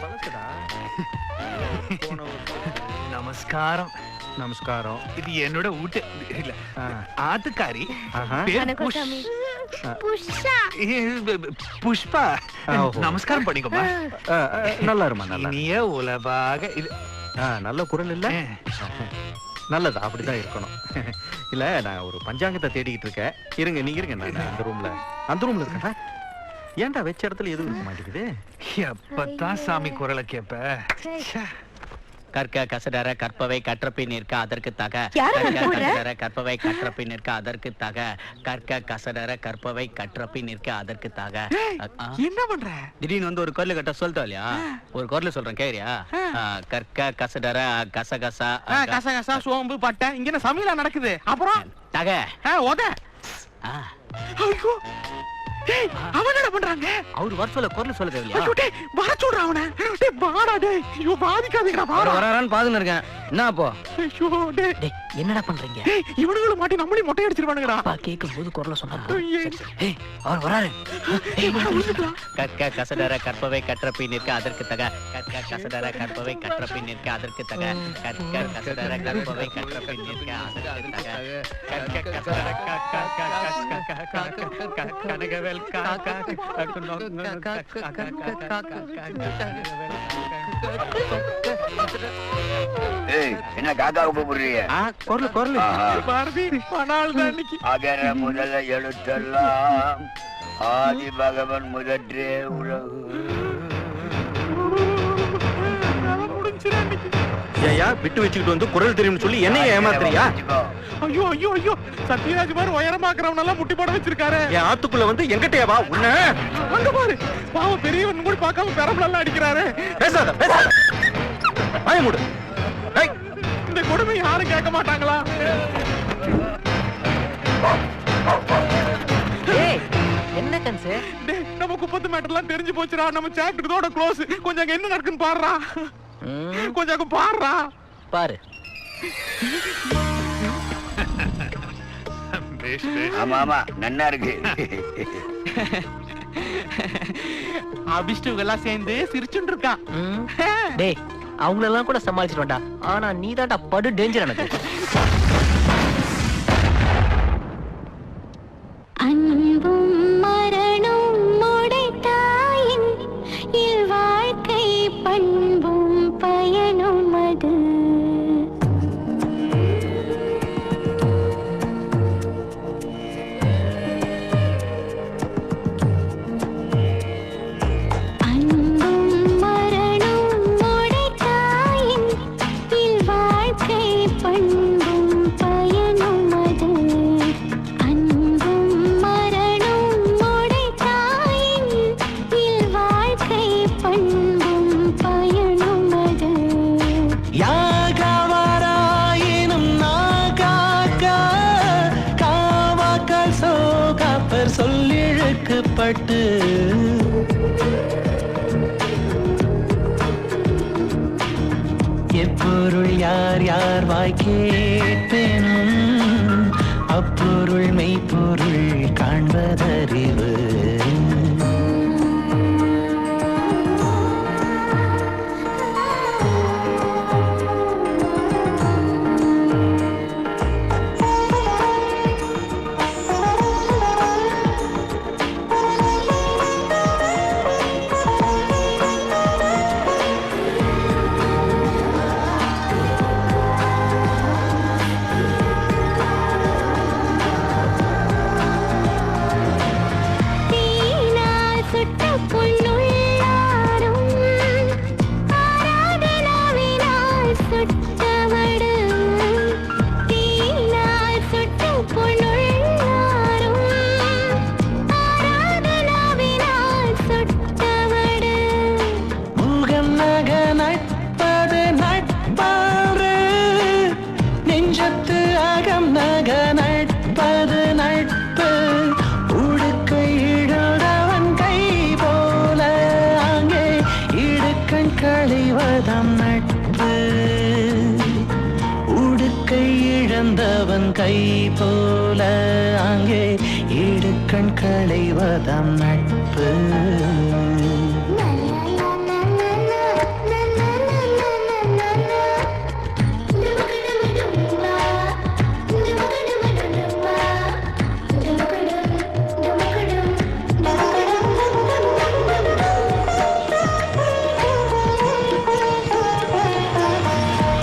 பழசுடா. நமஸ்காரம். நமஸ்காரம். இது என்னோட வீட்டு இல்ல ஆத்துக்காரி. பேர் புஷ்பா. புஷ்பா. நமஸ்காரம் பண்ணிக்கோமா. நல்லா இருமா. நல்லா நீ உலபாக இது நல்ல குரல் இல்ல? நல்லது, அப்படிதான் இருக்கணும். இல்ல நான் ஒரு பஞ்சாங்கத்தை தேடிக்கிட்டு இருக்கேன். இருங்க நீங்க இருங்க, நான் அந்த ரூம்ல இருக்கேன். ஏன்டா வச்ச இடத்துல எதுவும் இருக்க மாட்டேங்குது? எப்பதான் சாமி குரலை கேப்ப? கற்க கசடர கற்பவை கற்றப்பின் நிற்க அதற்கு தக. கசடர கற்பவை கற்றப்பின் நிற்க அதற்கு தக. கற்க கசடர கற்பவை கற்றப்பின் நிற்க அதற்கு தக. என்ன பண்ற? திடீர்னு வந்து ஒரு குரல் கட்ட சொல்லிட்டோம் இல்லையா? ஒரு குரல் சொல்றேன் கேக்குறியா? கற்க கசடர கசகசா கசகசா சோம்பு பட்டை. இங்க என்ன சமையலா நடக்குது? அப்புறம் தக ஓத. ஐயோ டேய் அவன் என்ன பண்றாங்க? அவர் வர்றல குரல் சொல்ல தேவையா? ஐயோ டேய் வர சொல்றா அவனை. டேய் வாடா டேய். ஐயோ பாதிக்காதீங்கடா வாடா. வராரான்னு பாத்துன்னு இருக்கேன். என்ன அப்போ? ஐயோ டேய். டேய் என்னடா பண்றீங்க? டேய் இவனுங்கள மாட்டி நம்மளே மொட்டை அடிச்சிருவானுங்கடா. அப்பா கேக்கும்போது குரல சொன்னா. ஏய் அவர் வராரு. கற்க கசடர கற்பவை கற்றப்பின் நிற்க அதற்கு தக. கற்க கசடர கற்பவை கற்றப்பின் நிற்க அதற்கு தக. கற்க கசடர கற்பவை கற்றப்பின் நிற்க அதற்கு தக. கற்க கசடர கனகவேல் ஏய் என்ன காக்கா கூப்பிடுறீங்க? குரல் பாரதி பணால் தான் இன்னைக்கு. அகர முதல எழுத்தெல்லாம் ஆதி பகவன் முதற்றே உலகு. ஏயா விட்டு வச்சுக்கிட்டு வந்து குரல் தெரியும்னு சொல்லி என்ன ஏமாத்துறியா? ஐயோ ஐயோ ஐயோ சத்யராஜ் மாதிரி உயரமாக்குறவன் எல்லாம் முட்டி போட வச்சிருக்காரு. என் ஆத்துக்குள்ள வந்து எங்கிட்டயா வா உன்ன. அங்க பாரு பாவம் பெரியவன் கூட பார்க்காம பெரம்பலெல்லாம் அடிக்கிறாரு. பேசாத பேசாத வாய மூடு. இந்த கொடுமை யாரும் கேட்க மாட்டாங்களா? என்ன கன்சு? நம்ம குப்பத்து மேட்டர்லாம் தெரிஞ்சு போச்சுடா. நம்ம சாப்டர் இதோட க்ளோஸ். கொஞ்சம் அங்க என்ன நடக்குன்னு பாருடா. கொஞ்சம் அங்க பாருடா. பாரு. ஆமா ஆமா நன்னா இருக்கு. அபிஷ்டு எல்லாம் சேர்ந்து சிரிச்சுட்டு இருக்கான். டேய் அவங்களெல்லாம் கூட சமாளிச்சிடுவான்டா. ஆனா நீ தான்டா படு டேஞ்சர் எனக்கு. கட்டுப்பட்டு எப்பொருள் யார் யார் வாய் கேட்பேனும் அப்பொருள் மெய்ப்பொருள் காண்பதறிவு கை போல அங்கே இடுக்கண் களைவதம் நட்பு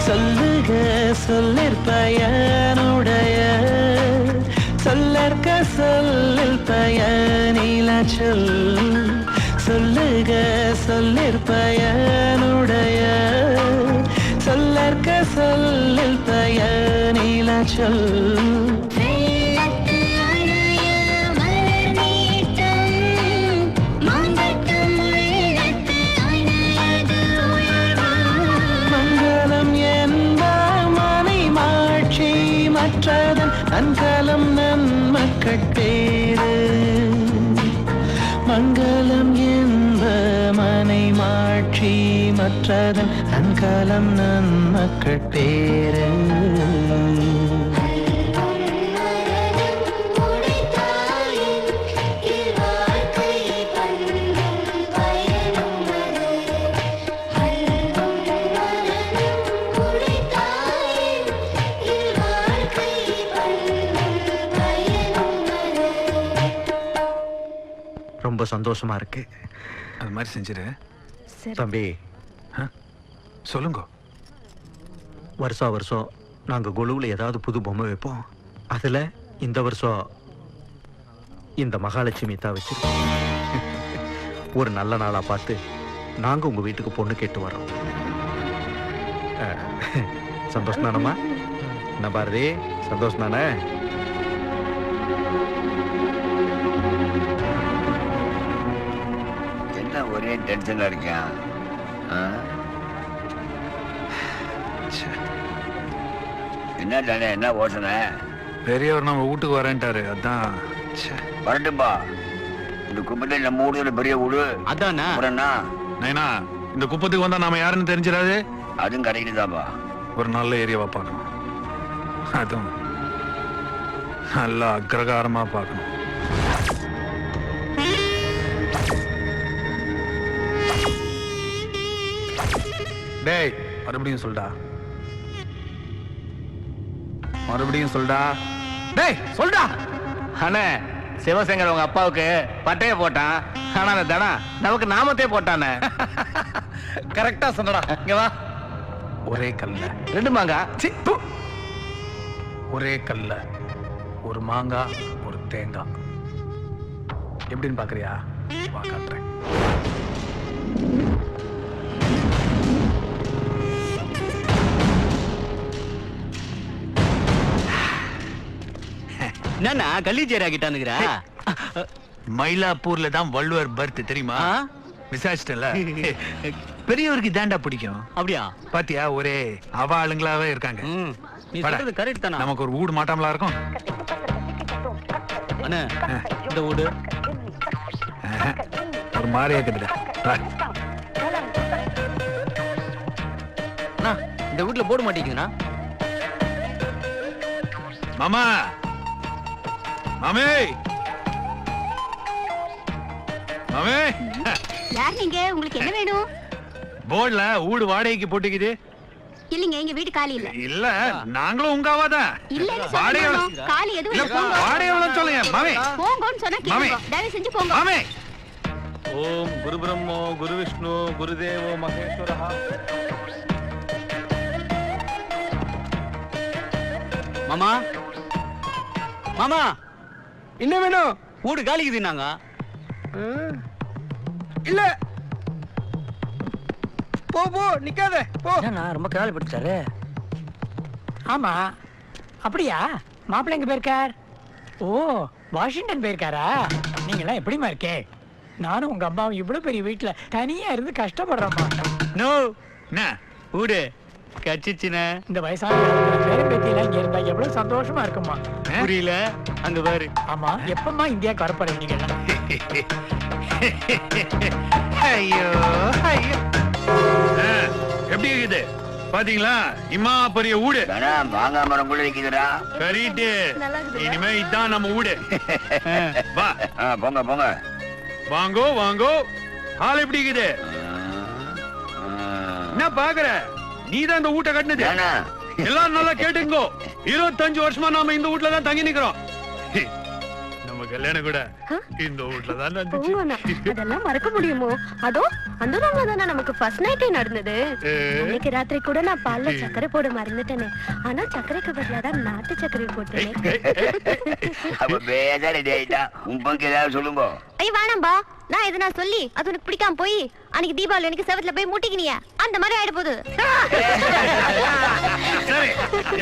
சொல்லுக சொல்லிற்பயனுடைய சொல்லற்க சொல்லில் பயனில சொல் சொல்லுக சொல்லிற்பயனுடைய சொல்லற்க சொல்லில் பயனில சொல் மங்களம் நன்மக்கட்பேரு மங்களம் என்ப மனை மாட்சி மற்றதன் நன்கலம் நன்மக்கட்பேரு ரொம்ப சந்தோஷமா இருக்கு. அது மாதிரி செஞ்சிரு தம்பி. சொல்லுங்க. வருஷம் வருஷம் நாங்க கொலுவில் ஏதாவது புது பொம்மை வைப்போம். அதுல இந்த வருஷம் இந்த மகாலட்சுமி தான் வச்சிருக்கோம். ஒரு நல்ல நாளா பார்த்து நாங்க உங்க வீட்டுக்கு பொண்ணு கேட்டு வரோம். சந்தோஷம் தானம்மா? என்ன பாரதி, சந்தோஷம் தானே? ஒரே டென்ஷன்ல இருக்கேன். என்ன தானே, என்ன யோசனை? பெரியவர் நம்ம வீட்டுக்கு வரேன்ட்டாரு. அதான் வரட்டும்பா. இந்த குப்பத்தை நம்ம ஊர்ல பெரிய ஊரு. அதானா நைனா, இந்த குப்பத்துக்கு வந்தா நாம யாருன்னு தெரிஞ்சிடாது. அதுவும் கிடைக்குதாப்பா. ஒரு நல்ல ஏரியாவா பார்க்கணும். அதுவும் நல்லா அக்ரகாரமா பார்க்கணும். டேய், மறுபடியும் சொல்டா. மறுபடியும் சொல்டா. டேய் சொல்டா. அண்ணே, சிவசங்கர் உங்க அப்பாவுக்கு பட்டைய போட்டான். ஆனா அந்த தனா நமக்கு நாமத்தே போட்டானே. கரெக்டா சொன்னடா. இங்க வா. ஒரே கல்ல 2 மாங்காய். ஒரே கல்ல ஒரு மாங்காய், ஒரு தேங்காய். எப்படின்னு பாக்குறியா? வா காட்டுறேன். என்னன்னா கல்லிஜேரி ஆகிட்டானுங்கிற? மயிலாப்பூர்ல தான் வள்ளுவர் பர்த் தெரியுமா? விசாரிச்சிட்டல. பெரியவருக்கு தாண்டா பிடிக்கும். அப்படியா? பாத்தியா, ஒரே அவ ஆளுங்களாவே இருக்காங்க. நீ சொல்றது கரெக்ட் தானா? நமக்கு ஒரு வீடு மாட்டாமலா இருக்கும். அண்ணே, இந்த வீடு ஒரு மாதிரியா இருக்குதுடா. வா. அண்ணா இந்த வீட்ல போட மாட்டேங்குதுண்ணா. மாமா மாமே மாமே யார் நீங்க? உங்களுக்கு என்ன வேணும்? போர்டுல வீடு வாடகைக்கு போட்டுக்குது. இல்லைங்க, எங்க வீடு காலி இல்ல. இல்ல நாங்களும் உங்க அவாதான். இல்லன்னு வாடகை சொல்லுங்க. காலி எதுவும் இல்ல. போங்க. வாடகை எவ்வளவு சொல்லுங்க மாமே. போங்கன்னு சொன்னா கேளுங்க. தயவு செஞ்சு போங்க. மாமே ஓம் குரு பிரம்மோ குரு விஷ்ணு குருதேவோ மகேஸ்வரஹ. மாமா மாமா என்ன வேணும்? வீடு காலிக்குதுன்னாங்க. இல்ல போ போ, நிக்காத போ. நான் ரொம்ப கேள்விப்பட்டாரு. ஆமா அப்படியா? மாப்பிள்ளை எங்க போயிருக்கார்? ஓ, வாஷிங்டன் போயிருக்காரா? நீங்களாம் எப்படிமா இருக்கே? நானும் உங்க அம்மாவும் இவ்வளவு பெரிய வீட்டுல தனியா இருந்து கஷ்டப்படுறோமா. நோ என்ன வீடு கச்சிச்சுன. இந்த வயசான பேரும் பேத்தியெல்லாம் இங்க இருந்தா எவ்வளவு சந்தோஷமா இருக்குமா. புரியல. அங்க பாரு. ஆமா, எப்பமா இந்தியாவுக்கு வரப்போறீங்க நீங்க எல்லாம்? ஐயோ ஐயோ. எப்படி இருக்குது பாத்தீங்களா? இம்மா பெரிய வீடு. மாங்காய் மரம் கூட இருக்குதுடா. கரீட்டு. இனிமே இதான் நம்ம வீடு. வா போங்க போங்க. வாங்கோ வாங்கோ. ஆள் எப்படி இருக்குது? என்ன பாக்குற? நீதான் இந்த வீட்டை கட்டினது. எல்லாரும் நல்லா கேட்டுங்கோ. 25 வருஷமா நாம இந்த வீட்டுல தான் தங்கி நிக்கிறோம். நம்ம கல்யாணம் கூட இந்த வீட்டுல தான் நடந்துச்சு. அதெல்லாம் மறக்க முடியுமோ? அதோ அந்த ரூம்ல தானே நமக்கு ஃபர்ஸ்ட் நைட்டே நடந்தது. அன்னைக்கு ராத்திரி கூட நான் பால்ல சக்கரை போட மறந்துட்டேனே. ஆனா சக்கரைக்கு பதிலா தான் நாட்டு சக்கரை போட்டேன். அப்ப பேச ரெடி ஆயிட்டா. உன் பங்கு ஏதாவது சொல்லுங்க. ஐய் வேணாம்பா, நான் எதுனா சொல்லி அது உனக்கு பிடிக்காம போய் அன்னைக்கு தீபாவளி எனக்கு செவத்துல போய் முட்டிக்கினியா அந்த மாதிரி ஆயிட போகுது. சரி,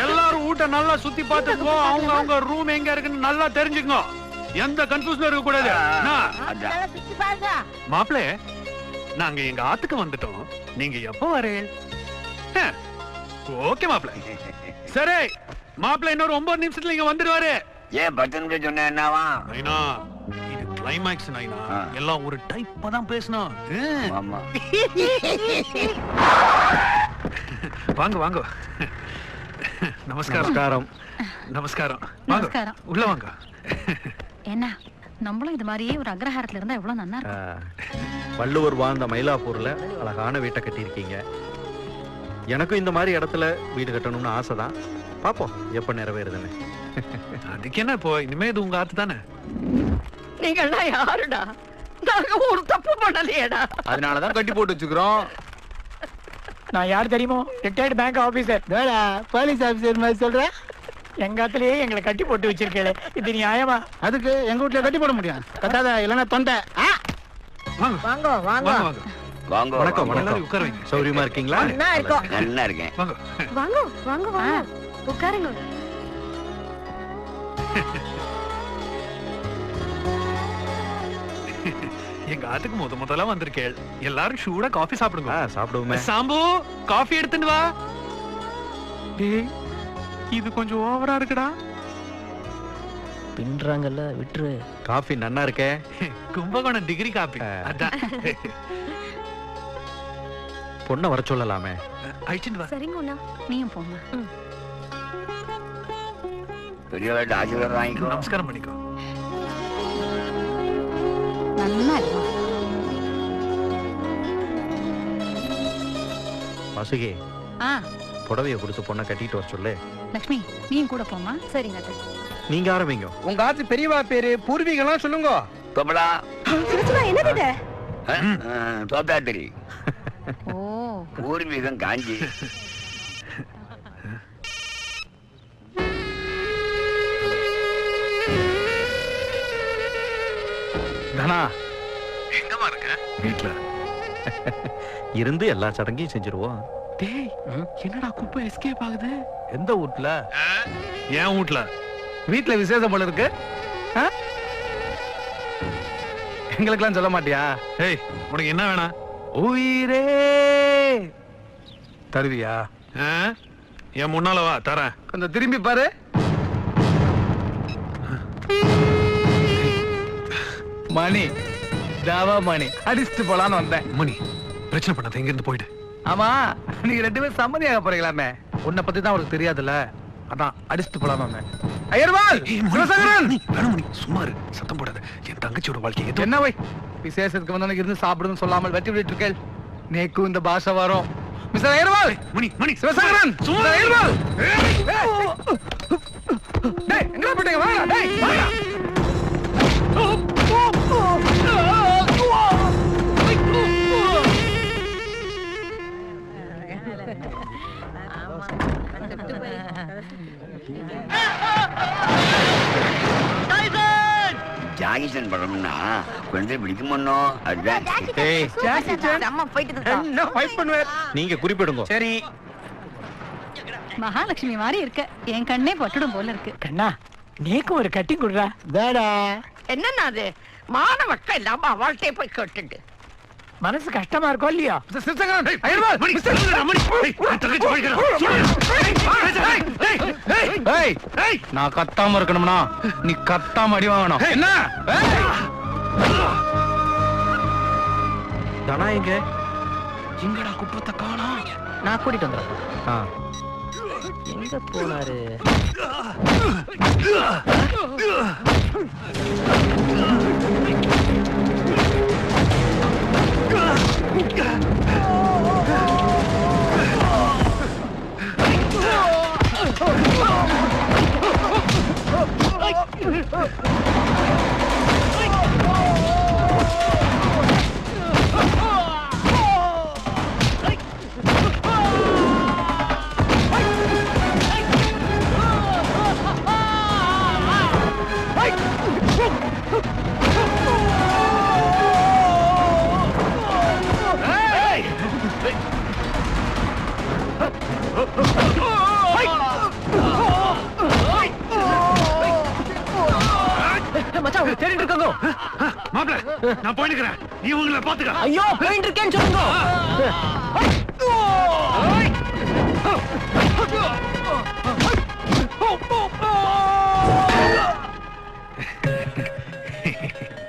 எல்லாரும் வீட்டை நல்லா சுத்தி பார்த்துக்கோ. அவங்க அவங்க ரூம் எங்க இருக்குன்னு நல்லா தெரிஞ்சுக்கோ. எந்த கன்ஃபியூஷனும் இருக்க கூடாது. மாப்பிளே, நாங்க எங்க ஆத்துக்கு வந்துட்டோம். நீங்க எப்போ வரேன்? ஓகே மாப்பிள. சரி மாப்பிள, இன்னொரு 9 நிமிஷத்துல இங்க வந்துருவாரு. ஏன் 10 நிமிஷம் சொன்ன என்னவா? நைனா, இது கிளைமாக்ஸ் நைனா. எல்லாம் ஒரு டைப்பா தான் பேசணும். ஆமா. வாங்க வாங்க. நமஸ்காரம். நமஸ்காரம். நமஸ்காரம். உள்ள வாங்க. என்ன நம்மளும் இது மாதிரியே ஒரு அக்ரஹாரத்துல இருந்தா எவ்வளவு நல்லா இருக்கும். வள்ளுவர் வாழ்ந்த மயிலாப்பூர்ல அழகான வீட்டை கட்டியிருக்கீங்க. எனக்கும் இந்த மாதிரி இடத்துல வீடு கட்டணும்னு ஆசைதான். பாப்போம் எப்ப நிறைவேறுதுன்னு. அதுக்கு என்ன இப்போ? இனிமே இது உங்க ஆத்து தானே. நீங்க எல்லாம் யாருடா? நாங்க ஒரு தப்பு பண்ணலையேடா. அதனாலதான் கட்டி போட்டு வச்சுக்கிறோம். நான் யார் தெரியுமோ? Retired bank officer. Police officer மாதிரி சொல்ற? எங்க ஆத்துலயே எங்களை கட்டி போட்டு வச்சிருக்கே. இது நியாயமா? அதுக்கு எங்க வீட்டுல கட்டி போட முடியும். கட்டாத, இல்லன்னா தொண்டை. வாங்க வாங்க வாங்க வாங்க. வணக்கம் வணக்கம். எல்லாரும் உட்காருவீங்க. சௌரியமா இருக்கீங்களா? நல்லா இருக்கோம். நல்லா இருக்கேன். வாங்க. வாங்க வாங்க வாங்க உட்காருங்க. எங்க ஆத்துக்கு முதல்ல வந்திருக்கேள். எல்லாரும் சூடா காஃபி சாப்பிடுங்க. சாப்பிடுவோமே. சாம்பு, காஃபி எடுத்துட்டு வா. டேய், இது கொஞ்சம் ஓவரா இருக்குடா. பின்றாங்கல்ல, விட்டுரு. காஃபி நன்னா இருக்கே. Kumbakonam degree coffee. அதான். பொண்ணை வர சொல்லலாமே. அழிச்சுட்டு வா. சரிங்க அண்ணா. நீயும் போங்க. பெரியவர்கிட்ட ஆசீர்வாதம் வாங்கிக்கோ. நமஸ்காரம் பண்ணிக்கோ. நல்லா இருக்கும். வாசுகி, புடவைய கொடுத்து பொண்ணை கட்டிட்டு வர சொல்லு. லட்சுமி, நீயும் கூட போமா. சரிங்க. நீங்க ஆரம்பிங்க. உங்க ஆத்து பெரியவா பேரு பூர்வீகம்லாம் சொல்லுங்க. தோப்பலா. என்னது இது? தோத்தாத்திரி. ஓ, பூர்வீகம் காஞ்சி. தனா, எங்கம்மா இருக்க? வீட்ல. இருந்து எல்லா சடங்கையும் செஞ்சிருவோம். டேய், என்னடா குப்பை எஸ்கேப் ஆகுது? எந்த வீட்ல? ஏன் வீட்ல? வீட்டுல விசேஷம் போல இருக்கு. எங்களுக்கெல்லாம் சொல்ல மாட்டியா? ஏய், உனக்கு என்ன வேணா? உயிரே தருவியா? என் முன்னால வா, தரேன். கொஞ்சம் திரும்பி பாரு. மணி தாவா மணி அடிச்சுட்டு போலான்னு வந்தேன். மணி பிரச்சனை பண்ணாத, இங்க இருந்து போயிடு. ஆமா, நீங்க 2 பேரும் சம்மதியாக போறீங்களாமே. உன்னை பத்தி தான் அவருக்கு தெரியாதுல்ல, அதான் அடிச்சுட்டு போலான்னு வந்தேன். ஐயர்வால், சிவசங்கரன்! வேணும் மணி, சும்மா இரு, சத்தம் போடாத. என் தங்கச்சியோட வாழ்க்கை எது? என்ன வை விசேஷத்துக்கு வந்தவனுக்கு இருந்து சாப்பிடுன்னு சொல்லாமல் வெட்டி விட்டு இருக்கேள். நேக்கும் இந்த பாஷை வரும். மிஸ்டர் ஐயர்வால்! மணி மணி சிவசங்கரன்! மிஸ்டர் ஐயர்வால்! டேய், எங்கடா போட்டீங்க? வாங்க, டேய், வாங்க. ஜாகிசன் படம்னா கொஞ்சம் பிடிக்குமோ? அதுதான். நீங்க குறிப்பிடுங்க. சரி. மகாலட்சுமி மாதிரி இருக்க, என் கண்ணே பட்டுடும் போல இருக்கு. கண்ணா, நீக்கு ஒரு கட்டிங் கொடுறா. என்னன்னா அது மான மக்கள் இல்லாம அவள்கிட்டே போய் கேட்டுட்டு மனசு கஷ்டமா இருக்கும் இல்லையா? நான் கத்தாம இருக்கணும்னா நீ கத்தாம அடி வாங்கணும். என்ன தானா எங்க? எங்கடா குப்பத்தை காணோம்? நான் கூட்டிட்டு வந்துடுறேன். எங்க போனாரு? தேடிட்டு இருக்காங்க. மாப்ள, நான் போயிட்டு இருக்கேன். நீ உங்களை பாத்துக்க. ஐயோ, போயிட்டு இருக்கேன்னு சொல்லுங்க.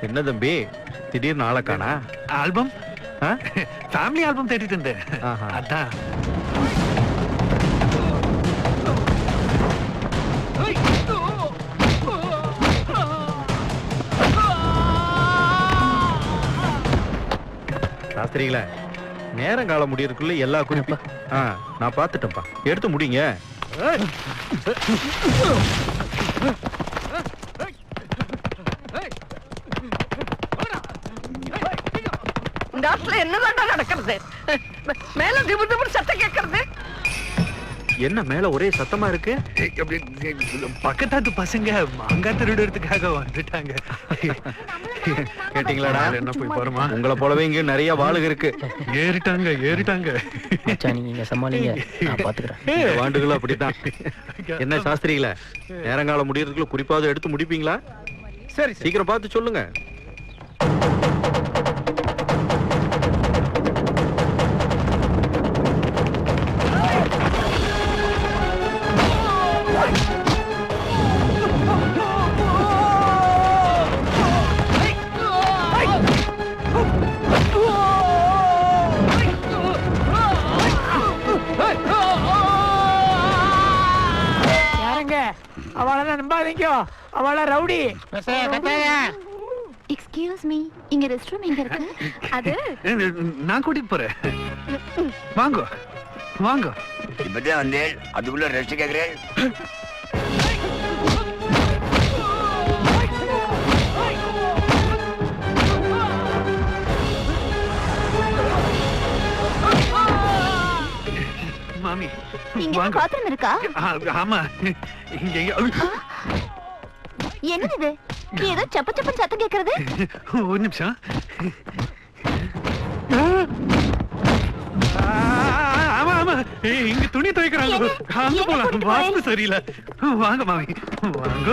என்ன தம்பி, திடீர்னு ஆளை காணா? ஆல்பம், ஃபேமிலி ஆல்பம் தேடிட்டு இருந்தேன். அதான். சாஸ்திரிகள, நேரம் காலம் முடியறதுக்குள்ள எல்லா குறிப்பும் நான் பார்த்துட்டேன்ப்பா. எடுத்து முடிங்க. இந்த ஆத்துல என்னதான் நடக்கிறது? மேல திபு திபு சத்தம் கேட்கறது. என்ன மேல ஒரே சத்தமா இருக்கு? பக்கத்தாத்து பசங்க மாங்காய் திருடுறதுக்காக வந்துட்டாங்க. கேட்டீங்களாடா? என்ன போய் பாருமா. உங்களை போலவே இங்க நிறைய வாளுக இருக்கு. ஏறிட்டாங்க. நீங்க சமாளிங்க, நான் பாத்துக்கிறேன். வாண்டுகளும் அப்படித்தான். என்ன சாஸ்திரிகள, நேரங்காலம் முடியறதுக்குள்ள குறிப்பாவது எடுத்து முடிப்பீங்களா? சரி, சீக்கிரம் பார்த்து சொல்லுங்க. அவளை நம்பாதீங்க, அவளை ரவுடி. எக்ஸ்கியூஸ் மீ, இங்க ரெஸ்ட் ரூம் எங்க இருக்கு? அது நான் கூட்டிட்டு போறேன். வாங்க. இப்பதான் வந்து அதுக்குள்ள ரெஸ்ட் கேக்குறேன். மாமி, இங்க பாத்ரூம் இருக்கா? ஆமா. என்னது இது? ஏதோ சப்ப சப்பன் சத்தம் கேக்குறது. ஒரு நிமிஷம். ஆமா, இங்க துணி துவைக்கிறாங்க. அங்க போலாம், வாஸ்து சரியில்லை. வாங்க மாமி, வாங்க.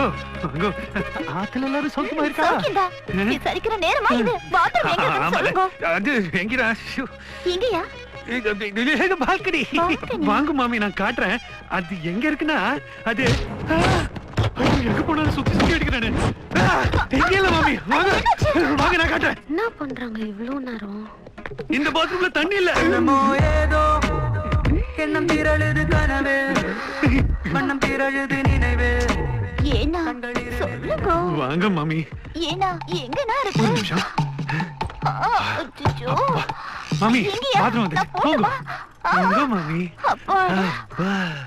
ஆத்துல எல்லாரும் சௌக்கியமா இருக்கா? சரிக்கிற நேரமா இது? பாத்ரூம் எங்க இருக்குன்னு சொல்லுங்க. அது எங்கடா? எங்கயா? பால்கனி. வாங்க மாமி, நான் காட்டுறேன். அது எங்க இருக்குன்னா, அது எங்க போனாலும் சுத்தி அடிக்கிறானு. எங்க இல்ல மாமி, வாங்க. வாங்க நான் காட்டுறேன். என்ன பண்றாங்க இவ்ளோ நேரம்? இந்த பாத்ரூம்ல தண்ணி இல்ல. என்னமோ ஏதோ எண்ணம் திரழுது கனவு, வண்ணம் திரழுது நினைவு. ஏனா சொல்லுங்க. வாங்க மாமி. ஏனா எங்கனா இருக்கு? ஒரு நிமிஷம். அச்சச்சோ. மாமி எங்கயா? பாத்ரூம் வந்து நான் போகணுமா? வாங்க மாமி. அப்பா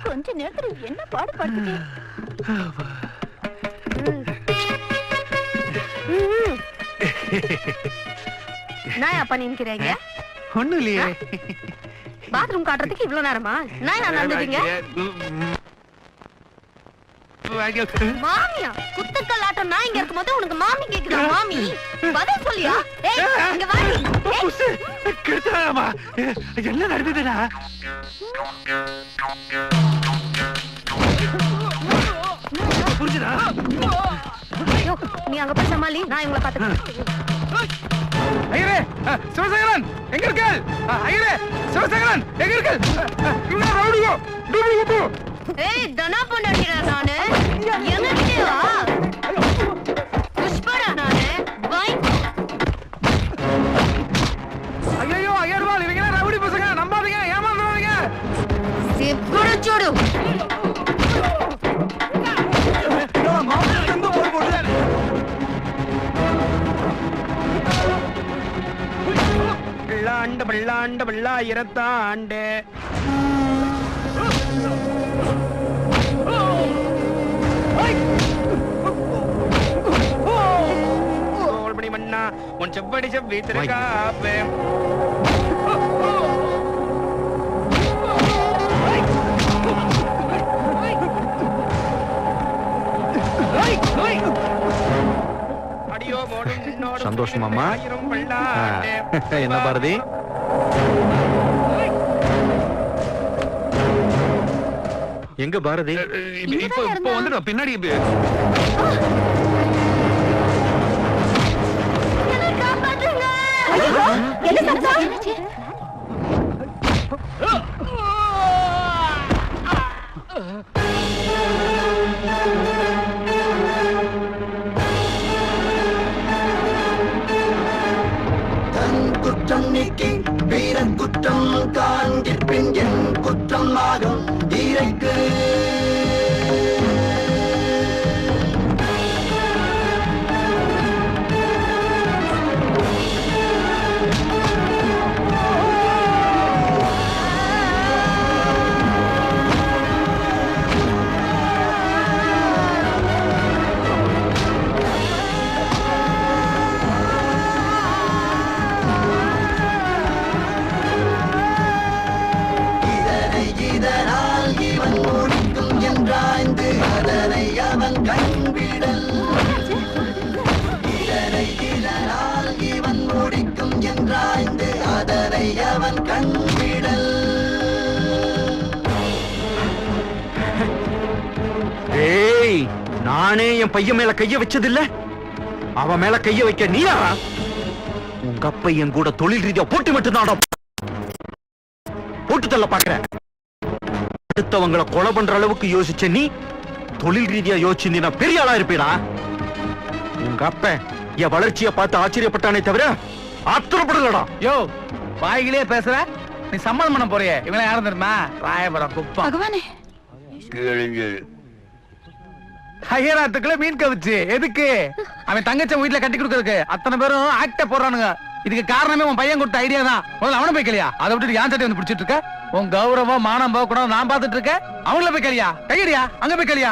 கொஞ்ச நேரத்துல என்ன பாடு படுத்துட்டு. நான் அப்பா நினைக்கிறீங்க ஒண்ணும் இல்லையே. பாத்ரூம் காட்டுறதுக்கு இவ்ளோ நேரமா? நான் நடந்துட்டீங்க மாமியா குத்துக்கல் ஆட்டம் நான் இங்க இருக்கும்போது உனக்கு மாமி கேக்குதா? மாமி பதில் சொல்லியா? ஏய் இங்க வா நீ. கெடுத்தாமா என்ன நடந்ததுடா? புரிஞ்சுதா? ஐயோ நீ அங்க போய் சமாளி, நான் இவங்கள பாத்துக்கிறேன். ஐயரே சிவசேகரன் எங்க இருக்க? ஐயரே சிவசேகரன் எங்க இருக்க? இவங்க ரவுடியோ டூபி. ஏய் தனா பொண்டாட்டிடா நானு. எங்க கிட்டயா? புஷ்படா நானு. வை. ஐயோ ஐயர்வால் இவங்க ரவுடி பசங்க, நம்பாதீங்க, ஏமாந்துறாதீங்க. செப்புட சோடு. பிள்ளாண்டு பிள்ளாயிரத்தாண்டு. கோல்மணி மன்னா உன் செவ்வடி செவ்வி திருக்காப்பு. அடியோ மோடும் நின்னோடும் சந்தோஷமாமா? ஆயிரம் பல்லாண்டு. என்ன பாரதி? எங்க பாரதி? இப்போ வந்து பின்னாடி குற்றம் நீக்கி வீரன் குற்றம் காண்கிற்பின் என் குற்றம் ஆகும் ஈரைக்கு. இதனால் இவன் முடிக்கும் என்றாய்ந்து அதனை அவன் கண்விடல். இதனால் இவன் முடிக்கும் என்றாய்ந்து அதனை அவன் கண்விடல். ஏய், நானே என் பையன் மேல கைய வச்சதில்ல, அவன் மேல கைய வைக்க நீ யாரா? உங்க அப்பா என் கூட தொழில் ரீதியா போட்டி மட்டும்தான் போட்டு தள்ள பாக்குற. அடுத்தவங்களை கொலை பண்ற அளவுக்கு யோசிச்ச நீ தொழில் ரீதியா யோசிச்சிருந்தீனா பெரிய ஆளா இருப்பீடா. உங்க அப்ப என் வளர்ச்சியை பார்த்து ஆச்சரியப்பட்டானே தவிர ஆத்திரப்படலடா. யோ வாய்கிலே பேசுற, நீ சம்மதம் பண்ண போறிய? இவங்க யாரும் தெரியுமா? ராயபுரம் குப்பா. பகவானே ஐயராத்துக்குள்ள மீன் கவிச்சு எதுக்கு? அவன் தங்கச்ச வீட்டுல கட்டி கொடுக்கறதுக்கு அத்தனை பேரும் ஆக்ட போடுறானுங்க. இதுக்கு காரணமே உன் பையன் கொடுத்த ஐடியா தான். முதல்ல அவனை போய் கேளியா? அதை விட்டுட்டு ஏன் சட்டை வந்து பிடிச்சிட்டு இருக்க? உன் கௌரவம் மானம் போக கூட நான் பாத்துட்டு இருக்கேன். அவங்கள போய் கேளியா? கையடியா? அங்க போய் கேளியா?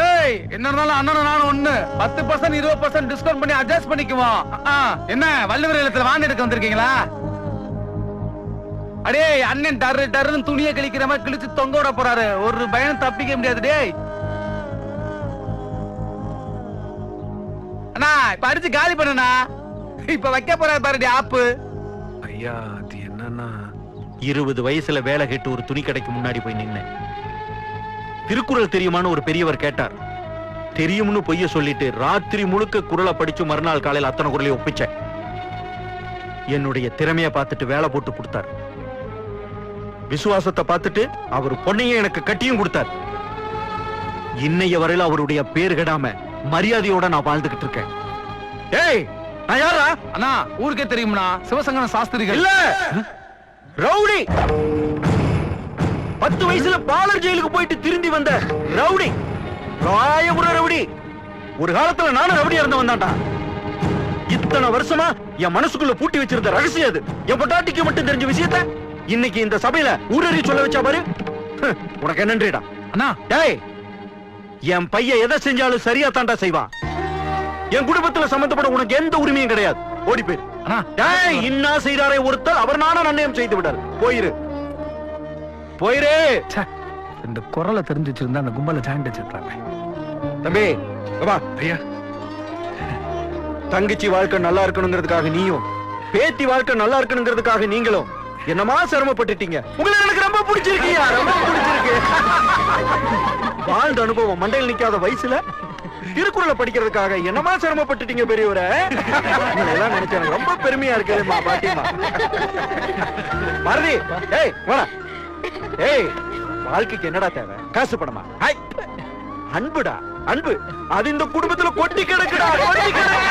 ஏய், என்ன இருந்தாலும் அண்ணனும் நானும் ஒண்ணு. 10% 20% டிஸ்கவுண்ட் பண்ணி அட்ஜஸ்ட் பண்ணிக்குவோம். என்ன வள்ளுவர் இல்லத்துல வாந்தி எடுக்க வந்திருக்கீங்களா? அடே அண்ணன் டரு டருன்னு துணியை கிழிக்கிற மாதிரி கிழிச்சு தொங்க விட போறாரு. ஒரு பயனும் தப்பிக்க முடியாது. டேய் அண்ணா, இப்ப அடிச்சு காலி பண்ணுண்ணா. இப்ப வைக்க போறாரு பாருடி ஆப்பு. ஐயா, அது என்னன்னா 20 வயசுல வேலை கேட்டு ஒரு துணி கடைக்கு முன்னாடி போய் நின்னேன். திருக்குறள் தெரியுமான்னு ஒரு பெரியவர் கேட்டார். தெரியும்னு பொய்ய சொல்லிட்டு ராத்திரி முழுக்க குறளை படிச்சு மறுநாள் காலையில் அத்தனை குறளையும் ஒப்பிச்சேன். என்னுடைய திறமைய பார்த்துட்டு வேலை போட்டு கொடுத்தார். விசுவாசத்தை பார்த்துட்டு அவர் பொண்ணையும் எனக்கு கட்டியும் கொடுத்தார். இன்னைய வரையில அவருடைய பேர் கெடாம மரியாதையோட நான் வாழ்ந்துகிட்டு இருக்கேன். ஏய், நான் யாரா? அண்ணா ஊருக்கே தெரியும்னா சிவசங்கரன் சாஸ்திரிகள். இல்ல, ரவுடி. 10 வயசுல பாலர் ஜெயிலுக்கு போயிட்டு திரும்பி வந்த ரவுடி, ராயபுர ரவுடி. ஒரு காலத்துல நானும் ரவுடியா இருந்தவன் தான்டா. இத்தனை வருஷமா என் மனசுக்குள்ள பூட்டி வச்சிருந்த ரகசியம் அது. என் பொட்டாட்டிக்கு மட்டும் தெரிஞ்ச விஷயத்த இன்னைக்கு இந்த சபையில ஊரறி சொல்ல வச்சா பாரு. உனக்கு என்னன்றா? அண்ணா, டேய், என் பையன் எதை செஞ்சாலும் சரியா தாண்டா செய்வான். என் குடும்பத்துல சம்பந்தப்பட உனக்கு எந்த உரிமையும் கிடையாது. ஓடி போயிரு. டேய், இன்னா செய்தாரே ஒருத்தர் அவர் நானும் நன்னயம் செய்து விடாரு. போயிரு, போயிரு. இந்த குரலை தெரிஞ்சு வச்சிருந்தா அந்த கும்பல ஜாயின் வச்சிருக்காங்க. தம்பி வா. ஐயா, தங்கச்சி வாழ்க்கை நல்லா இருக்கணுங்கிறதுக்காக நீயும், பேத்தி வாழ்க்கை நல்லா இருக்கணுங்கிறதுக்காக நீங்களும் என்னமா சிரமப்பட்டுட்டீங்க. உங்களை எனக்கு ரொம்ப பிடிச்சிருக்கியா, ரொம்ப பிடிச்சிருக்கு. வாழ்ந்த அனுபவம் மண்டையில் நிக்காத வயசுல திருக்குறளை படிக்கிறதுக்காக என்னமா சிரமப்பட்டுட்டீங்க பெரியவரை. எல்லாம் நினைச்சேன், ரொம்ப பெருமையா இருக்குதுமா பாட்டிமா. பாரதி, ஏய் வாடா. ஏய், வாழ்க்கைக்கு என்னடா தேவை? காசு பணமா? அன்புடா, அன்பு. அது இந்த குடும்பத்துல கொட்டி கிடக்குடா, கொட்டி கிடக்கு.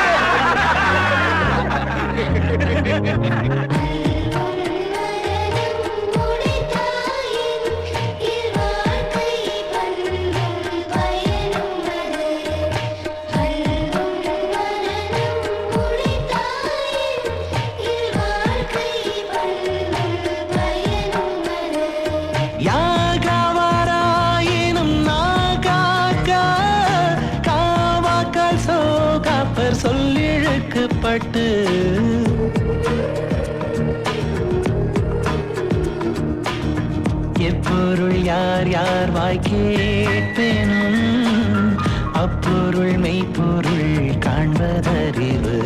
சொல்லிழுக்கப்பட்டு எப்பொருள் யார் யார் வாய் கேட்பேனும் அப்பொருள் மெய்ப்பொருள் காண்பதறிவு.